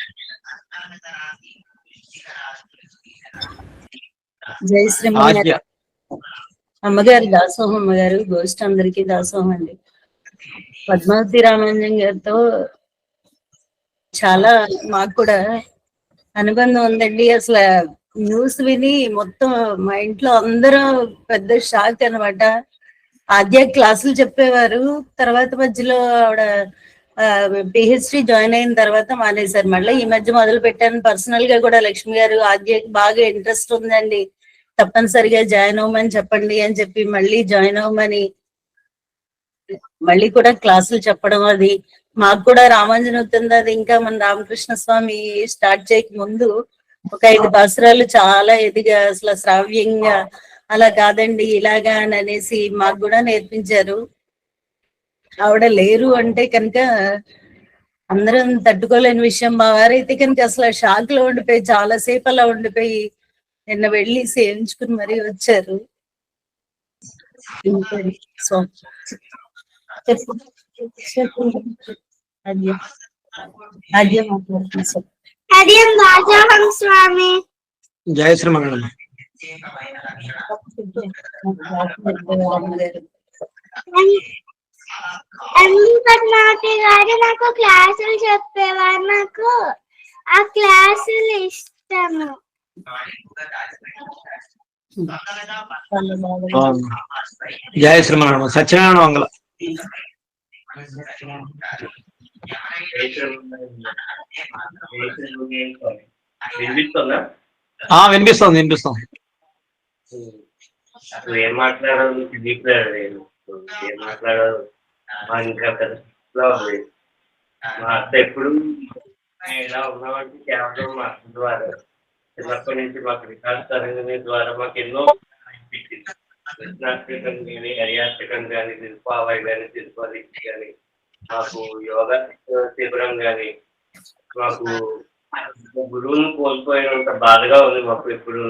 జై శ్రీమన్నారాయణ. అమ్మగారు దాసోహం, అమ్మగారు గోష్ఠి అందరికీ దాసోహం అండి. పద్మావతి రామానుజం గారితో చాలా మాకు కూడా అనుబంధం ఉందండి. అసలు న్యూస్ విని మొత్తం మా ఇంట్లో అందరూ పెద్ద షాక్ అనమాట. ఆద్య క్లాసులు చెప్పేవారు, తర్వాత మధ్యలో ఆవిడ పిహెచ్డి జాయిన్ అయిన తర్వాత మానేశారు. మళ్ళీ ఈ మధ్య మొదలు పెట్టాను. పర్సనల్ గా కూడా లక్ష్మి గారు ఆద్యకి బాగా ఇంట్రెస్ట్ ఉందండి, తప్పనిసరిగా జాయిన్ అవ్వమని చెప్పండి అని చెప్పి మళ్ళీ జాయిన్ అవ్వమని మళ్ళీ కూడా క్లాసులు చెప్పడం. అది మాకు కూడా రామాంజన అవుతుంది. అది ఇంకా మన రామకృష్ణ స్వామి స్టార్ట్ చేయక ముందు ఒక 5 సంవత్సరాలు చాలా ఎదిగా అసలు శ్రావ్యంగా అలా కాదండి ఇలాగా అని అనేసి మాకు కూడా నేర్పించారు. ఆవిడ లేరు అంటే కనుక అందరం తట్టుకోలేని విషయం. మా వారైతే కనుక అసలు షాక్ లో ఉండిపోయి చాలాసేపు అలా ఉండిపోయి నిన్న వెళ్ళి సేవించుకుని మరీ వచ్చారు. జయ శ్రీమన్నారాయణ. పద్మావతి గారు నాకు క్లాసులు చెప్పేవారు, నాకు ఆ క్లాసులు ఇష్టము. జయ శ్రీమన్నారాయణ. సత్యనారాయణ వంగల. వినిపిస్తుంది వినిపిస్తుంది. అసలు ఏం మాట్లాడాలి, ఏం మాట్లాడాలి ఇంకా పెద్ద ఉంది. మా అత్త ఎప్పుడు ఇలా ఉన్నామంటే కేవలం మా అత్త ద్వారా. చిన్నప్పటి నుంచి మాకు వికాస్ తరంగం ద్వారా మాకు ఎన్నో కృష్ణాష్టకం కానీ, హరియాష్టకం కానీ, తిరుపావాయి కానీ, తిరుపతి కానీ, మాకు యోగా శిబిరం కానీ, మాకు గురువును కోల్పోయినంత బాధగా ఉంది మాకు ఎప్పుడు.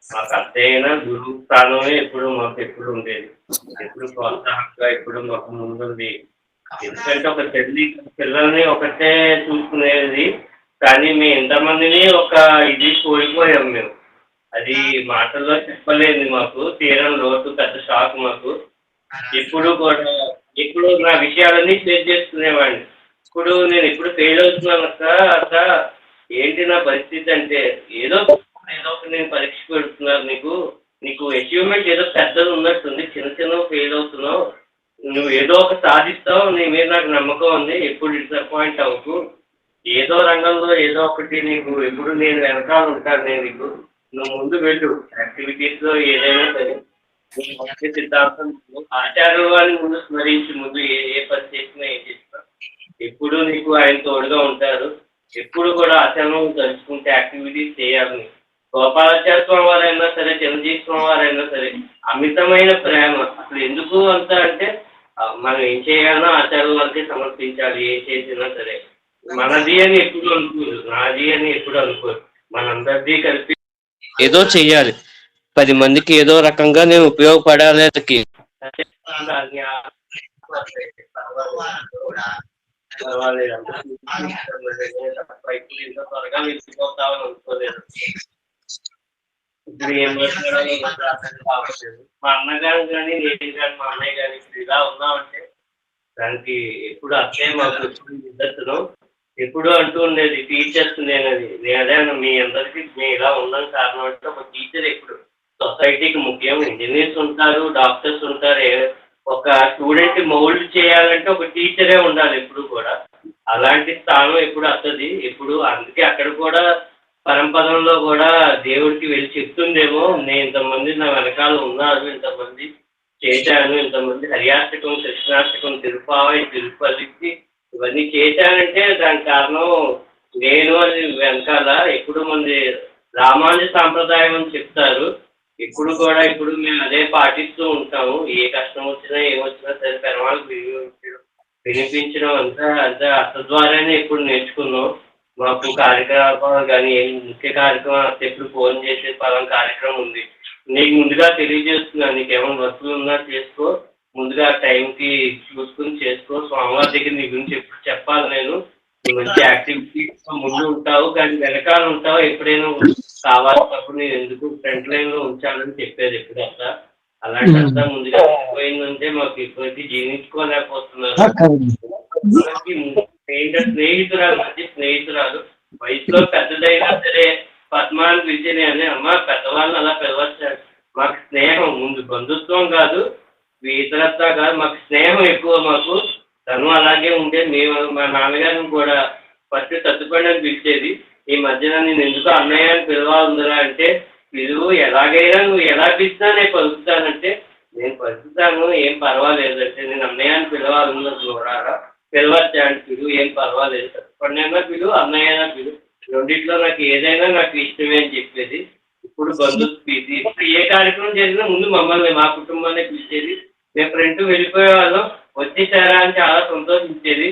మాకు అత్తయ్య గురువు స్థానమే ఎప్పుడు మాకు ఎప్పుడు ఉండేది. ఎప్పుడు ప్రోత్సాహంగా ఎప్పుడు మాకు ముందుంది ఎందుకంటే ఒక పిల్లల్ని ఒకటే చూసుకునేది, కానీ మేము ఇంతమందిని ఒక ఇది కోల్పోయాం మేము. అది మాటల్లో చెప్పలేదు, మాకు తీరం లోటు, పెద్ద షాక్ మాకు. ఎప్పుడు నా విషయాలన్నీ షేర్ చేసుకునేవాడిని. ఇప్పుడు నేను ఎప్పుడు ఫెయిల్ అవుతున్నాను అక్క ఏంటి నా పరిస్థితి అంటే, ఏదో ఒక నేను పరీక్ష పెడుతున్నారు, నీకు అచీవ్మెంట్ ఏదో పెద్దది ఉన్నట్టుంది, చిన్న ఫెయిల్ అవుతున్నావు, నువ్వు ఏదో ఒక సాధిస్తావు, నీ మీద నాకు నమ్మకం ఉంది, ఎప్పుడు డిసప్పాయింట్ అవ్వకు, ఏదో రంగంలో ఏదో ఒకటి నీకు ఎప్పుడు నేను వెనకాల ఉంటాను, నేను నువ్వు ముందు వెళ్ళు, యాక్టివిటీస్ లో ఏదైనా సరే నీ ముఖ్య సిద్ధాంతం ఆచార్య వారిని ముందు స్మరించి, ముందు ఏ పని చేసినా ఏం చేసినా ఎప్పుడు నీకు ఆయన తోడుగా ఉంటారు. ఎప్పుడు కూడా ఆచరణ తలుచుకుంటే యాక్టివిటీస్ చేయాలి. గోపాలాచార్య స్వామి వారైనా సరే, చిరంజీవి స్వామి వారైనా సరే, అమితమైన ప్రేమ. అసలు ఎందుకు అంతా అంటే మనం ఏం చేయాలన్నా ఆచార్య వారికి సమర్పించాలి. ఏం చేసినా సరే మనది అని ఎప్పుడు అనుకోరు, నాది అని ఎప్పుడు అనుకోరు, మనందరిది కలిపి ఏదో చెయ్యాలి, 10 మందికి ఏదో రకంగా నేను ఉపయోగపడాలి. త్వరగా నిలిచిపోతామని అనుకోలేదు. ఇప్పుడు ఏం మాట్లాడాలో మా అన్నగారు కానీ నేను కానీ మా అన్నయ్య కానీ ఇప్పుడు ఇలా ఉన్నామంటే దానికి ఎప్పుడు అత్తయ్య మాకు నిదర్శనం. ఎప్పుడు అంటూ ఉండేది టీచర్స్, అదే మీ అందరికీ మేము ఇలా ఉన్నాం కారణం అంటే ఒక టీచర్ ఎప్పుడు సొసైటీకి ముఖ్యం. ఇంజనీర్స్ ఉంటారు, డాక్టర్స్ ఉంటారు, ఒక స్టూడెంట్ మౌల్డ్ చేయాలంటే ఒక టీచరే ఉండాలి ఎప్పుడు కూడా. అలాంటి స్థానం ఎప్పుడు అత్తది ఎప్పుడు. అందుకే అక్కడ కూడా పరంపదంలో కూడా దేవుడికి వెళ్ళి చెప్తుందేమో, నేను ఇంతమంది నా వెనకాల ఉన్నారు, ఇంతమంది చేశాను, ఇంతమంది హరియాష్టకం, కృష్ణాష్టకం, తిరుపావై, తిరుపతికి ఇవన్నీ చేశానంటే దానికి కారణం నేను అని వెనకాల ఎప్పుడు మంది రామానుజ సాంప్రదాయం అని చెప్తారు. ఇప్పుడు మేము అదే పాటిస్తూ ఉంటాము. ఏ కష్టం వచ్చినా ఏమొచ్చినా సరే పెరమాలకు వినిపించడం అంతా అత్త ద్వారానే ఎప్పుడు నేర్చుకున్నాం. మాకు కార్యక్రమాలు కానీ ముఖ్య కార్యక్రమం ఎప్పుడు ఫోన్ చేసే పలానా కార్యక్రమం ఉంది, నీకు ముందుగా తెలియజేస్తున్నాను, నీకేమైనా వస్తువులు ఉన్నా చేసుకో, ముందుగా టైంకి చూసుకుని చేసుకో, స్వామివారి దగ్గర నీ గురించి ఎప్పుడు చెప్పాలి, నేను మంచి యాక్టివిటీ ముందు ఉంటావు కానీ వెనకాల ఉంటావు, ఎప్పుడైనా కావాల్సినప్పుడు నేను ఎందుకు ఫ్రంట్ లైన్ లో ఉంచాలని చెప్పేది ఎప్పుడు అత్త. అలాంటి అత్త ముందుగా పోయిందంటే మాకు ఇప్పటికీ జీర్ణించుకోలేకపోతున్నారు. స్నేహితురాలు, మంచి స్నేహితురాలు, వయసులో పెద్దదైనా సరే పద్మాన్ని పిలిచేనే అని, అమ్మ పెద్దవాళ్ళని అలా పిలవచ్చారు. మాకు స్నేహం ముందు బంధుత్వం కాదు, ఇతరత్వ కాదు, మాకు స్నేహం ఎక్కువ. మాకు తను అలాగే ఉంటే మా నాన్నగారిని కూడా ఫస్ట్ తత్తుపడి అని పిలిచేది. ఈ మధ్యన నేను ఎందుకు అన్నయ్య అని పిలవాలందరా అంటే, పిలువు, ఎలాగైనా నువ్వు ఎలా పిలిచినా నేను పలుకుతానంటే, నేను పలుకుతాను, ఏం పర్వాలేదు అంటే, నేను అన్నయ్య అని పిలవాలన్నది చూడాలా, పిలవచ్చా అంటే పిలువు, ఏం పర్వాలేదు, తత్తుపడినైనా పిలువు, అన్నయ్య అయినా పిలువు, రెండిట్లో నాకు ఏదైనా నాకు ఇష్టమే అని చెప్పేది. ఇప్పుడు బంధుత్వ ఇప్పుడు ఏ కార్యక్రమం చేసినా ముందు మమ్మల్ని, మా కుటుంబాన్ని పిలిచేది. మేము ఫ్రెండ్ వెళ్ళిపోయే వాళ్ళం, వచ్చేసారా అని చాలా సంతోషించేది.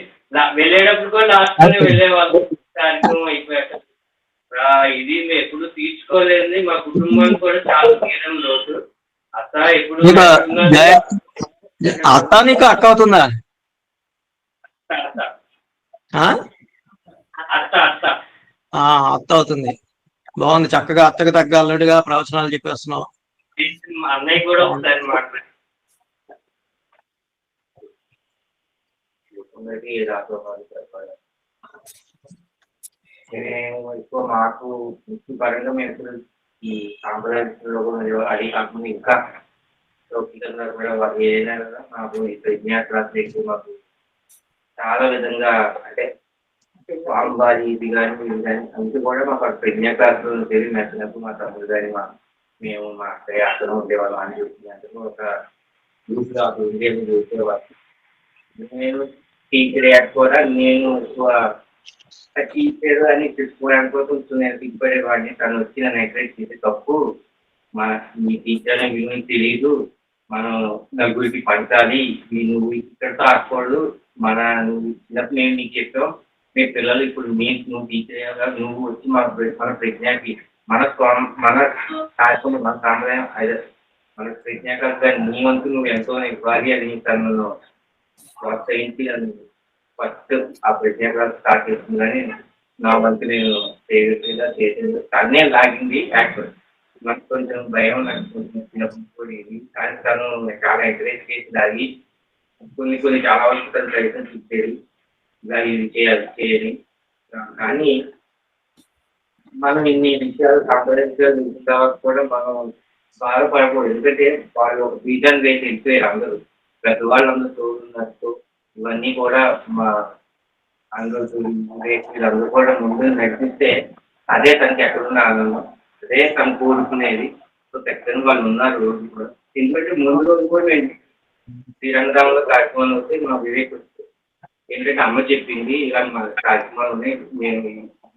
వెళ్ళేటప్పుడు కూడా లాస్ట్ లోనే వెళ్ళేవాళ్ళం కార్యక్రమం అయిపోయాక. ఇది మేము ఎప్పుడు తీర్చుకోలేదు. మా కుటుంబానికి కూడా చాలా తీరం లోటు. అత్త ఎప్పుడు అత్త నీకు అక్క అవుతుందా? అత్త అవుతుంది. బాగుంది, చక్కగా అత్తకు తగ్గ అల్లుడిగా ప్రవచనాలు చెప్పేస్తున్నావు. మా అన్నయ్య కూడా ఒకసారి మాట్లాడి ఎక్కువ మాకు పరంగా మేము ఈ సాంప్రదాయంలో అది కాకుండా ఇంకా లౌకికంగా కూడా ఏదైనా కదా మాకు ఈ ప్రజ్ఞాక్రాంతి ఎక్కువ మాకు చాలా విధంగా అంటే స్వామివారి ఇది కానీ ఇది కానీ అందుకు కూడా మాకు ప్రజ్ఞాక్రాంతిలో తెలివి నచ్చినప్పుడు మా తమ్ముడు కానీ మేము మా అక్కయ్య అక్కడ ఉండేవాళ్ళం అని చెప్పినందుకు ఒక గ్రూప్ లో అక్కడ ఉండేది చూసేవాళ్ళు. నేను టీచర్ కూడా నేను ఎక్కువ టీచర్ అని చెప్పుకోవడానికి కొంచెం నేను దిగుపడేవాడిని. తను వచ్చి నన్ను ఎంకరేజ్ చేసే తప్పు, మీ టీచర్ అని మీకు తెలియదు, మనం నలుగురికి పంచాలి, నువ్వు ఇక్కడితో ఆడుకోడు, నువ్వు చిన్నప్పుడు నేను నీకు చెప్పావు, మీ పిల్లలు ఇప్పుడు నువ్వు టీచర్ నువ్వు వచ్చి మన ప్రజ్ఞాకి మన కార్యక్రమం మన సాంప్రదాయం మన ప్రజ్ఞాకాంత నీ వంతు నువ్వు ఎంతో ఇవ్వాలి అని తను ప్రోత్సహించి నన్ను ఫస్ట్ ఆ ప్రజ్ఞా క్లాస్ స్టార్ట్ చేస్తుందని నా వంతు నేను చేయగా చేసింది. తనే లాగింది. యాక్చువల్ నాకు కొంచెం భయం, నాకు కొంచెం చిన్నప్పుడు కానీ తను చాలా ఎంకరేజ్ చేసి లాగి కొన్ని చాలా వరకు తను ప్రయత్నం చూసేది, ఇలా ఇది చేయాలి. కానీ మనం ఇన్ని విషయాలు కాన్ఫిడెన్స్గా చూసిన తర్వాత కూడా మనం బాధపడకూడదు. ఎందుకంటే వాళ్ళు ఒక బీజాన్ని వేసి వెళ్ళిపోయారు అందరూ, పెద్దవాళ్ళందరూ తోడున్నట్టు. ఇవన్నీ కూడా మా అందరూ వీళ్ళందరూ కూడా ముందు నడిపిస్తే అదే తనకి ఎక్కడున్న ఆనందం, అదే తను కోరుకునేది. సో చక్కని వాళ్ళు ఉన్నారు రోజు కూడా. ఎందుకంటే ముందు రోజు కూడా మేము శ్రీరంగంలో కార్యక్రమాలు వస్తే మా వివేక్ ఏంటంటే అమ్మ చెప్పింది ఇలా మా కార్యక్రమాలు ఉన్నాయి, మేము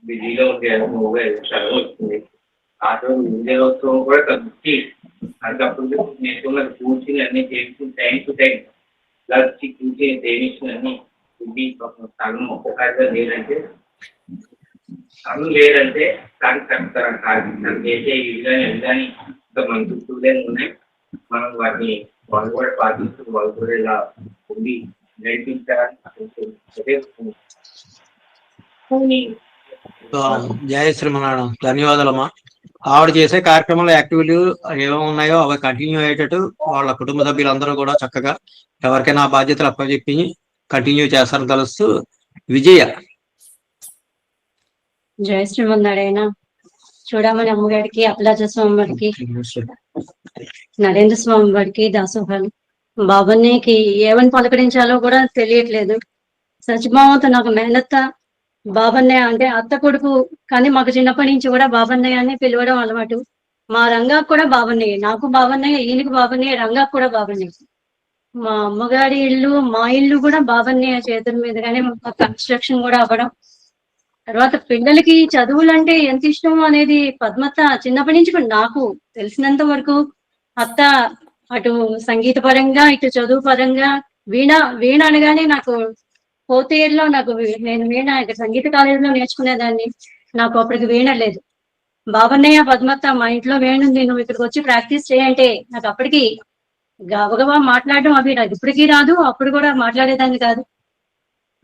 బిజీలో ఉండే మూవీ సెలవు వచ్చింది. ఆ రోజు విజయోత్సవం కూడా కలిసి అప్పుడు నేర్చుకున్న కూర్చుని అన్ని చేసి టైం టు టైం ఇలా వచ్చి కూర్చుని టెన్షన్ అన్ని ఇది సగం ఒక్కసారిగా లేదంటే తను చేసే ఇది కానీ అది కానీ ఇంకా మన చుట్టూలే ఉన్నాయి. మనం వాటిని వాళ్ళు కూడా పాటిస్తూ వాళ్ళు కూడా ఇలా ఉండి జయ శ్రీమన్నారాయణ. ధన్యవాదాలమ్మా. ఆవిడ చేసే కార్యక్రమంలో యాక్టివిటీ ఏమున్నాయో అవి కంటిన్యూ అయ్యేటట్టు వాళ్ళ కుటుంబ సభ్యులందరూ కూడా చక్కగా ఎవరికైనా బాధ్యతలు అప్పచెప్పి కంటిన్యూ చేస్తారని తెలుస్తూ విజయ. జయ శ్రీమన్నారాయణ. చూడమని అమ్మగారికి, అప్లాజ స్వామి వారికి, నరేంద్ర స్వామి వారికి దాసోహాలు. బాబన్నయ్యకి ఏమని పలకరించాలో కూడా తెలియట్లేదు. సచిభావంతో నాకు మేనత్త బాబన్నయ్య అంటే అత్త కొడుకు, కానీ మాకు చిన్నప్పటి నుంచి కూడా బాబన్నయ్య అని పిలవడం అలవాటు. మా రంగాకు కూడా బాబన్నయ్య, నాకు బాబన్నయ్య, ఈయనకి బాబన్నయ్య, రంగాకు కూడా బాబన్నయ్య. మా అమ్మగారి ఇల్లు, మా ఇల్లు కూడా బాబన్నయ్య చేతుల మీదుగానే కన్స్ట్రక్షన్ కూడా అవ్వడం. తర్వాత పిల్లలకి చదువులు అంటే ఎంత ఇష్టం అనేది పద్మత్త చిన్నప్పటి నుంచి కూడా నాకు తెలిసినంత వరకు అత్త అటు సంగీత పరంగా ఇటు చదువు పరంగా వీణ అనగానే నాకు 4th year లో నేను వీణ సంగీత కాలేజీలో నేర్చుకునేదాన్ని. నాకు అప్పటికి వీణ లేదు. బాబన్నయ్య, పద్మత్త మా ఇంట్లో వేణుంది, నువ్వు ఇక్కడికి వచ్చి ప్రాక్టీస్ చేయంటే నాకు అప్పటికి గబగబా మాట్లాడడం అవి నాకు ఇప్పటికీ రాదు, అప్పుడు కూడా మాట్లాడేదాన్ని కాదు.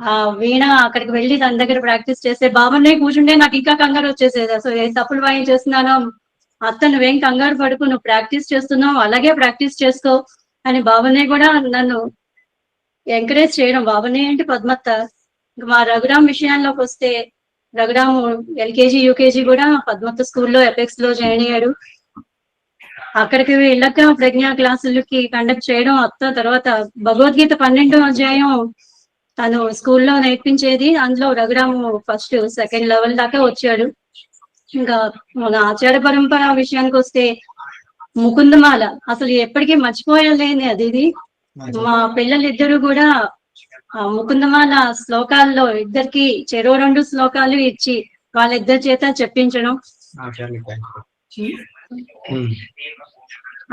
ఆ వీణ అక్కడికి వెళ్ళి దాని దగ్గర ప్రాక్టీస్ చేస్తే బాబన్నయ్య కూర్చుంటే నాకు ఇంకా కంగారు వచ్చేసేది. అసలు ఏ తప్పులు వాయించేస్తున్నానో, అత్త నువ్వేం కంగారు పడుకు, నువ్వు ప్రాక్టీస్ చేస్తున్నావు అలాగే ప్రాక్టీస్ చేసుకో అని బాబన్నయ్య కూడా నన్ను ఎంకరేజ్ చేయడం. బాబన్నయ్య అంటే పద్మత్త. మా రఘురామ్ విషయాల్లోకి వస్తే రఘురామ్ LKG UKG కూడా పద్మత్త స్కూల్లో ఎపెక్స్ లో జాయిన్ అయ్యాడు. అక్కడికి వెళ్ళక ప్రజ్ఞా క్లాసులకి కండక్ట్ చేయడం అత్త. తర్వాత భగవద్గీత 12వ అధ్యాయం తను స్కూల్లో నేర్పించేది. అందులో రఘురాము ఫస్ట్ సెకండ్ లెవెల్ దాకా వచ్చాడు. ఇంకా మన ఆచార పరంపర విషయానికి వస్తే ముకుందమాల అసలు ఎప్పటికీ మర్చిపోయలేని అది. మా పిల్లలిద్దరూ కూడా ఆ ముకుందమాల శ్లోకాల్లో ఇద్దరికి చెరో 2 శ్లోకాలు ఇచ్చి వాళ్ళిద్దరి చేత చెప్పించడం,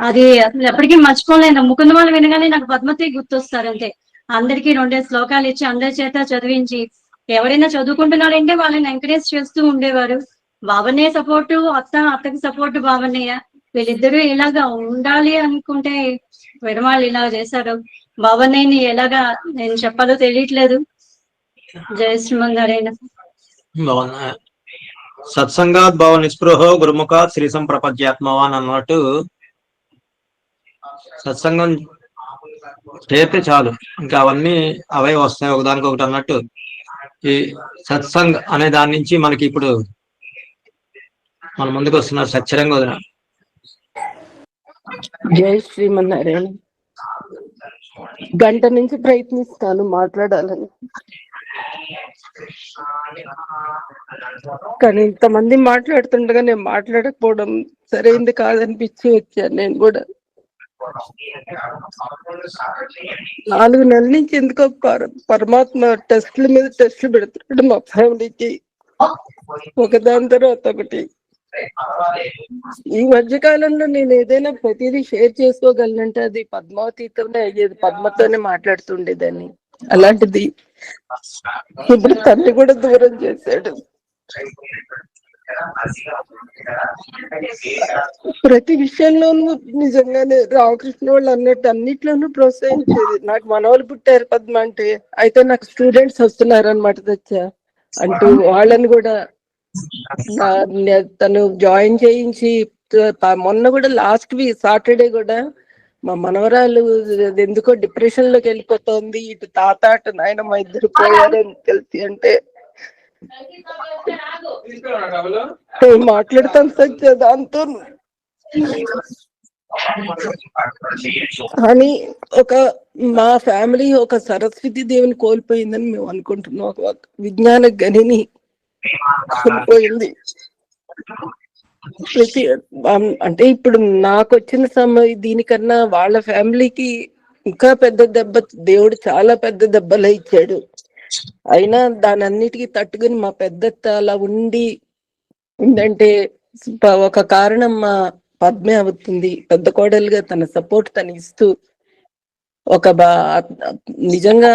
అది అసలు ఎప్పటికీ మర్చిపోలేదు. ముకుందమాల వినగానే నాకు పద్మతి గుర్తొస్తారంతే. అందరికీ 2 శ్లోకాలు ఇచ్చి అందరి చేత చదివించి ఎవరైనా చదువుకుంటున్నారంటే వాళ్ళని ఎంకరేజ్ చేస్తూ ఉండేవారు. బాబన్నయ్య సపోర్టు అత్తకి సపోర్టు బాబన్నయ్య. వీళ్ళిద్దరూ ఇలాగా ఉండాలి అనుకుంటే విడమాళ్ళు ఇలా చేశారు. బాబన్నయ్యని ఎలాగా నేను చెప్పాలో తెలియట్లేదు. జయ శ్రీమన్నారాయణ. సత్సంగాత్ భావ నిస్పృహో గురుముఖాత్ శ్రీ సంప్రపద్యాత్మవాన్ అన్నట్టు సత్సంగం చేస్తే చాలు, ఇంకా అవన్నీ అవే వస్తాయి ఒకదానికి ఒకటి అన్నట్టు. ఈ సత్సంగ్ అనే దాని నుంచి మనకి ఇప్పుడు మన ముందుకు వస్తున్నారు సత్యరంగ వదిన. జై శ్రీమన్నారాయణ. గంట నుంచి ప్రయత్నిస్తాను మాట్లాడాలని, కానీ ఇంతమంది మాట్లాడుతుండగా నేను మాట్లాడకపోవడం సరైంది కాదనిపించి వచ్చాను. నేను కూడా 4 నెలల నుంచి ఎందుకో పరమాత్మ టెస్ట్ల మీద టెస్ట్లు పెడుతున్నాడు మా ఫ్యామిలీకి, ఒకదాని తర్వాత ఒకటి. ఈ మధ్య కాలంలో నేను ఏదైనా ప్రతిదీ షేర్ చేసుకోగలనంటే అది పద్మావతితోనే అయ్యేది, పద్మతోనే మాట్లాడుతుండేదాన్ని. అలాంటిది ఇప్పుడు తండ్రి కూడా దూరం చేశాడు. ప్రతి విషయంలోనూ నిజంగానే రామకృష్ణ వాళ్ళు అన్నట్టు అన్నిట్లోనూ ప్రోత్సహించేది. నాకు మనవలు పుట్టారు పద్మ అంటే, అయితే నాకు స్టూడెంట్స్ వస్తున్నారు అనమాట అంటూ వాళ్ళని కూడా తను జాయిన్ చేయించి మొన్న కూడా లాస్ట్ వీక్ సాటర్డే కూడా మా మనవరాలు ఎందుకో డిప్రెషన్ లోకి వెళ్ళిపోతుంది, ఇటు తాత అటు నాయనమ్మ ఇద్దరు పోయారని తెలిసి అంటే మాట్లాడతాను సత్య దాంతో. కానీ మా ఫ్యామిలీ ఒక సరస్వతి దేవిని కోల్పోయిందని మేము అనుకుంటున్నాం. ఒక విజ్ఞాన గనిని కోల్పోయింది. అంటే ఇప్పుడు నాకు వచ్చిన దీనికన్నా వాళ్ళ ఫ్యామిలీకి ఇంకా పెద్ద దెబ్బ, దేవుడు చాలా పెద్ద దెబ్బలు ఇచ్చాడు. అయినా దాని అన్నిటికీ తట్టుకుని మా పెద్దత్త అలా ఉండి ఏంటంటే ఒక కారణం మా పద్మే అవుతుంది. పెద్ద కోడలుగా తన సపోర్ట్ తను ఇస్తూ నిజంగా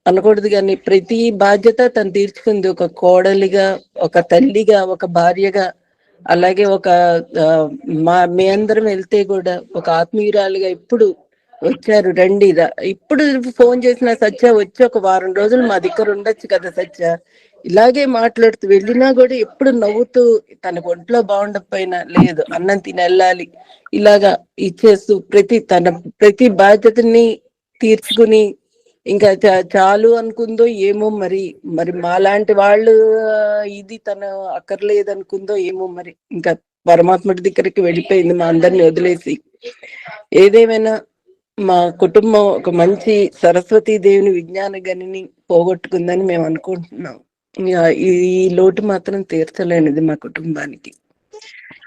అనకూడదు కానీ ప్రతి బాధ్యత తను తీర్చుకుంది. ఒక కోడలిగా, ఒక తల్లిగా, ఒక భార్యగా, అలాగే మీ అందరం వెళ్తే కూడా ఒక ఆత్మీయురాలుగా ఇప్పుడు వచ్చారు. రండి, ఇప్పుడు ఫోన్ చేసిన సత్య వచ్చి ఒక వారం రోజులు మా దగ్గర ఉండొచ్చు కదా సత్య, ఇలాగే మాట్లాడుతూ వెళ్ళినా కూడా ఎప్పుడు నవ్వుతూ, తనకు ఒంట్లో బాగుండకపోయినా లేదు అన్నం తిని వెళ్ళాలి ఇలాగా ఇచ్చేస్తూ ప్రతి బాధ్యతని తీర్చుకుని ఇంకా చాలు అనుకుందో ఏమో, మరి మాలాంటి వాళ్ళు ఇది తను అక్కర్లేదు అనుకుందో ఏమో, మరి ఇంకా పరమాత్ముడి దగ్గరికి వెళ్ళిపోయింది మా అందరిని వదిలేసి. ఏదేమైనా మా కుటుంబం ఒక మంచి సరస్వతీ దేవుని విజ్ఞాన గనిని పోగొట్టుకుందని మేము అనుకుంటున్నాం. ఈ లోటు మాత్రం తీర్చలేనిది మా కుటుంబానికి.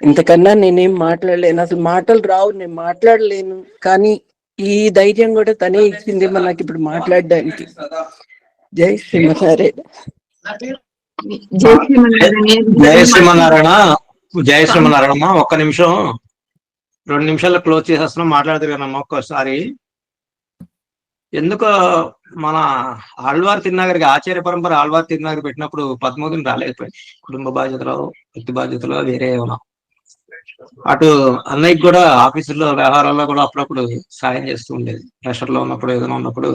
ఇంతకన్నా నేనేం మాట్లాడలేను, అసలు మాటలు రావు, నేను మాట్లాడలేను. కానీ ఈ ధైర్యం కూడా తనే ఇచ్చింది మనకి ఇప్పుడు మాట్లాడడానికి. జై శ్రీమన్నారాయణ. జయ శ్రీమన్నారాయణ. జయ శ్రీమన్నారాయణ. ఒక్క నిమిషం, 2 నిమిషాల్లో క్లోజ్ చేసేస్తున్నాం. మాట్లాడుతారు కదమ్మా ఒక్కసారి. ఎందుకో మన ఆళ్వార్ తిరునాగరికి ఆచార్య పరంపర ఆళ్వార్ తిరునాగరి పెట్టినప్పుడు పద్మోదిని రాలేకపోయింది. కుటుంబ బాధ్యతలు, వృత్తి బాధ్యతలు వేరే ఏమన్నా. అటు అన్నయ్యకి కూడా ఆఫీసుల్లో వ్యవహారాల్లో కూడా అప్పుడప్పుడు సాయం చేస్తూ ఉండేది. ప్రెషర్ లో ఉన్నప్పుడు, ఏదైనా ఉన్నప్పుడు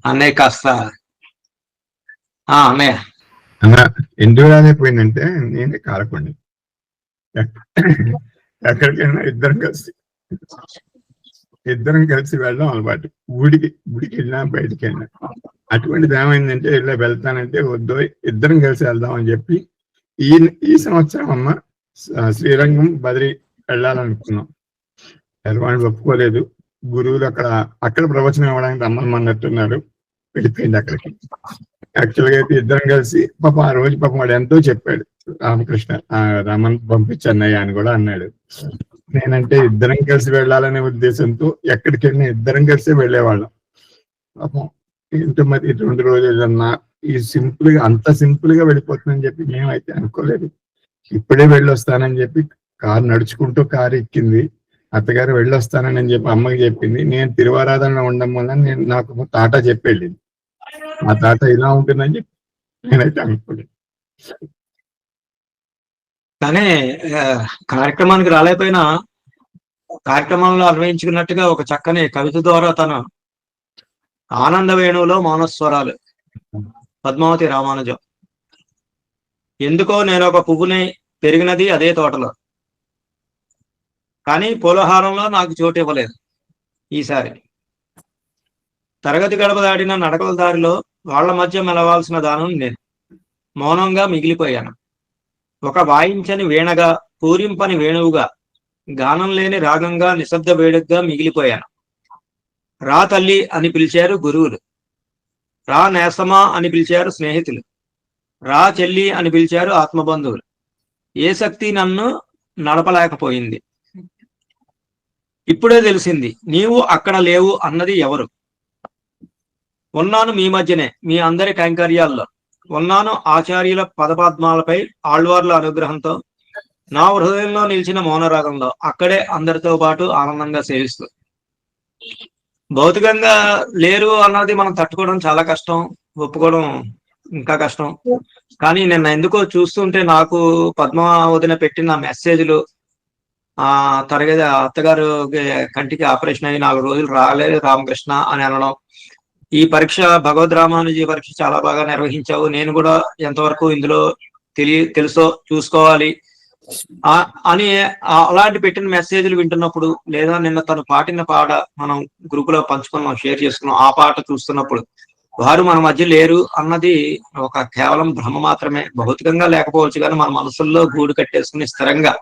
అన్నయ్య కాస్త అన్నయ్య ఎందుకు రాలేకపోయిందంటే నేనే కారకండి. ఎక్కడికైనా ఇద్దరం కలిసి వెళ్ళడం అలవాటు. గుడికి వెళ్ళినా బయటికి వెళ్ళినా అటువంటిది ఏమైందంటే ఇలా వెళ్తానంటే వద్దు, ఇద్దరం కలిసి వెళ్దాం అని చెప్పి ఈ సంవత్సరం అమ్మ శ్రీరంగం బదిరి వెళ్ళాలనుకున్నాం. వెళ్ళమని ఒప్పుకోలేదు. గురువులు అక్కడ ప్రవచనం ఇవ్వడానికి రమ్మన్నట్టున్నారు. వెళ్ళిపోయింది అక్కడికి. యాక్చువల్గా అయితే ఇద్దరం కలిసి ఆ రోజు వాడు ఎంతో చెప్పాడు. రామకృష్ణ రామన్ పంపించన్నయ్య అని కూడా అన్నాడు. నేనంటే ఇద్దరం కలిసి వెళ్ళాలనే ఉద్దేశంతో ఎక్కడికి వెళ్ళినా ఇద్దరం కలిసి వెళ్ళేవాళ్ళం. పాపం ఇంత మరి 2 రోజులన్నా అంత సింపుల్ గా వెళ్ళిపోతుందని చెప్పి మేమైతే అనుకోలేదు. ఇప్పుడే వెళ్ళొస్తానని చెప్పి నడుచుకుంటూ కారు ఎక్కింది. అత్తగారు వెళ్ళొస్తానని చెప్పి అమ్మకి చెప్పింది. నేను తిరువారాధనలో ఉండడం వల్ల నాకు తాటా చెప్పి ఆ తాట ఇలా ఉంటుందని చెప్పి నేనైతే అనుకోలేదు. కానీ కార్యక్రమానికి రాలేకపోయినా కార్యక్రమంలో అన్వయించుకున్నట్టుగా ఒక చక్కని కవిత ద్వారా తన ఆనంద వేణువులో మౌనస్వరాలు పద్మావతి రామానుజం. ఎందుకో నేను ఒక పువ్వుని పెరిగినది అదే తోటలో, కానీ పూలహారంలో నాకు చోటు ఇవ్వలేదు. ఈసారి తరగతి గడప దాడిన నడకల దారిలో వాళ్ల మధ్య మెలవాల్సిన దానం నేను మౌనంగా మిగిలిపోయాను. ఒక వాయించని వీణగా, పూరింపని వేణువుగా, గానం లేని రాగంగా, నిశ్శబ్ద వేడుకగా మిగిలిపోయాను. రా తల్లి అని పిలిచారు గురువులు, రా నేస్తమా అని పిలిచారు స్నేహితులు, రా చెల్లి అని పిలిచారు ఆత్మబంధువులు. ఏ శక్తి నన్ను నడపలేకపోయింది. ఇప్పుడే తెలిసింది నీవు అక్కడ లేవు అన్నది ఎవరు. ఉన్నాను మీ మధ్యనే, మీ అందరి కైంకర్యాల్లో ఉన్నాను. ఆచార్యుల పదపద్మాలపై ఆళ్వార్ల అనుగ్రహంతో నా హృదయంలో నిలిచిన మౌనరాగంలో అక్కడే అందరితో పాటు ఆనందంగా సేవిస్తూ. భౌతికంగా లేరు అన్నది మనం తట్టుకోవడం చాలా కష్టం, ఒప్పుకోవడం ఇంకా కష్టం. కానీ నిన్న ఎందుకో చూస్తుంటే నాకు పద్మావతిన పెట్టిన మెసేజ్లు, తరగతి అత్తగారు కంటికి ఆపరేషన్ అయ్యి 4 రోజులు రాలేదు రామకృష్ణ అని అనడం, ఈ పరీక్ష భగవద్ రామానుజీ పరీక్ష చాలా బాగా నిర్వహించావు, నేను కూడా ఎంతవరకు ఇందులో తెలుసో చూసుకోవాలి అని అలాంటి పెట్టిన మెసేజ్లు వింటున్నప్పుడు, లేదా నిన్న తను పాటిన పాట మనం గ్రూప్ లో పంచుకున్నాం, షేర్ చేసుకున్నాం, ఆ పాట చూస్తున్నప్పుడు వారు మన మధ్య లేరు అన్నది ఒక కేవలం భ్రమ మాత్రమే. భౌతికంగా లేకపోవచ్చు కానీ మన మనసుల్లో గూడు కట్టేసుకుని స్థిరంగా,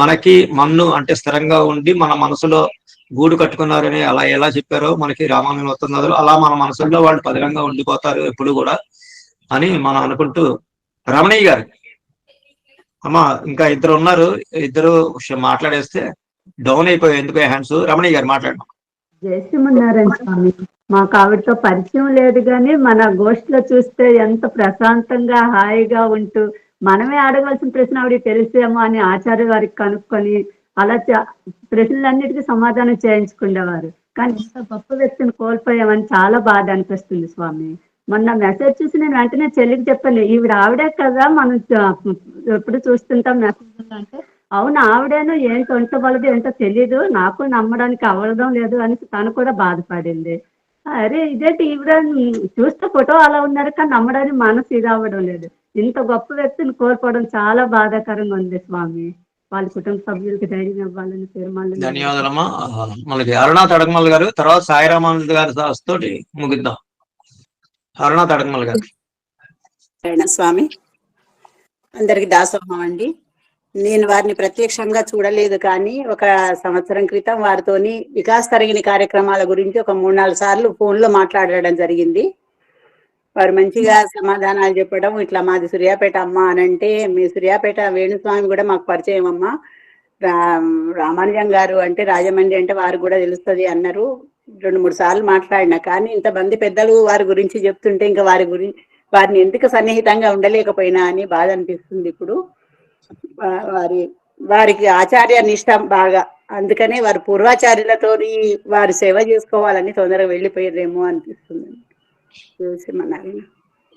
మనకి మన్ను అంటే స్థిరంగా ఉండి మన మనసులో గూడు కట్టుకున్నారని అలా ఎలా చెప్పారో మనకి రామాయణం వస్తున్నారు, అలా మన మనసుల్లో వాళ్ళు పదిలంగా ఉండిపోతారు ఎప్పుడు కూడా అని మనం అనుకుంటూ, రమణయ్య గారు అమ్మా ఇంకా ఇద్దరు ఉన్నారు, ఇద్దరు మాట్లాడేస్తే డౌన్ అయిపోయాయి ఎందుకు హ్యాండ్స్. రమణయ్య గారు మాట్లాడడం. జై శ్రీమన్నారాయణ స్వామి. మాకు ఆవిడతో పరిచయం లేదు కానీ మన గోష్ఠిలో చూస్తే ఎంత ప్రశాంతంగా హాయిగా ఉంటూ మనమే అడగవలసిన ప్రశ్న ఆవిడ తెలిసేమో అని ఆచార్య వారికి కనుక్కొని అలా ప్రశ్నలన్నిటికీ సమాధానం చేయించుకునేవారు. కానీ ఇంత గొప్ప వ్యక్తిని కోల్పోయామని చాలా బాధ అనిపిస్తుంది స్వామి. మొన్న మెసేజ్ చూసి నేను వెంటనే చెల్లికి చెప్పాను, ఆవిడే కదా మనం ఎప్పుడు చూస్తుంటాం మెసేజ్ అంటే, అవును ఆవిడేనో ఏంటో ఒంట బలదు ఏంటో తెలీదు, నాకు నమ్మడానికి అవ్వడం లేదు అని తను కూడా బాధపడింది. అరే ఇదేంటి ఈవిడ చూస్తే ఫోటో అలా ఉన్నారు కానీ నమ్మడానికి మనసు ఇది అవ్వడం లేదు. ఇంత గొప్ప వ్యక్తిని కోల్పోవడం చాలా బాధాకరంగా ఉంది స్వామి. వాళ్ళ కుటుంబ సభ్యులకి ధైర్యం ఇవ్వాలని తీర్మానం. ధన్యవాదాలమ్మా. మనకి అరుణాథ్ అడగమల్ గారు, తర్వాత సాయి రామానంద్ గారి తోటి ముగిద్దాం. అరుణాథ్ అడగమల్ గారు. స్వామి అందరికి దాసోహం అండి. నేను వారిని ప్రత్యక్షంగా చూడలేదు కానీ 1 సంవత్సరం క్రితం వారితోని వికాస్ తరగిన కార్యక్రమాల గురించి ఒక 3-4 సార్లు ఫోన్ లో మాట్లాడడం జరిగింది. వారు మంచిగా సమాధానాలు చెప్పడం, ఇట్లా మాది సూర్యాపేట అమ్మ అని అంటే, మీ సూర్యాపేట వేణుస్వామి కూడా మాకు పరిచయం అమ్మ, రామానుజం గారు అంటే రాజమండ్రి అంటే వారు కూడా తెలుస్తుంది అన్నారు. 2-3 సార్లు మాట్లాడినా కానీ ఇంతమంది పెద్దలు వారి గురించి చెప్తుంటే ఇంకా వారిని ఎందుకు సన్నిహితంగా ఉండలేకపోయినా అని బాధ అనిపిస్తుంది. ఇప్పుడు వారికి ఆచార్య నిష్ట బాగా, అందుకనే వారు పూర్వాచార్యులతో వారు సేవ చేసుకోవాలని తొందరగా వెళ్ళిపోయారేమో అనిపిస్తుంది. శ్రీమన్నారాయణ.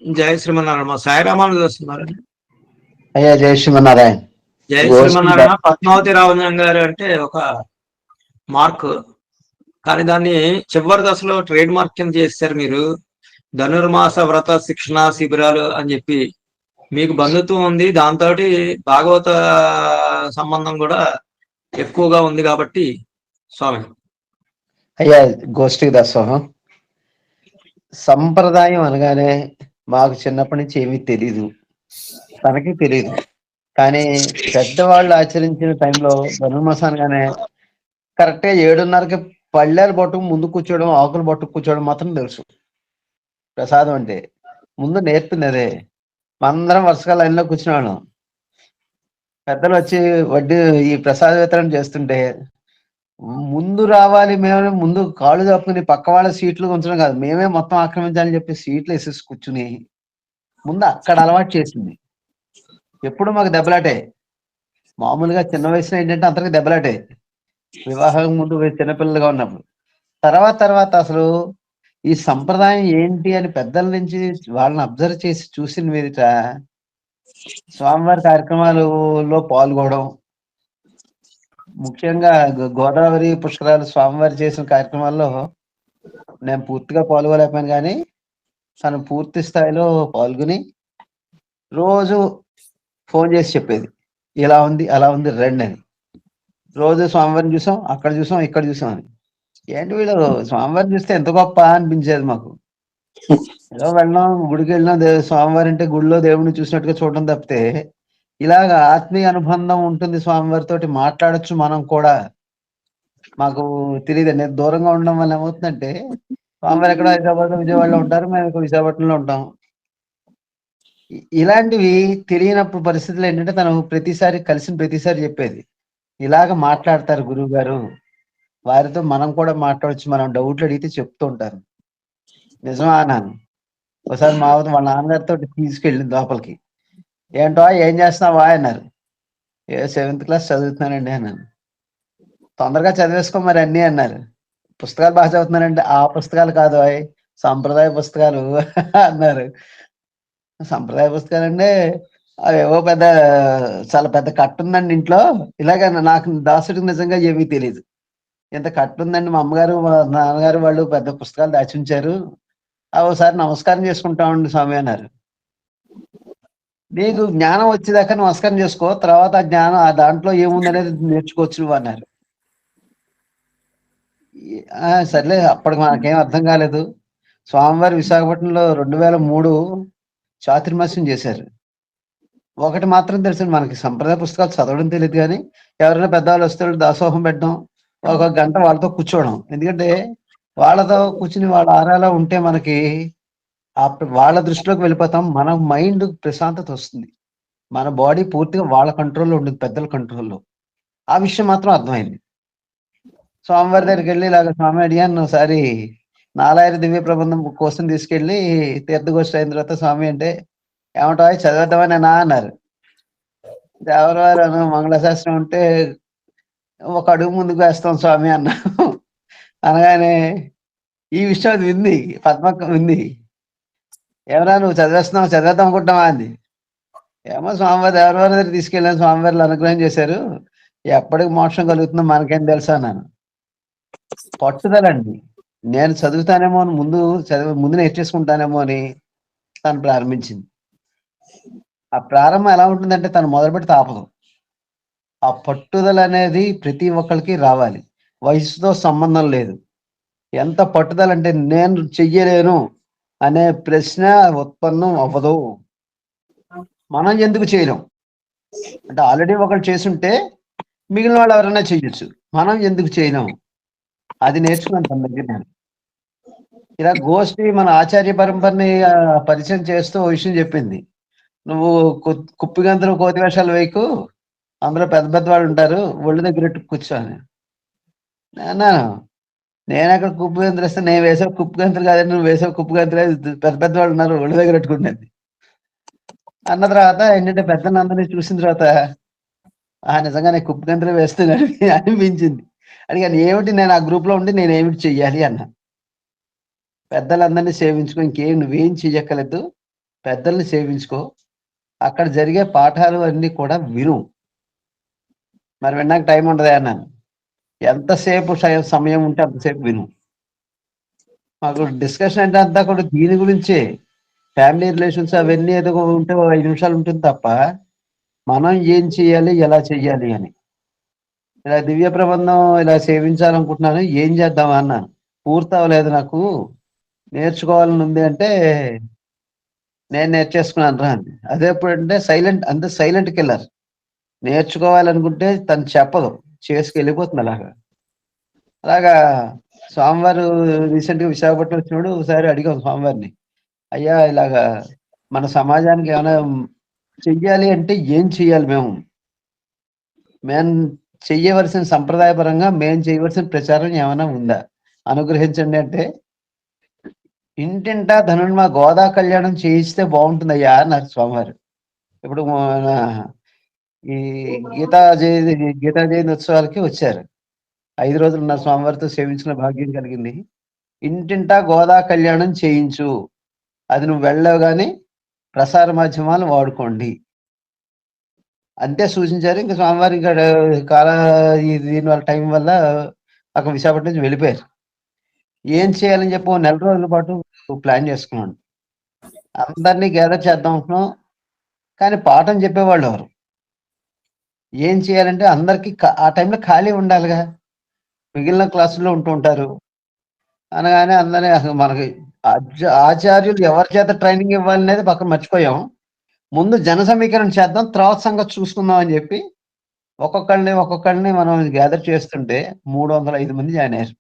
జయ శ్రీమన్నారాయణ. సాయి రామానంద్ వస్తున్నారు. అయ్యా జయ శ్రీమన్నారాయణ. జయ శ్రీమన్నారాయణ. పద్మావతి రామచంద్ర గారు అంటే ఒక మార్క్, కానీ దాన్ని చివరి దశలో ట్రేడ్ మార్క్ కింద చేశారు మీరు. ధనుర్మాస వ్రత శిక్షణ శిబిరాలు అని చెప్పి మీకు బంధుత్వం ఉంది, దాంతో భాగవత సంబంధం కూడా ఎక్కువగా ఉంది కాబట్టి స్వామి. అయ్యా గోష్ఠికి దాసోహం. సంప్రదాయం అనగానే మాకు చిన్నప్పటి నుంచి ఏమీ తెలీదు, తనకి తెలీదు. కానీ పెద్దవాళ్ళు ఆచరించిన టైంలో ధనుర్మాస అనగానే కరెక్ట్గా 7:30కి పళ్ళేరు పట్టుకు ముందు కూర్చోవడం, ఆకులు పట్టుకు కూర్చోవడం మాత్రం తెలుసు. ప్రసాదం అంటే ముందు నేర్పింది అదే. మనందరం వరుసగా లైన్లో కూర్చున్నాను, పెద్దలు వచ్చి వడ్డీ ఈ ప్రసాద వితరణ చేస్తుంటే ముందు రావాలి, మేమే ముందు కాళ్ళు తప్పుకుని పక్క వాళ్ళ సీట్లు ఉంచడం కాదు, మేమే మొత్తం ఆక్రమించాలని చెప్పి సీట్లు వేసేసి కూర్చుని ముందు అక్కడ అలవాటు చేసింది. ఎప్పుడు మాకు దెబ్బలాటే. మామూలుగా చిన్న వయసులో ఏంటంటే అందరికి దెబ్బలాటే, వివాహం ముందు చిన్నపిల్లలుగా ఉన్నప్పుడు. తర్వాత అసలు ఈ సంప్రదాయం ఏంటి అని పెద్దల నుంచి వాళ్ళని అబ్జర్వ్ చేసి చూసిన మీదట స్వామివారి కార్యక్రమాలలో పాల్గొనడం, ముఖ్యంగా గోదావరి పుష్కరాలు స్వామివారి చేసిన కార్యక్రమాల్లో నేను పూర్తిగా పాల్గొలేకపోయాను కానీ తను పూర్తి స్థాయిలో పాల్గొని రోజు ఫోన్ చేసి చెప్పేది, ఇలా ఉంది అలా ఉంది రండి అని. రోజు స్వామివారిని చూసాం, అక్కడ చూసాం, ఇక్కడ చూసాం అని. ఏంటి వీళ్ళు స్వామివారిని చూస్తే ఎంత గొప్ప అనిపించేది మాకు. ఏదో వెళ్ళినాం, గుడికి వెళ్ళినాం, స్వామివారి అంటే గుడిలో దేవుడిని చూసినట్టుగా చూడడం తప్పితే ఇలాగ ఆత్మీయ అనుబంధం ఉంటుంది స్వామివారితో, మాట్లాడచ్చు మనం కూడా. మాకు తెలియదు, నేను దూరంగా ఉండడం వల్ల ఏమవుతుందంటే స్వామివారు ఎక్కడ హైదరాబాద్ విజయవాడలో ఉంటారు, మేము ఇక్కడ విశాఖపట్నంలో ఉంటాం. ఇలాంటివి తెలియనప్పుడు పరిస్థితులు ఏంటంటే తను కలిసిన ప్రతిసారి చెప్పేది, ఇలాగ మాట్లాడతారు గురువు గారు, వారితో మనం కూడా మాట్లాడచ్చు, మనం డౌట్లు అడిగితే చెప్తూ ఉంటారు. నిజమా అన్నాను. ఒకసారి వాళ్ళ నాన్నగారితో తీసుకెళ్ళింది లోపలికి. ఏంటో ఏం చేస్తున్నావా అన్నారు. 7th క్లాస్ చదువుతున్నానండి అన్నాను. తొందరగా చదివేసుకో మరి అన్నీ అన్నారు. పుస్తకాలు బాగా చదువుతున్నానంటే ఆ పుస్తకాలు కాదు, సంప్రదాయ పుస్తకాలు అన్నారు. సంప్రదాయ పుస్తకాలంటే అవేవో పెద్ద చాలా పెద్ద కట్టు ఉందండి ఇంట్లో. ఇలాగ నాకు దాసుడికి నిజంగా ఏమీ తెలియదు. ఇంత కట్టు ఉందండి, మా అమ్మగారు మా నాన్నగారు వాళ్ళు పెద్ద పుస్తకాలు దాచి ఉంచారు, అవి ఒకసారి నమస్కారం చేసుకుంటామండి స్వామి అన్నారు. నీకు జ్ఞానం వచ్చేదాకా నమస్కారం చేసుకో, తర్వాత ఆ జ్ఞానం ఆ దాంట్లో ఏముందనేది నేర్చుకోవచ్చు నువ్వు అన్నారు. సర్లే, అప్పటికి మనకేం అర్థం కాలేదు. స్వామివారి విశాఖపట్నంలో 2003 చాతుర్మాస్యం చేశారు. ఒకటి మాత్రం తెలుసు, మనకి సంప్రదాయ పుస్తకాలు చదవడం తెలియదు, కానీ ఎవరైనా పెద్దవాళ్ళు వస్తే దాసోహం పెట్టడం, ఒక గంట వాళ్ళతో కూర్చోవడం. ఎందుకంటే వాళ్ళతో కూర్చుని వాళ్ళ ఆరాలో ఉంటే మనకి వాళ్ళ దృష్టిలోకి వెళ్ళిపోతాం, మన మైండ్ ప్రశాంతత వస్తుంది, మన బాడీ పూర్తిగా వాళ్ళ కంట్రోల్లో ఉండదు, పెద్దల కంట్రోల్లో. ఆ విషయం మాత్రం అర్థమైంది. స్వామివారి దగ్గరికి వెళ్ళి ఇలాగ స్వామి అడిగాను ఒకసారి, నాలాయిర దివ్య ప్రబంధం కోసం తీసుకెళ్ళి తీర్థగోష్ఠి అయిన తర్వాత స్వామి అంటే, ఏమంటా చదివేద్దామనేనా అన్నారు. దేవరవారు మంగళశాస్త్రం ఉంటే ఒక అడుగు ముందుకు వేస్తాం స్వామి అన్నా. అనగానే ఈ విషయం అది వింది, పద్మక్క వింది. ఏమన్నా నువ్వు చదివేస్తున్నావు, చదివేద్దాం అనుకుంటున్నావా అంది. ఏమో స్వామివారి దేవరవారి దగ్గర తీసుకెళ్ళాను, స్వామివారిని అనుగ్రహం చేశారు, ఎప్పటికి మోక్షం కలుగుతుందో మనకేం తెలుసా అన్నాను. పట్టుదలండి, నేను చదువుతానేమో అని ముందు నేర్చేసుకుంటానేమో అని తను ప్రారంభించింది. ఆ ప్రారంభం ఎలా ఉంటుందంటే తను మొదలుపెట్టి తాపదు. ఆ పట్టుదల అనేది ప్రతి ఒక్కరికి రావాలి, వయసుతో సంబంధం లేదు. ఎంత పట్టుదల అంటే నేను చెయ్యలేను అనే ప్రశ్న ఉత్పన్నం అవ్వదు. మనం ఎందుకు చేయలేం అంటే ఆల్రెడీ ఒకరు చేసుంటే మిగిలిన వాళ్ళు ఎవరైనా చెయ్యొచ్చు, మనం ఎందుకు చేయలేం అది నేర్చుకున్నాను తన దగ్గర నేను. ఇలా గోష్ఠి మన ఆచార్య పరంపరని పరిచయం చేస్తూ ఓ విషయం చెప్పింది. నువ్వు కుప్పిగంతులు కోతి వేషాలు వేయకు, అందులో పెద్ద పెద్ద వాళ్ళు ఉంటారు, ఒళ్ళు దగ్గర కూర్చోని అన్నాను. నేను అక్కడ కుప్పు గంతులు వేస్తే, నేను వేసావు కుప్పు గంతులు కాదని నువ్వు వేసావు కుప్పు గంతులు, పెద్ద పెద్ద వాళ్ళు ఉన్నారు ఒళ్ళు దగ్గర పెట్టుకునేది అన్న తర్వాత ఏంటంటే పెద్దలందరినీ చూసిన తర్వాత నిజంగా నేను కుప్పు గంతులు వేస్తున్నాను అనిపించింది. అడిగాను ఏమిటి, నేను ఆ గ్రూప్ లో ఉండి నేను ఏమిటి చెయ్యాలి అన్నా. పెద్దలందరినీ సేవించుకో, ఇంకేం నువ్వేం చెయ్యక్కర్లేదు, పెద్దల్ని సేవించుకో, అక్కడ జరిగే పాఠాలు అన్ని కూడా విను. మరి విన్నాక టైం ఉండదా అన్నాను. ఎంతసేపు సమయం ఉంటే అంతసేపు విను. మాకు డిస్కషన్ అంటే అంతా కూడా దీని గురించే, ఫ్యామిలీ రిలేషన్స్ అవన్నీ ఏదో ఉంటే 5 నిమిషాలు ఉంటుంది తప్ప మనం ఏం చెయ్యాలి, ఎలా చెయ్యాలి అని. ఇలా దివ్య ప్రబంధం ఇలా సేవించాలనుకుంటున్నాను, ఏం చేద్దామా అన్నాను. పూర్తి అవ్వలేదు, నాకు నేర్చుకోవాలని ఉంది అంటే, నేను నేర్చేసుకున్నాను రా అంది. అదే ఎప్పుడంటే సైలెంట్ కిల్లర్. నేర్చుకోవాలనుకుంటే తను చెప్పదు, చేసుకెళ్ళిపోతుంది అలాగా. స్వామివారు రీసెంట్ గా విశాఖపట్నం వచ్చినప్పుడు ఒకసారి అడిగాం స్వామివారిని, అయ్యా ఇలాగా మన సమాజానికి ఏమైనా చెయ్యాలి అంటే ఏం చెయ్యాలి, మేము చెయ్యవలసిన సంప్రదాయపరంగా మేము చేయవలసిన ప్రచారం ఏమైనా ఉందా, అనుగ్రహించండి అంటే, ఇంటింటా ధనుర్మా గోదా కళ్యాణం చేయిస్తే బాగుంటుందయ్యా అన్నారు స్వామివారు. ఇప్పుడు ఈ గీతా జయంతి ఉత్సవాలకి వచ్చారు, 5 రోజులు ఉన్నారు, స్వామివారితో సేవించిన భాగ్యం కలిగింది. ఇంటింటా గోదా కళ్యాణం చేయించు, అది నువ్వు వెళ్ళవు కానీ ప్రసార మాధ్యమాలు వాడుకోండి అంతే సూచించారు. ఇంకా స్వామివారి ఇంకా దీని వల్ల టైం వల్ల అక్కడ విశాఖపట్నం నుంచి వెళ్ళిపోయారు. ఏం చేయాలని చెప్పి 1 నెల రోజుల పాటు ప్లాన్ చేసుకున్నాను. అందరినీ గ్యాదర్ చేద్దాం అనుకున్నాం, కానీ పాఠం చెప్పేవాళ్ళు ఎవరు, ఏం చేయాలంటే అందరికి ఆ టైంలో ఖాళీ ఉండాలిగా, మిగిలిన క్లాసుల్లో ఉంటూ ఉంటారు అనగానే అందరినీ అసలు మనకి ఆచార్యులు ఎవరి చేత ట్రైనింగ్ ఇవ్వాలనేది పక్కన మర్చిపోయాం. ముందు జన సమీకరణ చేద్దాం, తర్వాత సంగతి చూసుకుందాం అని చెప్పి ఒక్కొక్కళ్ళని మనం గ్యాదర్ చేస్తుంటే 305 మంది జాయిన్ అయ్యారు.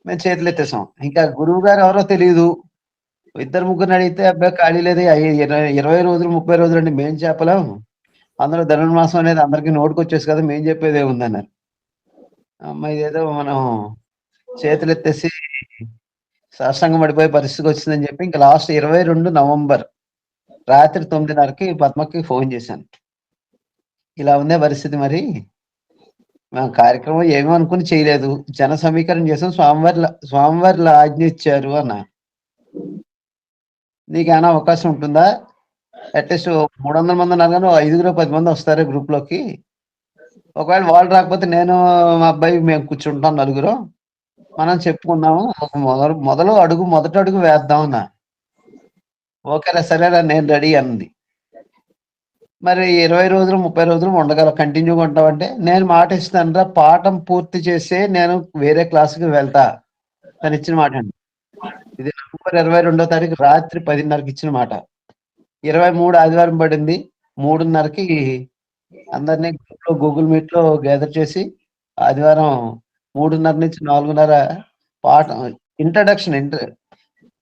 మేము చేతులు ఎత్తేసాం. ఇంకా గురువు గారు ఎవరో తెలియదు, 2-3 అడిగితే అబ్బాయి ఖాళీ లేదు, 20 రోజులు 30 రోజులు అంటే మేము చెప్పలేం, అందులో ధనుర్మాసం అనేది అందరికీ నోటుకొచ్చేసి కదా, మేము చెప్పేది ఏముందన్నారు. అమ్మాయి ఏదో మనం చేతులు ఎత్తేసి సాష్టాంగం పడిపోయే పరిస్థితికి వచ్చిందని చెప్పి ఇంకా లాస్ట్ 22 నవంబర్ రాత్రి 9:30కి పద్మకి ఫోన్ చేశాను, ఇలా ఉందే పరిస్థితి, మరి మేము కార్యక్రమం ఏమో అనుకుని చేయలేదు, జన సమీకరణ చేసాం, స్వామివారి ఆజ్ఞ ఇచ్చారు అన్న. నీకేమైనా అవకాశం ఉంటుందా? అట్లీస్ట్ 300 మంది ఉన్నారు కానీ 5-10 మంది వస్తారు గ్రూప్ లోకి. ఒకవేళ వాళ్ళు రాకపోతే నేను మా అబ్బాయి మేము కూర్చుంటాం నలుగురు, మనం చెప్పుకుందాము, మొదటి అడుగు వేద్దాం అన్నా. ఓకేరా సరేరా నేను రెడీ అంది. మరి 20 రోజులు 30 రోజులు ఉండగల కంటిన్యూగా ఉంటామంటే, నేను మాట ఇస్తానురా, పాఠం పూర్తి చేసే నేను వేరే క్లాసుకి వెళ్తా. తను ఇచ్చిన మాట అండి. ఇది నవంబర్ 22వ తారీఖు రాత్రి 10:30కి ఇచ్చిన మాట. 23 ఆదివారం పడింది. 3:30కి అందరినీ గూగుల్ మీట్ లో గ్యాదర్ చేసి ఆదివారం 3:30 నుంచి 4:30 పాఠం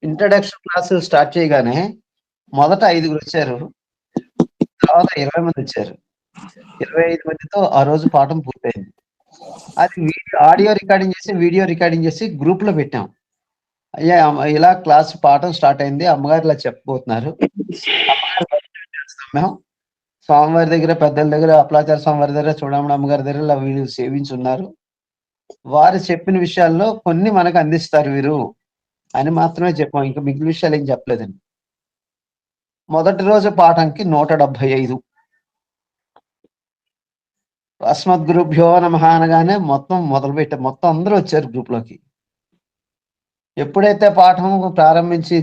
ఇంట్రడక్షన్ క్లాస్ స్టార్ట్ చేయగానే మొదట 5 వచ్చారు, తర్వాత 20 మంది వచ్చారు. 25 మందితో ఆ రోజు పాఠం పూర్తయింది. అది ఆడియో రికార్డింగ్ చేసి గ్రూప్ లో పెట్టాం. అయ్యా ఇలా క్లాస్ పాఠం స్టార్ట్ అయింది, అమ్మగారు ఇలా చెప్పబోతున్నారు. మేము స్వామివారి దగ్గర, పెద్దల దగ్గర, అప్లాచార స్వామివారి దగ్గర, చూడమని అమ్మగారి దగ్గర ఇలా వీళ్ళు సేవించి ఉన్నారు. వారు చెప్పిన విషయాల్లో కొన్ని మనకు అందిస్తారు వీరు అని మాత్రమే చెప్పాం. ఇంకా మిగిలిన విషయాలు ఏం చెప్పలేదండి. మొదటి రోజు పాఠంకి 175. అస్మద్ గురుభ్యో నమః అనగానే మొత్తం అందరూ వచ్చారు గ్రూప్ లోకి. ఎప్పుడైతే పాఠం ప్రారంభించి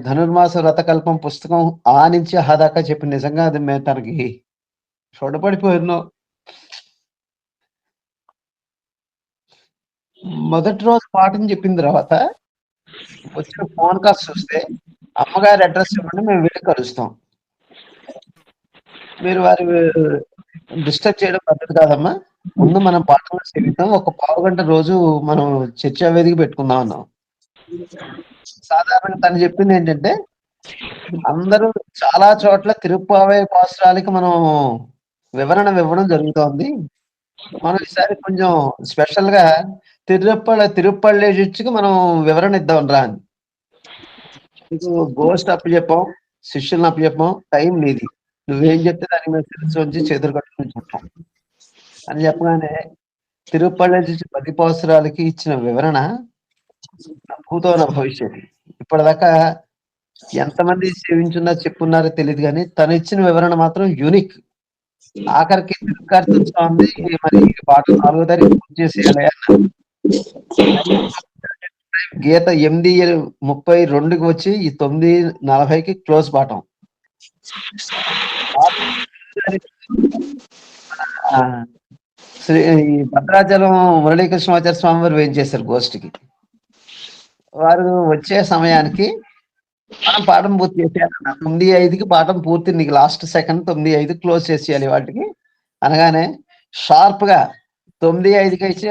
ధనుర్మాస వ్రతకల్పం పుస్తకం ఆ నుంచి ఆ దాకా చెప్పి నిజంగా అది మేము తనకి చూడబడిపోయినో. మొదటి రోజు పాఠం చెప్పిన తర్వాత వచ్చిన ఫోన్ కాల్స్ చూస్తే, అమ్మగారి అడ్రస్ ఇవ్వండి మేము వెళ్ళి కలుస్తాం, మీరు వారి డిస్టర్బ్ చేయడం పద్ధతి కాదమ్మా, ముందు మనం పాఠంలో సేవిద్దాం, ఒక పావుగంట రోజు మనం చర్చా వేదిక పెట్టుకుందాం అన్నాం. సాధారణంగా తను చెప్పింది ఏంటంటే, అందరూ చాలా చోట్ల తిరుప్పావై పాసురాలకి మనం వివరణ ఇవ్వడం జరుగుతోంది, మనం ఈసారి కొంచెం స్పెషల్ గా తిరుప్పళ్ళేజికి మనం వివరణ ఇద్దాం రా అని. గోస్ట్ అప్పు చెప్పాం, శిష్యులను అప్పు చెప్పాం, టైం నీది, నువ్వేం చెప్తే దానికి మేము తెలిసి వచ్చి చేతులు కట్టుకుని చూస్తాం అని చెప్పగానే తిరుప్పళ్ళేజి 10 పాసురాలకి ఇచ్చిన వివరణ భూతో నా భవిష్యత్. ఇప్పటిదాకా ఎంతమంది సేవించున్నా చెప్పున్నారో తెలియదు కానీ తను ఇచ్చిన వివరణ మాత్రం యూనిక్. ఆఖరికి తిరుక్కార్తె స్వామి మరి పాట 4వ తారీఖు పూర్తి చేసేయాలి అన్నారు. గీత 8:32కి వచ్చి ఈ 9:40కి క్లోజ్ పాఠం. ఈ భద్రాచలం మురళీకృష్ణాచార్య స్వామి వారు ఏం చేశారు గోష్ఠికి, వారు వచ్చే సమయానికి మనం పాఠం పూర్తి చేసేయాలి. 9:05కి పాఠం పూర్తి, నీకు లాస్ట్ సెకండ్ 9:05 క్లోజ్ చేసేయాలి వాటికి అనగానే షార్ప్ గా 9:05కి ఇచ్చి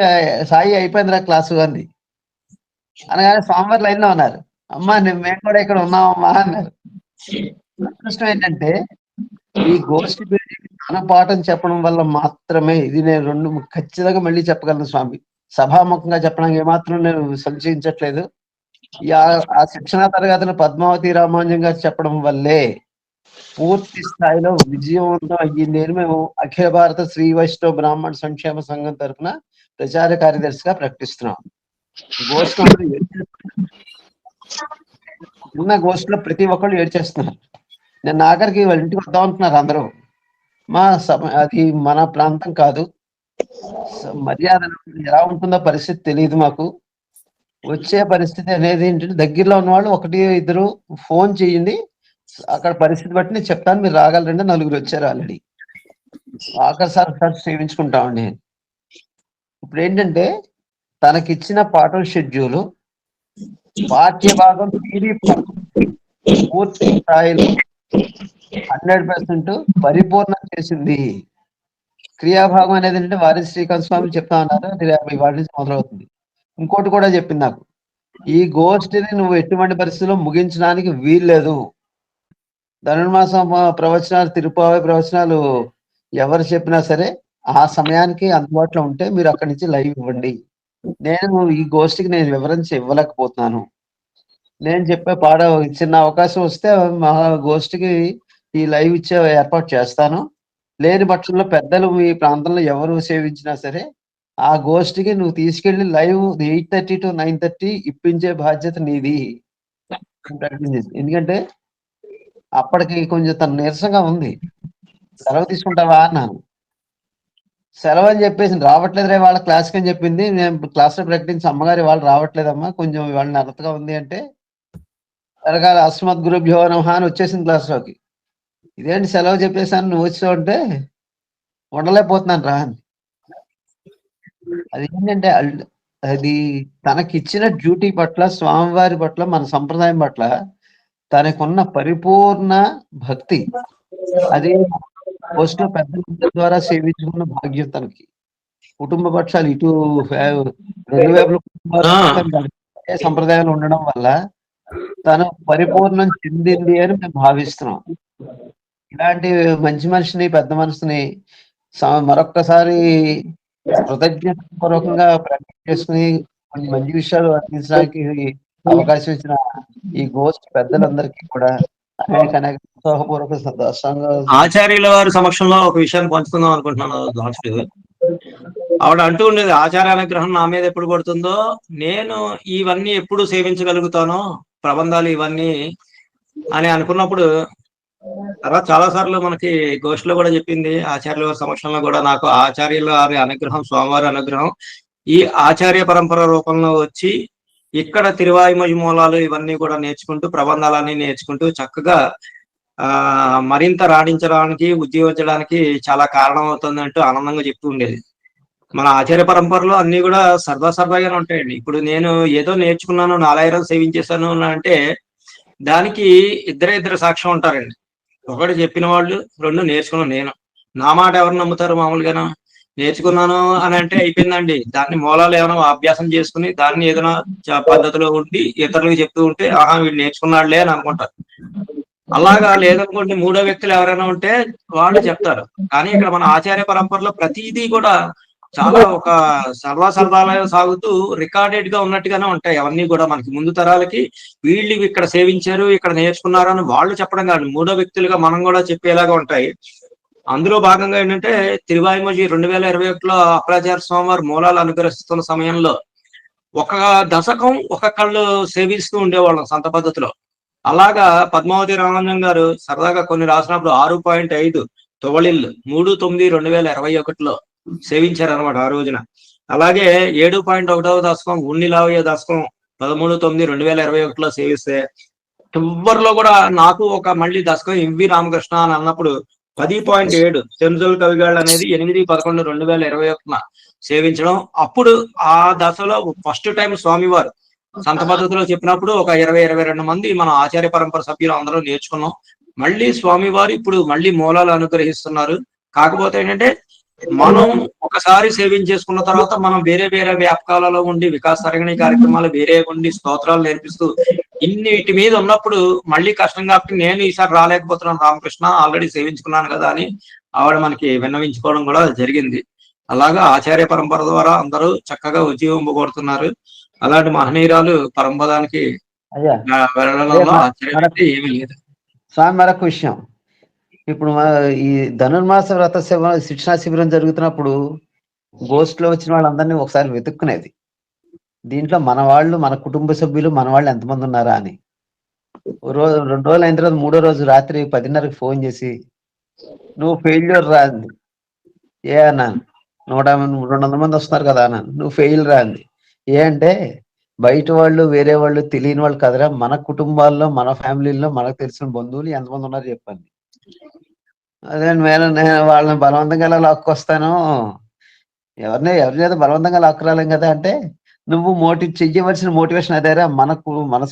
సాయి అయిపోయిందిరా క్లాసు అంది అనగానే స్వామివారి లైన్ లో ఉన్నారు. అమ్మా మేము కూడా ఇక్కడ ఉన్నామమ్మా అన్నారు. అదృష్టం ఏంటంటే ఈ గోష్ఠి మన పాఠం చెప్పడం వల్ల మాత్రమే, ఇది నేను ఖచ్చితంగా మళ్ళీ చెప్పగలను స్వామి, సభాముఖంగా చెప్పడానికి ఏమాత్రం నేను సంశయించట్లేదు. ఆ శిక్షణా తరగతులు పద్మావతి రామానుజం గారు చెప్పడం వల్లే పూర్తి స్థాయిలో విజయవంతం అయ్యింది అని మేము అఖిల భారత శ్రీ వైష్ణవ బ్రాహ్మణ సంక్షేమ సంఘం తరఫున ప్రచార కార్యదర్శిగా ప్రకటిస్తున్నాం. గోష్ఠి ఉన్న గోష్ఠిలో ప్రతి ఒక్కళ్ళు ఏడ్చేస్తున్నారు. నేను ఆఖరికి వాళ్ళ ఇంటికి వద్దాం అంటున్నారు అందరూ. అది మన ప్రాంతం కాదు, మర్యాద ఎలా ఉంటుందో పరిస్థితి తెలియదు మాకు. వచ్చే పరిస్థితి అనేది ఏంటంటే, దగ్గరలో ఉన్నవాళ్ళు 1-2 ఫోన్ చేయండి, అక్కడ పరిస్థితి బట్టి నేను చెప్తాను, మీరు రాగలరండి. 4 వచ్చారు ఆల్రెడీ. ఆఖరిసారి సేవించుకుంటామండి. ఇప్పుడు ఏంటంటే తనకిచ్చిన పాఠం షెడ్యూలు పాఠ్య భాగం పూర్తి స్థాయిలో 100% పరిపూర్ణం చేసింది. క్రియాభాగం అనేది అంటే వారి శ్రీకాంత్ స్వామి చెప్తా ఉన్నారు, వాటి నుంచి మొదలవుతుంది. ఇంకోటి కూడా చెప్పింది నాకు, ఈ గోష్ఠిని నువ్వు ఎటువంటి పరిస్థితుల్లో ముగించడానికి వీల్లేదు. ధనుర్మాసం ప్రవచనాలు, తిరుపావై ప్రవచనాలు ఎవరు చెప్పినా సరే ఆ సమయానికి అందుబాటులో ఉంటే మీరు అక్కడి నుంచి లైవ్ ఇవ్వండి. నేను ఈ గోష్ఠికి నేను వివరించి ఇవ్వలేకపోతున్నాను. నేను చెప్పే చిన్న అవకాశం వస్తే మా గోష్ఠికి ఈ లైవ్ ఇచ్చే ఏర్పాటు చేస్తాను. లేని పక్షంలో పెద్దలు మీ ప్రాంతంలో ఎవరు సేవించినా సరే ఆ గోష్ఠికి నువ్వు తీసుకెళ్లి లైవ్ 8:30 to 9:30 ఇప్పించే బాధ్యత నీది ప్రకటన చేసి, ఎందుకంటే అప్పటికి కొంచెం తను నీరసంగా ఉంది. సెలవు తీసుకుంటావా అన్నాను. సెలవు అని చెప్పేసి రావట్లేదు రే వాళ్ళ క్లాస్కి అని చెప్పింది. నేను క్లాస్లో ప్రకటించి అమ్మగారి వాళ్ళు రావట్లేదమ్మా, కొంచెం వాళ్ళ నరతగా ఉంది అంటే తరగాల అస్మద్ గురుభ్యో నమః అని వచ్చేసింది క్లాస్లోకి. ఇదేంటి సెలవు చెప్పేసాను నువ్వు వచ్చావు అంటే ఉండలేకపోతున్నాను రా అని. అది ఏంటంటే అది తనకిచ్చిన డ్యూటీ పట్ల, స్వామివారి పట్ల, మన సంప్రదాయం పట్ల తనకున్న పరిపూర్ణ భక్తి. అది పోస్టులో పెద్ద ద్వారా సేవించుకున్న భాగ్యం తనకి. కుటుంబ పక్షాలు ఇటు రెండు వైపుల సంప్రదాయాలు ఉండడం వల్ల తను పరిపూర్ణం చెందింది అని మేము భావిస్తున్నాం. ఇలాంటి మంచి మనిషిని, పెద్ద మనసుని మరొక్కసారి కృతజ్ఞతాపూర్వకంగా ప్రకటన చేసుకుని కొన్ని మంచి విషయాలు అందించడానికి అవకాశం ఇచ్చిన ఈ గోష్ఠి పెద్దలందరికీ కూడా అనేక ఉత్సాహపూర్వక ఆచార్యుల వారి సమక్షంలో ఒక విషయాన్ని పంచుకుందాం అనుకుంటున్నాను దాసుడు. ఆవిడ అంటూ ఉండేది, ఆచార్య అనుగ్రహం నా మీద ఎప్పుడు పడుతుందో, నేను ఇవన్నీ ఎప్పుడు సేవించగలుగుతానో ప్రబంధాలు ఇవన్నీ అని అనుకున్నప్పుడు, తర్వాత చాలా సార్లు మనకి గోష్ఠిలో కూడా చెప్పింది, ఆచార్యుల వారి సమక్షంలో కూడా నాకు ఆచార్యుల వారి అనుగ్రహం, స్వామివారి అనుగ్రహం ఈ ఆచార్య పరంపర రూపంలో వచ్చి ఇక్కడ తిరువాయుమొഴി మూలాలు ఇవన్నీ కూడా నేర్చుకుంటూ, ప్రబంధాలన్నీ నేర్చుకుంటూ చక్కగా మరింత రాణించడానికి, ఉద్యోగించడానికి చాలా కారణం అవుతుందంటూ ఆనందంగా చెప్తూ ఉండేది. మన ఆచార్య పరంపరలో అన్ని కూడా సరదాగానే ఉంటాయండి. ఇప్పుడు నేను ఏదో నేర్చుకున్నాను, 4 రోజులు సేవించేశాను అంటే దానికి ఇద్దరు సాక్ష్యం ఉంటారండి. ఒకటి చెప్పిన వాళ్ళు, 2 నేర్చుకున్నాను నేను. నా మాట ఎవరు నమ్ముతారు? మామూలుగాను నేర్చుకున్నాను అని అంటే అయిపోయిందండి. దాన్ని మూలాలు ఏమైనా అభ్యాసం చేసుకుని దాన్ని ఏదైనా పద్ధతిలో ఉండి ఇతరులకు చెప్తూ ఉంటే ఆహా వీడు నేర్చుకున్నాడులే అని అనుకుంటారు. అలాగా లేదనుకోండి, 3వ వ్యక్తులు ఎవరైనా ఉంటే వాళ్ళు చెప్తారు. కానీ ఇక్కడ మన ఆచార్య పరంపరలో ప్రతిదీ కూడా చాలా ఒక సరదాలుగా సాగుతూ రికార్డెడ్ గా ఉన్నట్టుగానే ఉంటాయి. అవన్నీ కూడా మనకి ముందు తరాలకి వీళ్ళు ఇక్కడ సేవించారు, ఇక్కడ నేర్చుకున్నారు అని వాళ్ళు చెప్పడం కాదు, 3వ వ్యక్తులుగా మనం కూడా చెప్పేలాగా ఉంటాయి. అందులో భాగంగా ఏంటంటే తిరువాయుమొഴి 2021లో అప్పలాచార్య స్వామి వారు మూలాలు అనుగ్రహిస్తున్న సమయంలో ఒక దశకం ఒక్కొక్కళ్ళు సేవిస్తూ ఉండేవాళ్ళం సంత పద్ధతిలో. అలాగా పద్మావతి రామానుజం గారు సరదాగా కొన్ని రాసినప్పుడు 6.5 తొవళిల్లు 3/9/2021లో సేవించారు అనమాట ఆ రోజున. అలాగే 7.1వ దశకం ఉన్నిలావయ్య దశకం 13/9/2021లో సేవిస్తే, చివరిలో కూడా నాకు ఒక మళ్ళీ దశకం ఎంవి రామకృష్ణ అని అన్నప్పుడు 10.7 చెంచుల కవిగాళ్ళు అనేది 8/11/2021 సేవించడం. అప్పుడు ఆ దశలో ఫస్ట్ టైం స్వామివారు సంత పద్ధతిలో చెప్పినప్పుడు ఒక 20-22 మంది మన ఆచార్య పరంపర సభ్యులు అందరూ నేర్చుకున్నాం. మళ్ళీ స్వామివారు ఇప్పుడు మళ్ళీ మూలాలు అనుగ్రహిస్తున్నారు. కాకపోతే ఏంటంటే మనం ఒకసారి సేవించేసుకున్న తర్వాత మనం వేరే వ్యాపకాలలో ఉండి వికాస తరగణి కార్యక్రమాలు వేరే ఉండి స్తోత్రాలు నేర్పిస్తూ ఇన్నిటి మీద ఉన్నప్పుడు మళ్ళీ కష్టం కాబట్టి నేను ఈసారి రాలేకపోతున్నాను రామకృష్ణ, ఆల్రెడీ సేవించుకున్నాను కదా అని ఆవిడ మనకి విన్నవించుకోవడం కూడా జరిగింది. అలాగా ఆచార్య పరంపర ద్వారా అందరూ చక్కగా ఉజ్జీవింపబడుతున్నారు. అలాంటి మహనీయురాలు పరంపదానికి వెళ్ళడంలో ఆశ్చర్యం ఏమీ లేదు. స్వామి మరొక విషయం, ఇప్పుడు ఈ ధనుర్మాస వ్రత శిక్షణా శిబిరం జరుగుతున్నప్పుడు గోష్ఠిలో వచ్చిన వాళ్ళందరినీ ఒకసారి వెతుక్కునేది. దీంట్లో మన వాళ్ళు, మన కుటుంబ సభ్యులు, మన వాళ్ళు ఎంతమంది ఉన్నారా అని. 2 రోజులు అయిన తర్వాత 3వ రోజు రాత్రి 10:30కి ఫోన్ చేసి నువ్వు ఫెయిల్యూర్ రా అంది. ఏ అన్నాను, 100-200 మంది వస్తున్నారు కదా అన్నాను. నువ్వు ఫెయిల్ రా అంది. ఏ అంటే బయట వాళ్ళు, వేరే వాళ్ళు, తెలియని వాళ్ళు కదరా, మన కుటుంబాల్లో, మన ఫ్యామిలీలో మనకు తెలిసిన బంధువులు ఎంతమంది ఉన్నారు చెప్పండి. అదే నేను వాళ్ళని బలవంతంగా ఎలా లాక్కొస్తాను, ఎవరి చేత బలవంతంగా లాక్కురాలేం కదా అంటే, నువ్వు చెయ్యవలసిన మోటివేషన్ అదేరా, మన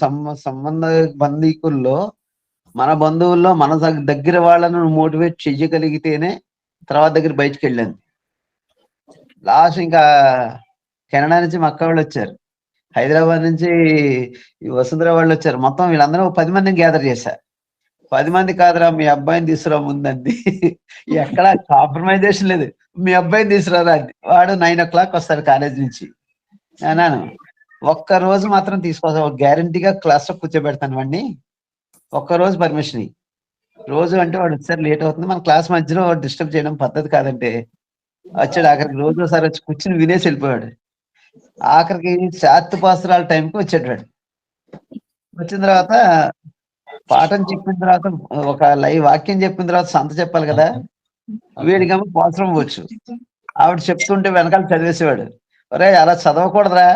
సంబంధ బంధుకుల్లో, మన బంధువుల్లో, మన దగ్గర వాళ్ళను మోటివేట్ చెయ్యగలిగితేనే తర్వాత దగ్గర బయటికి వెళ్ళాను. లాస్ట్ ఇంకా కెనడా నుంచి మా అక్క వాళ్ళు వచ్చారు, హైదరాబాద్ నుంచి వసుంధర వాళ్ళు వచ్చారు. మొత్తం వీళ్ళందరూ 10 మందిని గ్యాదర్ చేశారు. 10 మంది కాదురా, మీ అబ్బాయిని తీసుకురా ముందండి. ఎక్కడ కాంప్రమైజేషన్ లేదు, మీ అబ్బాయిని తీసుకురారా అండి. వాడు 9 o'clock వస్తాడు కాలేజ్ నుంచి. అన్నాను, ఒక్కరోజు మాత్రం తీసుకోవాలి, గ్యారంటీగా క్లాస్లో కూర్చోబెడతాను వాడిని, ఒక్కరోజు పర్మిషన్. రోజు అంటే వాడు వచ్చారు లేట్ అవుతుంది, మన క్లాస్ మధ్యలో డిస్టర్బ్ చేయడం పద్ధతి కాదంటే వచ్చాడు. ఆఖరికి రోజు ఒకసారి వచ్చి కూర్చుని వినేసి వెళ్ళిపోయాడు. ఆఖరికి శాస్త్రపాస్త్రాల టైంకి వచ్చాడు వాడు. వచ్చిన తర్వాత పాఠం చెప్పిన తర్వాత ఒక లైవ్ వాక్యం చెప్పిన తర్వాత సంత చెప్పాలి కదా, వీడికేమో అవసరం వచ్చు. ఆవిడ చెప్తుంటే వెనకాల చదివేసేవాడు. ఒరే అలా చదవకూడదురా,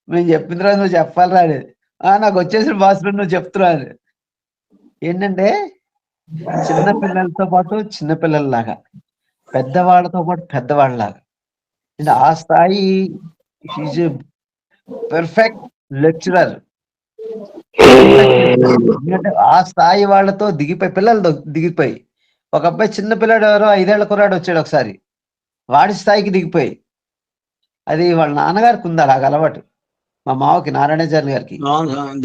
మేము చెప్పిన తర్వాత నువ్వు చెప్పాలిరా అని. నాకు వచ్చేసిన భాషలో నువ్వు చెప్తున్నా. ఏంటంటే చిన్న పిల్లలతో పాటు చిన్నపిల్లల్లాగా, పెద్దవాళ్ళతో పాటు పెద్దవాళ్ళలాగా, అంటే ఆ స్థాయి పర్ఫెక్ట్ లెక్చరర్. ఎందుకంటే ఆ స్థాయి వాళ్ళతో దిగిపోయి, పిల్లలతో దిగిపోయి, ఒక అబ్బాయి చిన్న పిల్లాడు ఎవరో 5 ఏళ్ల కుర్రాడు వచ్చాడు ఒకసారి, వాడి స్థాయికి దిగిపోయి, అది వాళ్ళ నాన్నగారికి ఉంది అలాగ అలవాటు, మా మావకి నారాయణాచార్య గారికి.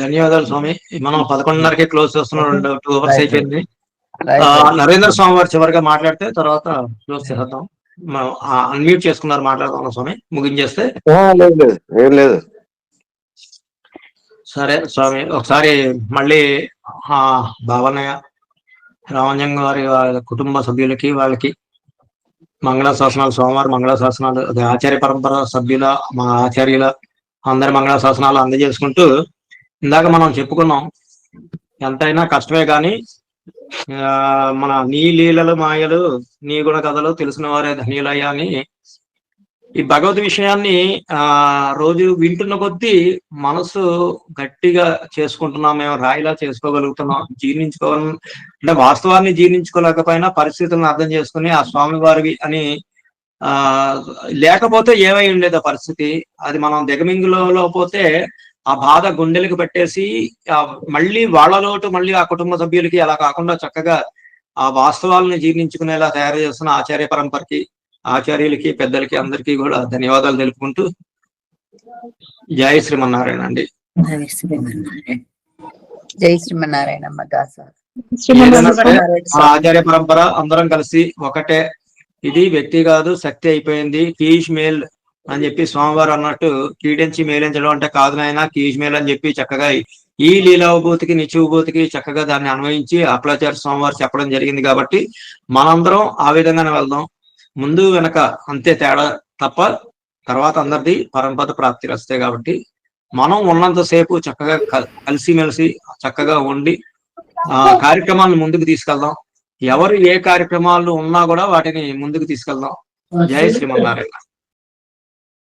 ధన్యవాదాలు స్వామి. మనం 11:30కే క్లోజ్ చేస్తున్నాం, 2 hours అయిపోయింది. రైట్. నరేంద్ర స్వామి వారు చివరిగా మాట్లాడితే తర్వాత క్లోజ్ చేద్దాం. అన్మ్యూట్ చేసుకున్నారు, మాట్లాడదాం స్వామి ముగించేస్తే. ఏం లేదు. సరే స్వామి, ఒకసారి మళ్ళీ భావనయ్య రామంజన్ గారి కుటుంబ సభ్యులకి, వాళ్ళకి మంగళాశాసనాలు, సోమవారం మంగళాశాసనాలు, అది ఆచార్య పరంపర సభ్యుల, మా ఆచార్యుల అందరి మంగళాశాసనాలు అందజేసుకుంటూ, ఇందాక మనం చెప్పుకున్నాం ఎంతైనా కష్టమే కానీ మన నీ లీలలు మాయలు నీ గుణ కథలు తెలిసిన వారే ధన్యులయ్యా అని ఈ భగవద్ విషయాన్ని రోజు వింటున్న కొద్దీ మనసు గట్టిగా చేసుకుంటున్నాం, మేము రాయిలా చేసుకోగలుగుతున్నాం. అంటే వాస్తవాన్ని జీర్ణించుకోలేకపోయినా పరిస్థితులను అర్థం చేసుకుని ఆ స్వామి వారివి అని లేకపోతే ఏమై ఉండేది పరిస్థితి. అది మనం దిగమింగులో పోతే ఆ బాధ గుండెలకు పెట్టేసి మళ్ళీ వాళ్ళలోటు మళ్ళీ ఆ కుటుంబ సభ్యులకి అలా కాకుండా చక్కగా ఆ వాస్తవాలను జీర్ణించుకునేలా తయారు చేస్తున్న ఆచార్య పరంపరకి, ఆచార్యులకి, పెద్దలకి అందరికీ కూడా ధన్యవాదాలు తెలుపుకుంటూ జై శ్రీమన్నారాయణ అండి. జై శ్రీమన్నారాయణ. ఆచార్య పరంపర అందరం కలిసి ఒకటే. ఇది వ్యక్తి కాదు, శక్తి అయిపోయింది. కీష్ మేల్ అని చెప్పి స్వామివారు అన్నట్టు, కీడించి మేలించడం అంటే కాదు నాయన, కీష్ మేల్ అని చెప్పి చక్కగా ఈ లీలావభూతికి నిత్యభూతికి చక్కగా దాన్ని అన్వయించి అప్పలాచార్య స్వామివారు చెప్పడం జరిగింది. కాబట్టి మనందరం ఆ విధంగానే వెళ్దాం, ముందు వెనక అంతే తేడా తప్ప, తర్వాత అందరిది పరంపద ప్రాప్తి వస్తాయి. కాబట్టి మనం ఉన్నంతసేపు చక్కగా కలిసిమెలిసి చక్కగా ఉండి కార్యక్రమాలను ముందుకు తీసుకెళ్దాం. ఎవరు ఏ కార్యక్రమాలు ఉన్నా కూడా వాటిని ముందుకు తీసుకెళ్దాం. జై శ్రీమన్నారాయణ.